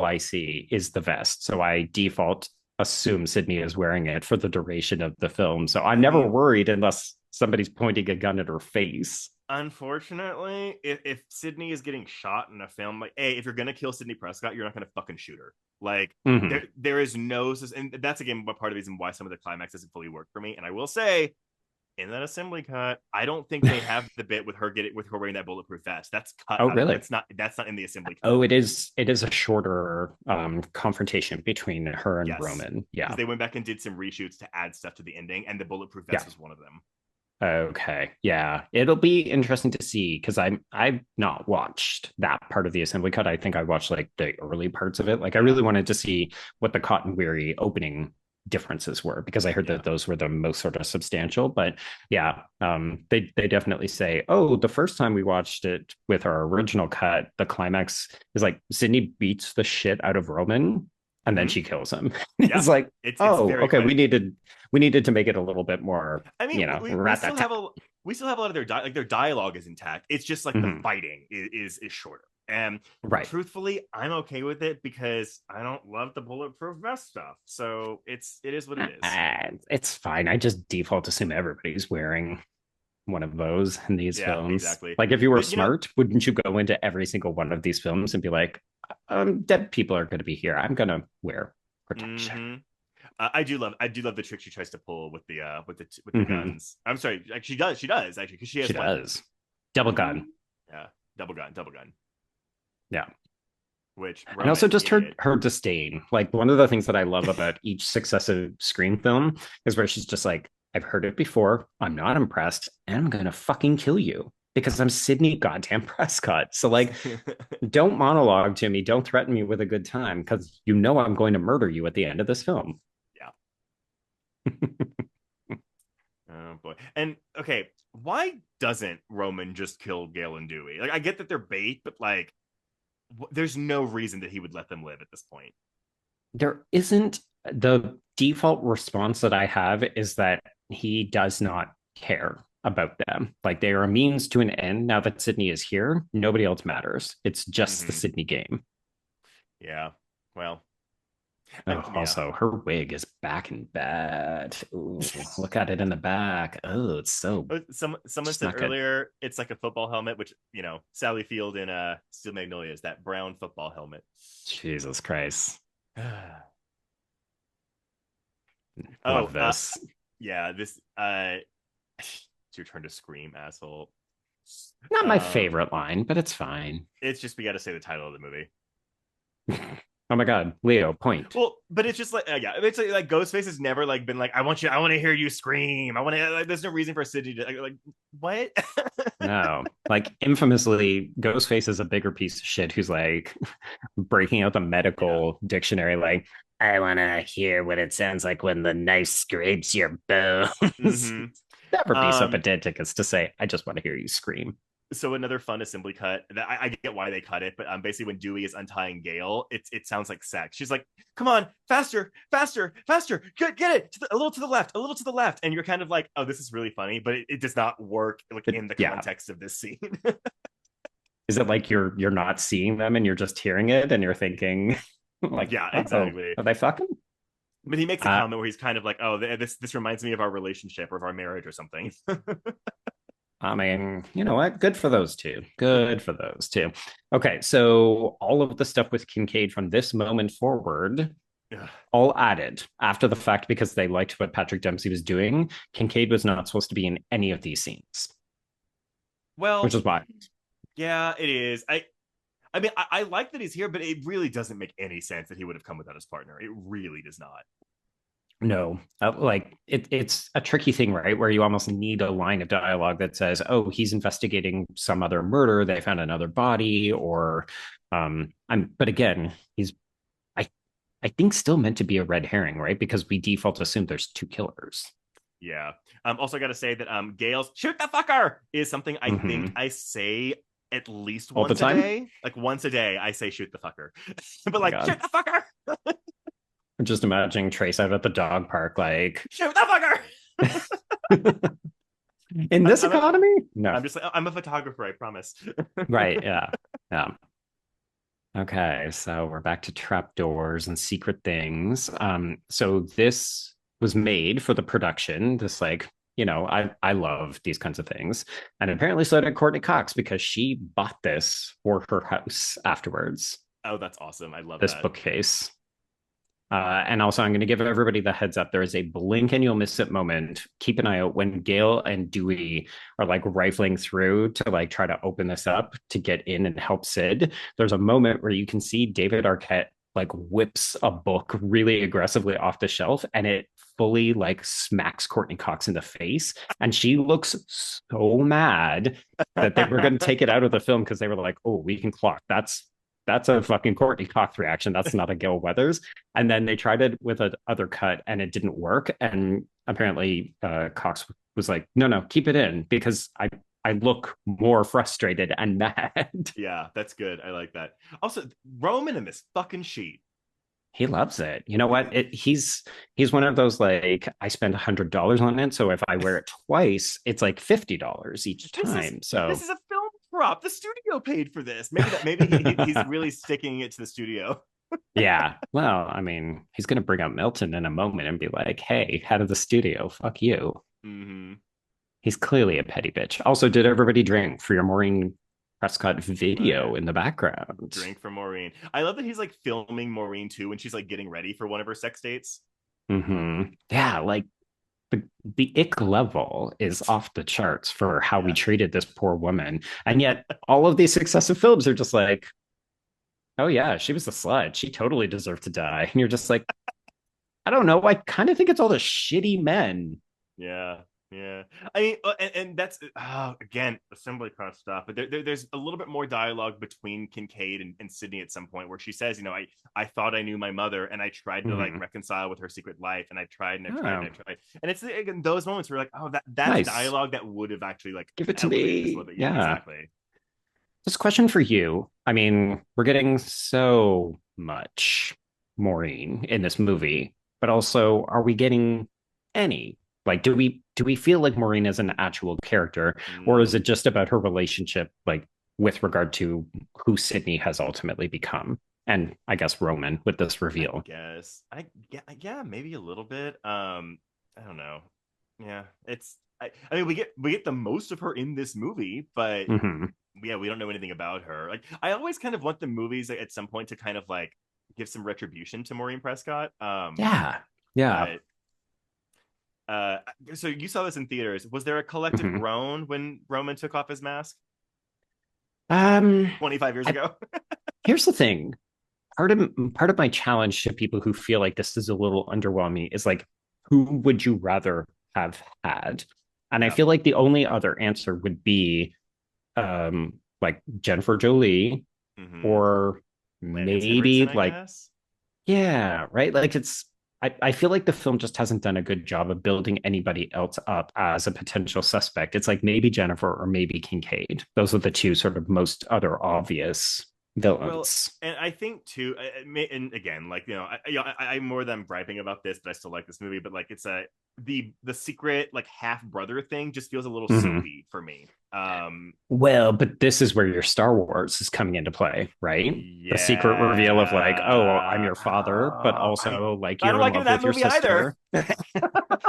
I see is the vest." So I default assume Sydney is wearing it for the duration of the film. So I'm
I
never
mean,
worried unless somebody's pointing a gun at her face.
unfortunately, if Sydney is getting shot in a film, like, hey, if you're gonna kill Sydney Prescott, you're not gonna fucking shoot her. Like,
Mm-hmm.
there is no, and that's again what part of the reason why some of the climax doesn't fully work for me. And I will say, in that assembly cut, I don't think they have the bit with her wearing that bulletproof vest. That's cut
Oh,
out.
really?
That's not in the assembly cut.
Oh, it is a shorter confrontation between her and
Yes,
Roman.
because
Yeah.
they went back and did some reshoots to add stuff to the ending, and the bulletproof
Yeah.
vest was one of them.
Okay. Yeah. It'll be interesting to see because I've not watched that part of the assembly cut. I think I watched like the early parts of it. Like I
Yeah,
really wanted to see what the Cotton Weary opening differences were because I heard
yeah.
that those were the most sort of substantial. But yeah, they definitely say, oh, the first time we watched it with our original cut, the climax is like Sydney beats the shit out of Roman and then
Mm-hmm.
she kills him.
Yeah,
It's like,
it's
oh,
very
okay, we
quick.
needed to make it a little bit more,
I mean, we
rat
still
tat
have
tat.
a lot of their dialogue is intact. It's just like the
Mhm.
fighting is shorter. And
Right.
truthfully, I'm okay with it because I don't love the bulletproof vest stuff. So it is what it is.
It's fine. I just default assume everybody's wearing one of those in these
Yeah,
films.
exactly.
Like if you were
But
smart, wouldn't you go into every single one of these films and be like, dead people are going to be here. I'm going to wear protection.
hmm I do love the trick she tries to pull with the
Mhm.
guns. I'm sorry, like she does actually because she has
She
flamethrowers.
does. Double
Mm-hmm.
gun.
Yeah, double gun.
Yeah.
Which
And also
Roman
just her
idiot.
her disdain. Like one of the things that I love about each successive Scream film is where she's just like, I've heard it before. I'm not impressed, and I'm gonna fucking kill you because I'm Sydney goddamn Prescott. So like, don't monologue to me. Don't threaten me with a good time because you know I'm going to murder you at the end of this film.
Yeah. Oh boy. And okay, why doesn't Roman just kill Gale and Dewey? Like I get that they're bait, but like there's no reason that he would let them live at this point.
There isn't. The default response that I have is that he does not care about them. Like they are a means to an end. Now that Sydney is here, nobody else matters. It's just the Sydney game.
Yeah. Well.
Oh, also, her wig is back in bad. Ooh, look at it in the back. Oh, it's so.
Someone said earlier it's like a football helmet, which Sally Field in Steel Magnolias, that brown football helmet.
Jesus Christ.
Love
this.
Yeah, this. It's your turn to scream, asshole.
Not my favorite line, but it's fine.
It's just we got to say the title of the movie.
Oh my God, Leo, point.
Well, but it's just like, yeah, it's like Ghostface has never like been like, I want to hear you scream. I want to. Like, there's no reason for Sydney to like what?
No, like infamously, Ghostface is a bigger piece of shit who's like breaking out the medical dictionary, like, I want to hear what it sounds like when the knife scrapes your bones. Never be so pedantic as to say, I just want to hear you scream.
So another fun assembly cut that I get why they cut it, but basically when Dewey is untying Gail, it sounds like sex. She's like, "Come on, faster, faster, faster! Get it a little to the left, a little to the left," and you're kind of like, "Oh, this is really funny," but it does not work like in the context of this scene.
Is it like you're not seeing them and you're just hearing it and you're thinking, like,
yeah, exactly.
Are they fucking?
But he makes a comment where he's kind of like, "Oh, this reminds me of our relationship or of our marriage or something."
I mean, you know what? Good for those two. Good for those two. Okay, so all of the stuff with Kincaid from this moment forward, all added after the fact because they liked what Patrick Dempsey was doing. Kincaid was not supposed to be in any of these scenes.
Well,
which is why.
Yeah, it is. I mean, I like that he's here, but it really doesn't make any sense that he would have come without his partner. It really does not.
No, like it's a tricky thing, right? Where you almost need a line of dialogue that says, "Oh, he's investigating some other murder. They found another body," or, But again, I think still meant to be a red herring, right? Because we default assume there's two killers.
Yeah. Also, got to say that Gail's "shoot the fucker" is something I think I say at least once a day. Like once a day, I say "shoot the fucker," but like "shoot the fucker."
I'm just imagining Trace out at the dog park, like,
"shoot the fucker."
In this economy?
No. I'm just like, I'm a photographer, I promise.
Right, yeah. Yeah. Okay, so we're back to trapdoors and secret things. So this was made for the production. This, like, I love these kinds of things. And apparently so did Courtney Cox because she bought this for her house afterwards.
Oh, that's awesome. I love
this bookcase. And also, I'm going to give everybody the heads up. There is a blink and you'll miss it moment. Keep an eye out when Gail and Dewey are like rifling through to like try to open this up to get in and help Sid. There's a moment where you can see David Arquette like whips a book really aggressively off the shelf and it fully like smacks Courtney Cox in the face. And she looks so mad that they were going to take it out of the film because they were like, oh, we can clock. That's a fucking Courtney Cox reaction. That's not a Gil Weathers. And then they tried it with another cut and it didn't work. And apparently Cox was like, no, keep it in because I look more frustrated and mad.
Yeah, that's good. I like that. Also, Roman in this fucking sheet.
He loves it. You know what? He's one of those like I spend $100 on it, so if I wear it twice, it's like $50 each time. So
this is a film prop. The studio paid for this. Maybe he's really sticking it to the studio.
Yeah. Well, I mean, he's gonna bring up Milton in a moment and be like, "Hey, head of the studio, fuck you."
Mm-hmm.
He's clearly a petty bitch. Also, did everybody drink for your Maureen Prescott video in the background?
Drink for Maureen. I love that he's like filming Maureen too when she's like getting ready for one of her sex dates.
Mm-hmm. Yeah, like the ick level is off the charts for how we treated this poor woman. And yet all of these successive films are just like, oh yeah, she was a slut. She totally deserved to die. And you're just like, I don't know. I kind of think it's all the shitty men.
Yeah. I mean, and that's again assembly cut stuff. But there's a little bit more dialogue between Kincaid and Sydney at some point where she says, I thought I knew my mother and I tried to like reconcile with her secret life and I tried and I tried and it's again those moments where like, oh, that's nice dialogue that would have actually like
give it to me.
Yeah, exactly.
This question for you. I mean, we're getting so much Maureen in this movie, but also, are we getting any? Like, do we feel like Maureen is an actual character, or is
Mm,
it just about her relationship, like with regard to who Sydney has ultimately become? And I guess Roman with this
I
reveal.
guess. Yeah, maybe a little bit. I don't know. Yeah, I mean, we get the most of her in this movie, but
Hmm.
yeah, we don't know anything about her. Like, I always kind of want the movies at some point to kind of like give some retribution to Maureen Prescott.
Yeah, yeah.
But uh, so you saw this in theaters. Was there a collective
Hmm.
groan when Roman took off his mask
Um,
25 years
I,
ago?
here's the thing. Part of my challenge to people who feel like this is a little underwhelming is like, who would you rather have had? And I
Yeah,
feel like the only other answer would be like Jennifer Jolie,
mm-hmm.
or
Lance
maybe
Henriksen, I
like,
guess.
yeah, right. Like I feel like the film just hasn't done a good job of building anybody else up as a potential suspect. It's like maybe Jennifer or maybe Kincaid. Those are the two sort of most other obvious
Well,
villains.
and I think too, and again, like I'm more than griping about this, but I still like this movie. But like, it's the secret like half brother thing just feels a little
Mhm.
soapy for me.
Well, but this is where your Star Wars is coming into play, right? The secret reveal of like, oh, I'm
Yeah,
your father, but also like
I don't
you're in
like it in
love
that
with your
movie either.
sister.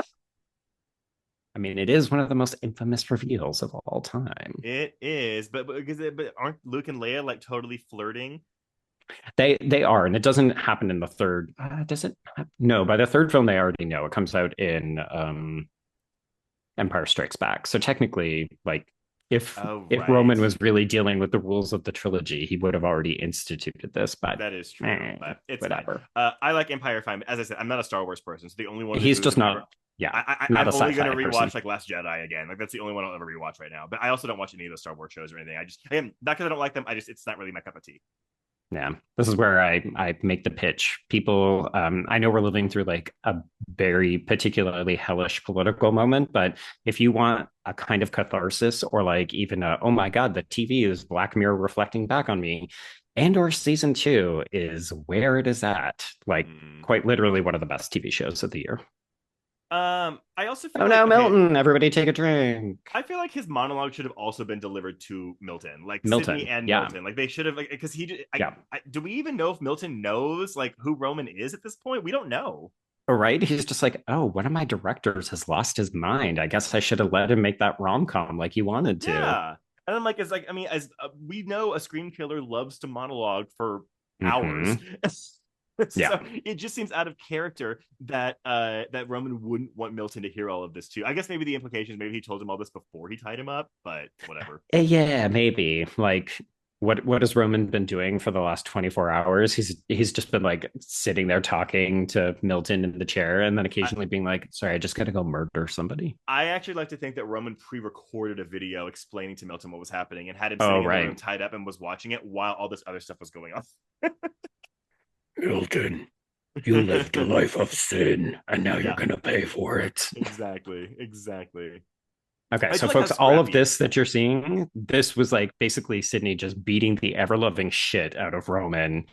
I mean, it is one of the most infamous reveals of all time.
It is, but aren't Luke and Leia like totally flirting?
They are, and it doesn't happen in the third. Does it? No, by the third film, they already know. It comes out in Empire Strikes Back. So technically, like
Oh,
if
right.
Roman was really dealing with the rules of the trilogy, he would have already instituted this. But
That is true, but it's fine.
whatever.
I like Empire fine. As I said, I'm not a Star Wars person, so the only one of these
He's
movies
just
I'm ever.
not. Yeah,
I'm
not a
only gonna
sci-fi
rewatch
person.
like Last Jedi again. Like that's the only one I'll ever rewatch right now. But I also don't watch any of the Star Wars shows or anything. I just again not because I don't like them. I just it's not really my cup of tea.
Yeah, this is where I make the pitch. People, I know we're living through like a very particularly hellish political moment, but if you want a kind of catharsis or like even a, oh my God, the TV is Black Mirror reflecting back on me, and or season two is where it is at. Like
Mm.
quite literally one of the best TV shows of the year.
I also
Oh
feel like
no,
okay.
Milton! Everybody take a drink.
I feel like his monologue should have also been delivered to Milton, like Sydney
Milton,
and
yeah,
Milton. Like they should have, because he.
yeah.
Do we even know if Milton knows like who Roman is at this point? We don't know.
Right? He's just like, oh, one of my directors has lost his mind. I guess I should have let him make that rom com like he wanted to.
Yeah, and I'm like, it's like I mean, as we know, a screen killer loves to monologue for hours.
Hmm. Yeah.
So it just seems out of character that that Roman wouldn't want Milton to hear all of this too. I guess maybe the implications, maybe he told him all this before he tied him up, but whatever.
Yeah, maybe. Like what has Roman been doing for the last 24 hours? He's just been like sitting there talking to Milton in the chair and then
I,
occasionally being like, sorry, I just gotta go murder somebody.
I actually like to think that Roman pre-recorded a video explaining to Milton what was happening and had him
Oh,
sitting in the room
right.
tied up and was watching it while all this other stuff was going on.
Milton, you lived a life of sin, and now you're
Yeah,
gonna pay for it.
exactly.
Okay,
I do
so
like how
folks, all of
scrappy it.
this that you're seeing, this was like basically Sydney just beating the ever loving shit out of Roman,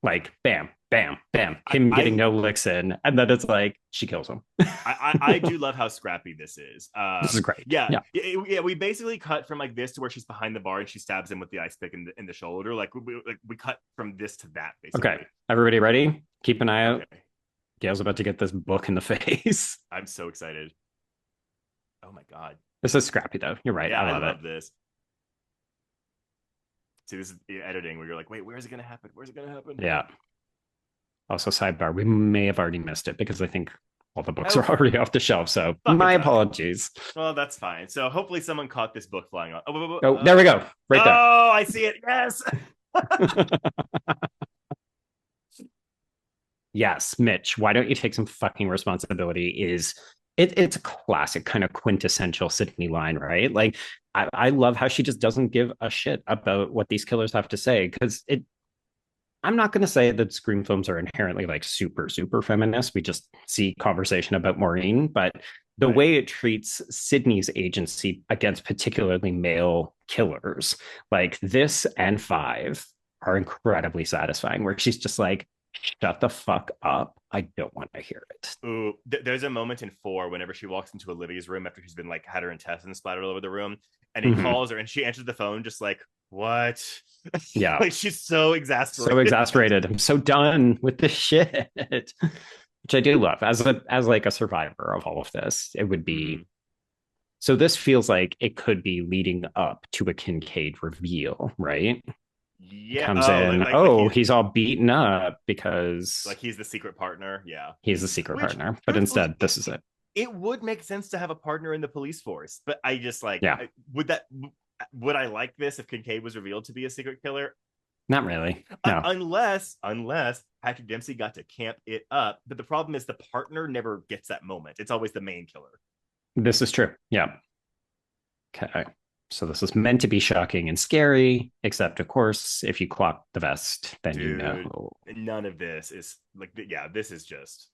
like bam, bam, bam,
I,
him getting
I
no licks in, and then it's like she kills him.
I do love how scrappy this is.
This is great.
Yeah,
Yeah.
yeah. We basically cut from like this to where she's behind the bar and she stabs him with the ice pick in the shoulder. We cut from this to that
Okay.
basically.
Everybody ready? Keep an eye out.
Okay,
Gail's about to get this book in the face.
I'm so excited. Oh my god.
This is scrappy though. You're right.
Yeah,
I
I
love it.
love this. See, this is editing where you're like, wait, where's it gonna happen? Where's it gonna happen?
Yeah. Also, sidebar, we may have already missed it because I think all the books
Oh,
are already off the shelf. So
fucking
my
suck.
apologies.
Well, that's fine. So hopefully someone caught this book flying on.
Oh, there we go. Right there.
Oh, I see it. Yes.
Yes, Mitch, why don't you take some fucking responsibility? It's a classic kind of quintessential Sydney line, right? Like I love how she just doesn't give a shit about what these killers have to say because it I'm not going to say that Scream films are inherently like super, super feminist. We just see conversation about Maureen, but the
Right.
way it treats Sydney's agency against particularly male killers, like this and Five, are incredibly satisfying, where she's just like, shut the fuck up. I don't want to hear it.
Ooh, there's a moment in 4 whenever she walks into Olivia's room after she's been like had her intestines splattered all over the room, and he
Mhm.
calls her and she answers the phone just like, what?
Yeah.
Like she's so
So
exasperated.
exasperated. I'm so done with this shit. Which I do love. As like a survivor of all of this, it would be
Mhm.
so this feels like it could be leading up to a Kincaid reveal, right?
Yeah.
Comes
Oh,
in, oh, he's all beaten up because
like he's the secret partner. Yeah.
he's the secret
Which,
partner. But
truthfully,
instead, this is it.
it would make sense to have a partner in the police force, but I just like,
Yeah.
would I like this if Kincaid was revealed to be a secret killer?
Not really. No.
Unless Patrick Dempsey got to camp it up. But the problem is the partner never gets that moment. It's always the main killer.
This is true. Yeah. Okay. So this is meant to be shocking and scary, except of course, if you clock the vest, then you
Dude,
know.
none of this is like, yeah, this is just.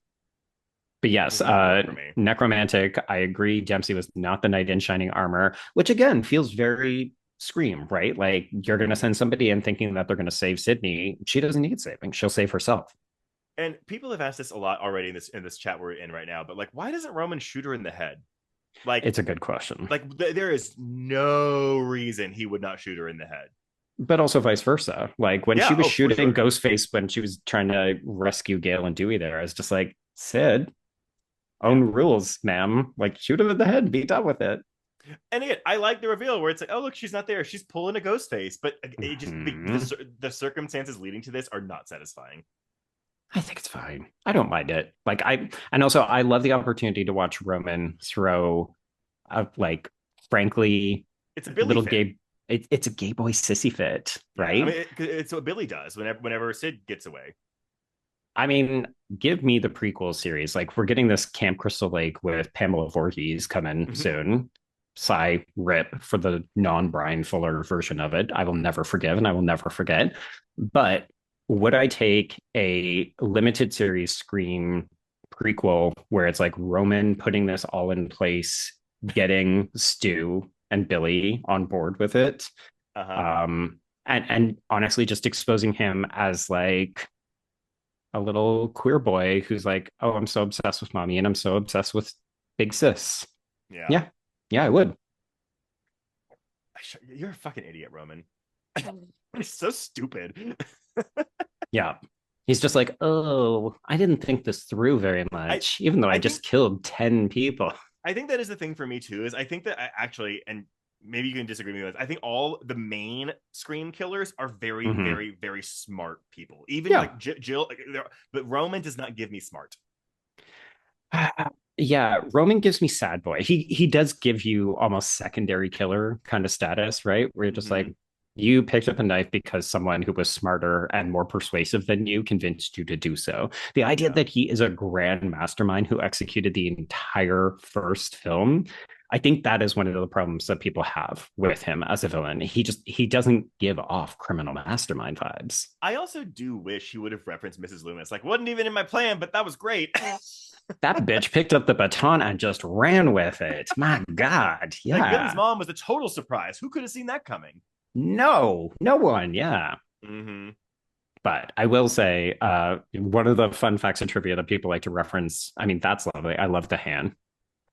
But yes,
This is not work for me.
necromantic. I agree. Dempsey was not the knight in shining armor, which again feels very Scream, right? Like you're going to send somebody in thinking that they're going to save Sydney. She doesn't need saving. She'll save herself.
And people have asked this a lot already in this chat we're in right now. But like, why doesn't Roman shoot her in the head? Like,
It's a good question.
like there is no reason he would not shoot her in the head.
But also vice versa. Like when
Yeah,
she was
for
shooting
sure.
Ghostface when she was trying to rescue Gail and Dewey there, I was just like, Sid, own rules, ma'am. Like shoot him in the head, be done with it.
And again, I like the reveal where it's like, oh look, she's not there. She's pulling a ghost face, but it just
Mhm.
the circumstances leading to this are not satisfying.
I think it's fine. I don't mind it. And also I love the opportunity to watch Roman throw a like frankly
It's a Billy
little
fit.
gay it's a gay boy sissy fit, right?
Yeah, I mean, it's what Billy does whenever Sid gets away.
I mean, give me the prequel series. Like we're getting this Camp Crystal Lake with Pamela Voorhees coming soon. Sigh rip for the non-Brian Fuller version of it. I will never forgive and I will never forget. But would I take a limited series Scream prequel where it's like Roman putting this all in place, getting Stu and Billy on board with it,
Uh-huh.
and honestly just exposing him as like a little queer boy who's like, oh, I'm so obsessed with mommy and I'm so obsessed with big sis.
Yeah.
Yeah. Yeah, I would.
You're a fucking idiot, Roman. It's so stupid.
Yeah. He's just like, oh, I didn't think this through very much, even though I just killed 10 people.
I think that is the thing for me too, is I think that I actually, and maybe you can disagree with me, I think all the main Scream killers are very, very, very smart people. Even like Jill, but Roman does not give me smart.
Yeah, Roman gives me sad boy. He does give you almost secondary killer kind of status, right? Where you're just like, you picked up a knife because someone who was smarter and more persuasive than you convinced you to do so. The idea that he is a grand mastermind who executed the entire first film, I think that is one of the problems that people have with him as a villain. He doesn't give off criminal mastermind vibes.
I also do wish he would have referenced Mrs. Loomis. Like, wasn't even in my plan, but that was great.
That bitch picked up the baton and just ran with it. My God. Yeah.
Like, Billy's mom was a total surprise. Who could have seen that coming?
No one. Yeah. But I will say, one of the fun facts and trivia that people like to reference, I mean, that's lovely. I love the hand.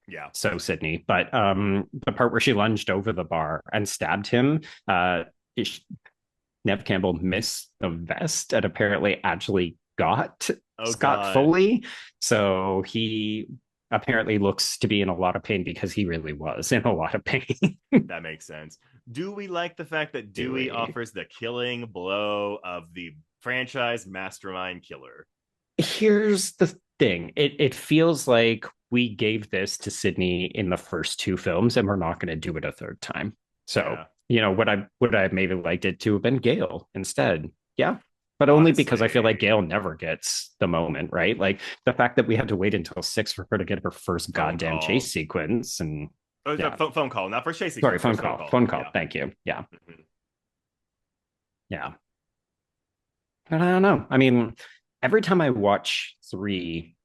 Yeah.
So Sydney. But the part where she lunged over the bar and stabbed him, Nev Campbell missed the vest and apparently actually got Scott Foley. So he apparently looks to be in a lot of pain because he really was in a lot of pain.
That makes sense. Do we like the fact that Dewey offers the killing blow of the franchise mastermind killer?
Here's the thing. It feels like we gave this to Sydney in the first two films and we're not going to do it a third time. So, would I maybe liked it to have been Gail instead? Yeah. But only because I feel like Gail never gets the moment, right? Like the fact that we had to wait until 6 for her to get her first goddamn chase sequence and
phone call, not first chase sequence.
Sorry, phone call. Yeah. Thank you. Yeah. Yeah. But I don't know. I mean, every time I watch 3,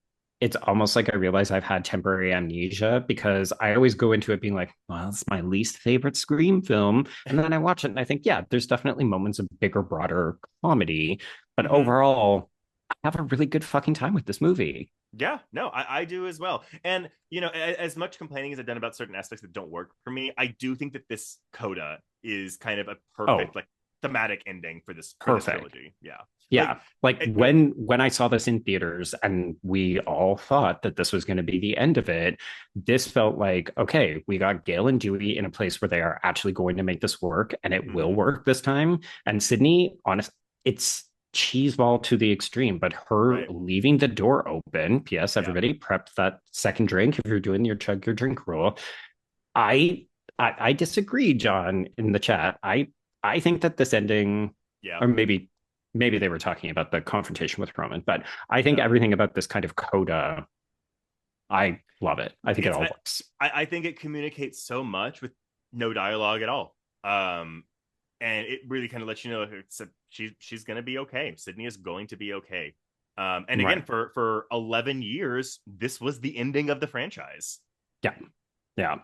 it's almost like I realize I've had temporary amnesia because I always go into it being like, well, it's my least favorite Scream film. And then I watch it and I think, yeah, there's definitely moments of bigger, broader comedy. But
Mhm.
overall, I have a really good fucking time with this movie.
Yeah, no, I do as well. And, as much complaining as I've done about certain aspects that don't work for me, I do think that this coda is kind of a
Oh,
perfect, like, thematic ending for this
perfect.
trilogy. Yeah.
Yeah, like
it-
when I saw this in theaters and we all thought that this was going to be the end of it, this felt like, okay, we got Gail and Dewey in a place where they are actually going to make this work and it will
Mhm.
work this time. And Sydney, honest, it's cheeseball to the extreme, but her
Right.
leaving the door open, P.S.
Yeah.
Everybody prep that second drink if you're doing your chug your drink rule. I I disagree, John, in the chat. I think that this ending,
Yeah.
or maybe they were talking about the confrontation with Roman, but I think
No.
everything about this kind of coda, I love it. I think it
It's
all works.
I think it communicates so much with no dialogue at all. And it really kind of lets you know she's going to be okay. Sydney is going to be okay. And again,
Right.
for 11 years, this was the ending of the franchise.
Yeah. Yeah.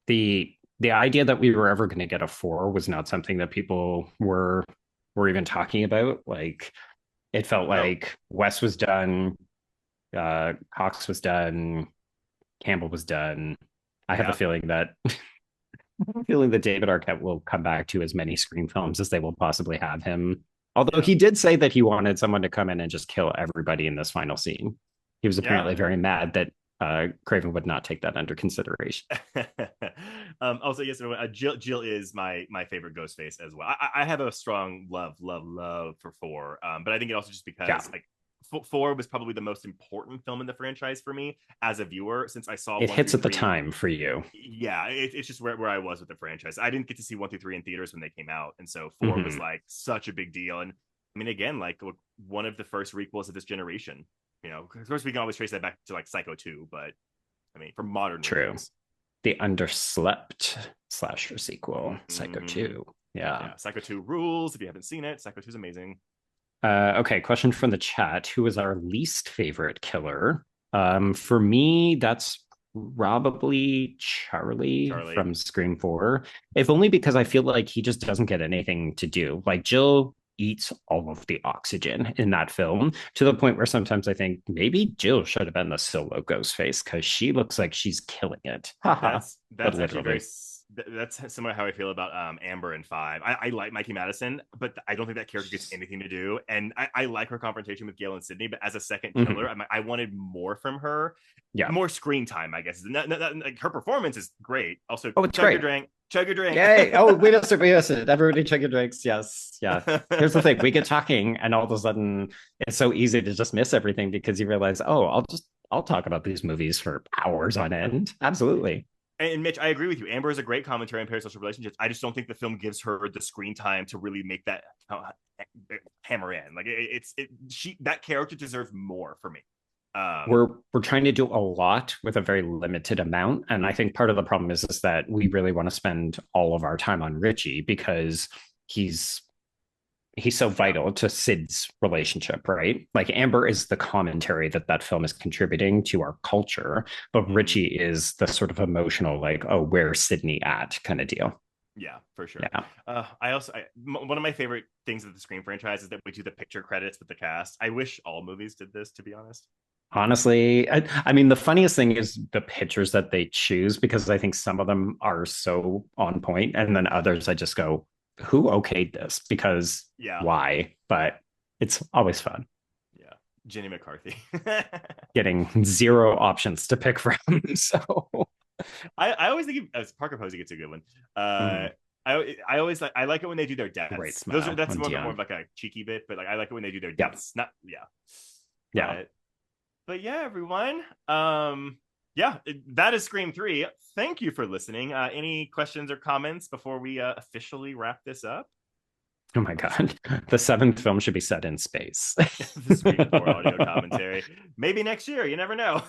The idea that we were ever going to get a four was not something that people were even talking about. Like it felt
No.
like Wes was done, Cox was done, Campbell was done. I have a
Yeah.
feeling that feeling that David Arquette will come back to as many Scream films as they will possibly have him. Although
Yeah.
he did say that he wanted someone to come in and just kill everybody in this final scene. He was
Yeah.
apparently very mad that Craven would not take that under consideration.
Also, yes, Jill is my favorite Ghostface as well. I have a strong love for four, but I think it also just because
Yeah.
like four was probably the most important film in the franchise for me as a viewer since I saw
It
one
hits
through
at the
three.
time for you.
Yeah, it's just where I was with the franchise. I didn't get to see one through three in theaters when they came out, and so 4 was
Mhm.
like such a big deal. And I mean, again, like one of the first requels of this generation. Of course, we can always trace that back to like Psycho 2, but I mean, for modern
True.
readers.
The underslept slasher sequel, Psycho
Mhm.
2. Yeah.
Yeah, Psycho 2 rules. If you haven't seen it, Psycho 2 is amazing.
Okay, question from the chat. Who is our least favorite killer? For me, that's probably Charlie
Charlie.
from Scream 4. If only because I feel like he just doesn't get anything to do. Like Jill eats all of the oxygen in that film to the point where sometimes I think maybe Jill should have been the solo Ghostface because she looks like she's killing it. Haha. But
That's actually
literally.
that's similar how I feel about Amber in 5. I like Mikey Madison, but I don't think that character gets anything to do. And I like her confrontation with Gail and Sydney, but as a second killer, I wanted more from her.
Yeah.
More screen time, I guess. Like, her performance is great. Also,
Oh, it's
chug
great.
your drink. Chug your drink.
Yay. Oh, wait a second. Wait a second. Everybody chug your drinks. Yes. Yeah. Here's the thing. We get talking and all of a sudden it's so easy to just miss everything because you realize, oh, I'll talk about these movies for hours on end. Absolutely.
And Mitch, I agree with you. Amber is a great commentary on parasocial relationships. I just don't think the film gives her the screen time to really make that hammer in. Like that character deserves more for me.
We're trying to do a lot with a very limited amount, and I think part of the problem is that we really want to spend all of our time on Richie because he's so vital to Sid's relationship, right? Like Amber is the commentary that film is contributing to our culture, but Richie is the sort of emotional, like, oh, where's Sydney at kind of deal.
Yeah, for sure.
Yeah.
One of my favorite things of the Scream franchise is that we do the picture credits with the cast. I wish all movies did this, to be honest.
Honestly, I mean, the funniest thing is the pictures that they choose because I think some of them are so on point, and then others I just go, who okayed this? Because why? But it's always fun.
Yeah, Jenny McCarthy
getting zero options to pick from. So
I always think Parker Posey gets a good one. I always I like it when they do their deaths.
Great smile.
That's more of like a cheeky bit, but like I like it when they do their deaths. Not But yeah, everyone. That is Scream 3. Thank you for listening. Any questions or comments before we officially wrap this up?
Oh my god, the 7th film should be set in space.
The Scream 4 audio commentary. Maybe next year. You never know.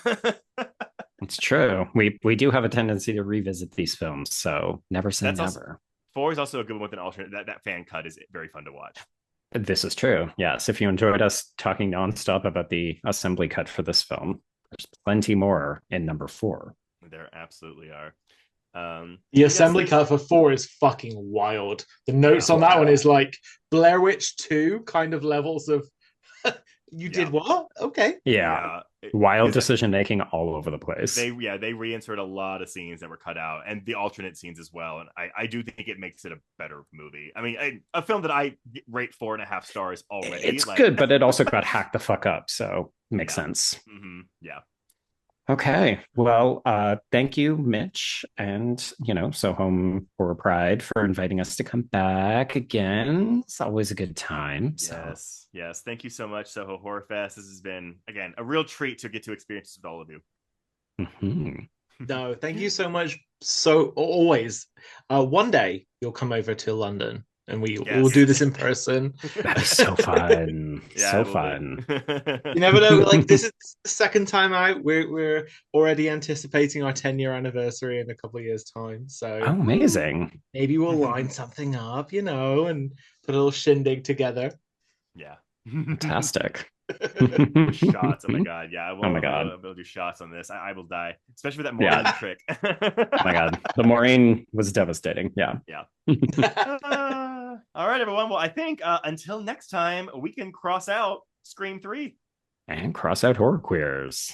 It's true. We do have a tendency to revisit these films, so never say never.
4 is also a good one with an alternate. That fan cut is very fun to watch.
This is true. Yes, if you enjoyed us talking nonstop about the assembly cut for this film, There's plenty more in number 4.
There absolutely are.
The
yes,
assembly
there's-
cut for 4 is fucking wild. The notes on that one is like Blair Witch 2 kind of levels of you did what? Okay.
Yeah.
It-
Wild
is that-
decision making all over the place.
they reinsert a lot of scenes that were cut out and the alternate scenes as well, and I do think it makes it a better movie. I mean, a film that I rate 4.5 stars already.
It's
like,
good, but it also got hacked the fuck up, so makes sense.
yeah.
Okay, well, thank you, Mitch, and Soho Horror Pride for inviting us to come back again. It's always a good time. So.
Yes. Thank you so much, Soho Horror Fest. This has been, again, a real treat to get to experience this with all of you.
Mm-hmm.
No, thank you so much. So always. One day you'll come over to London and we'll do this in person.
That is so fun.
Yeah,
so
it will
fun.
be.
You never know. Like, this is the second time out. We're already anticipating our 10-year anniversary in a couple of years' time. So
Oh, amazing.
maybe we'll line something up, and put a little shindig together.
Yeah.
Fantastic.
Shots. Oh my god. Yeah. I won't,
Oh my God.
I'll do shots on this. I will die, especially with that
Yeah.
Maureen trick.
Oh my god. The Maureen was devastating. Yeah.
All right, everyone. Well, I think until next time, we can cross out Scream 3.
And cross out horror queers.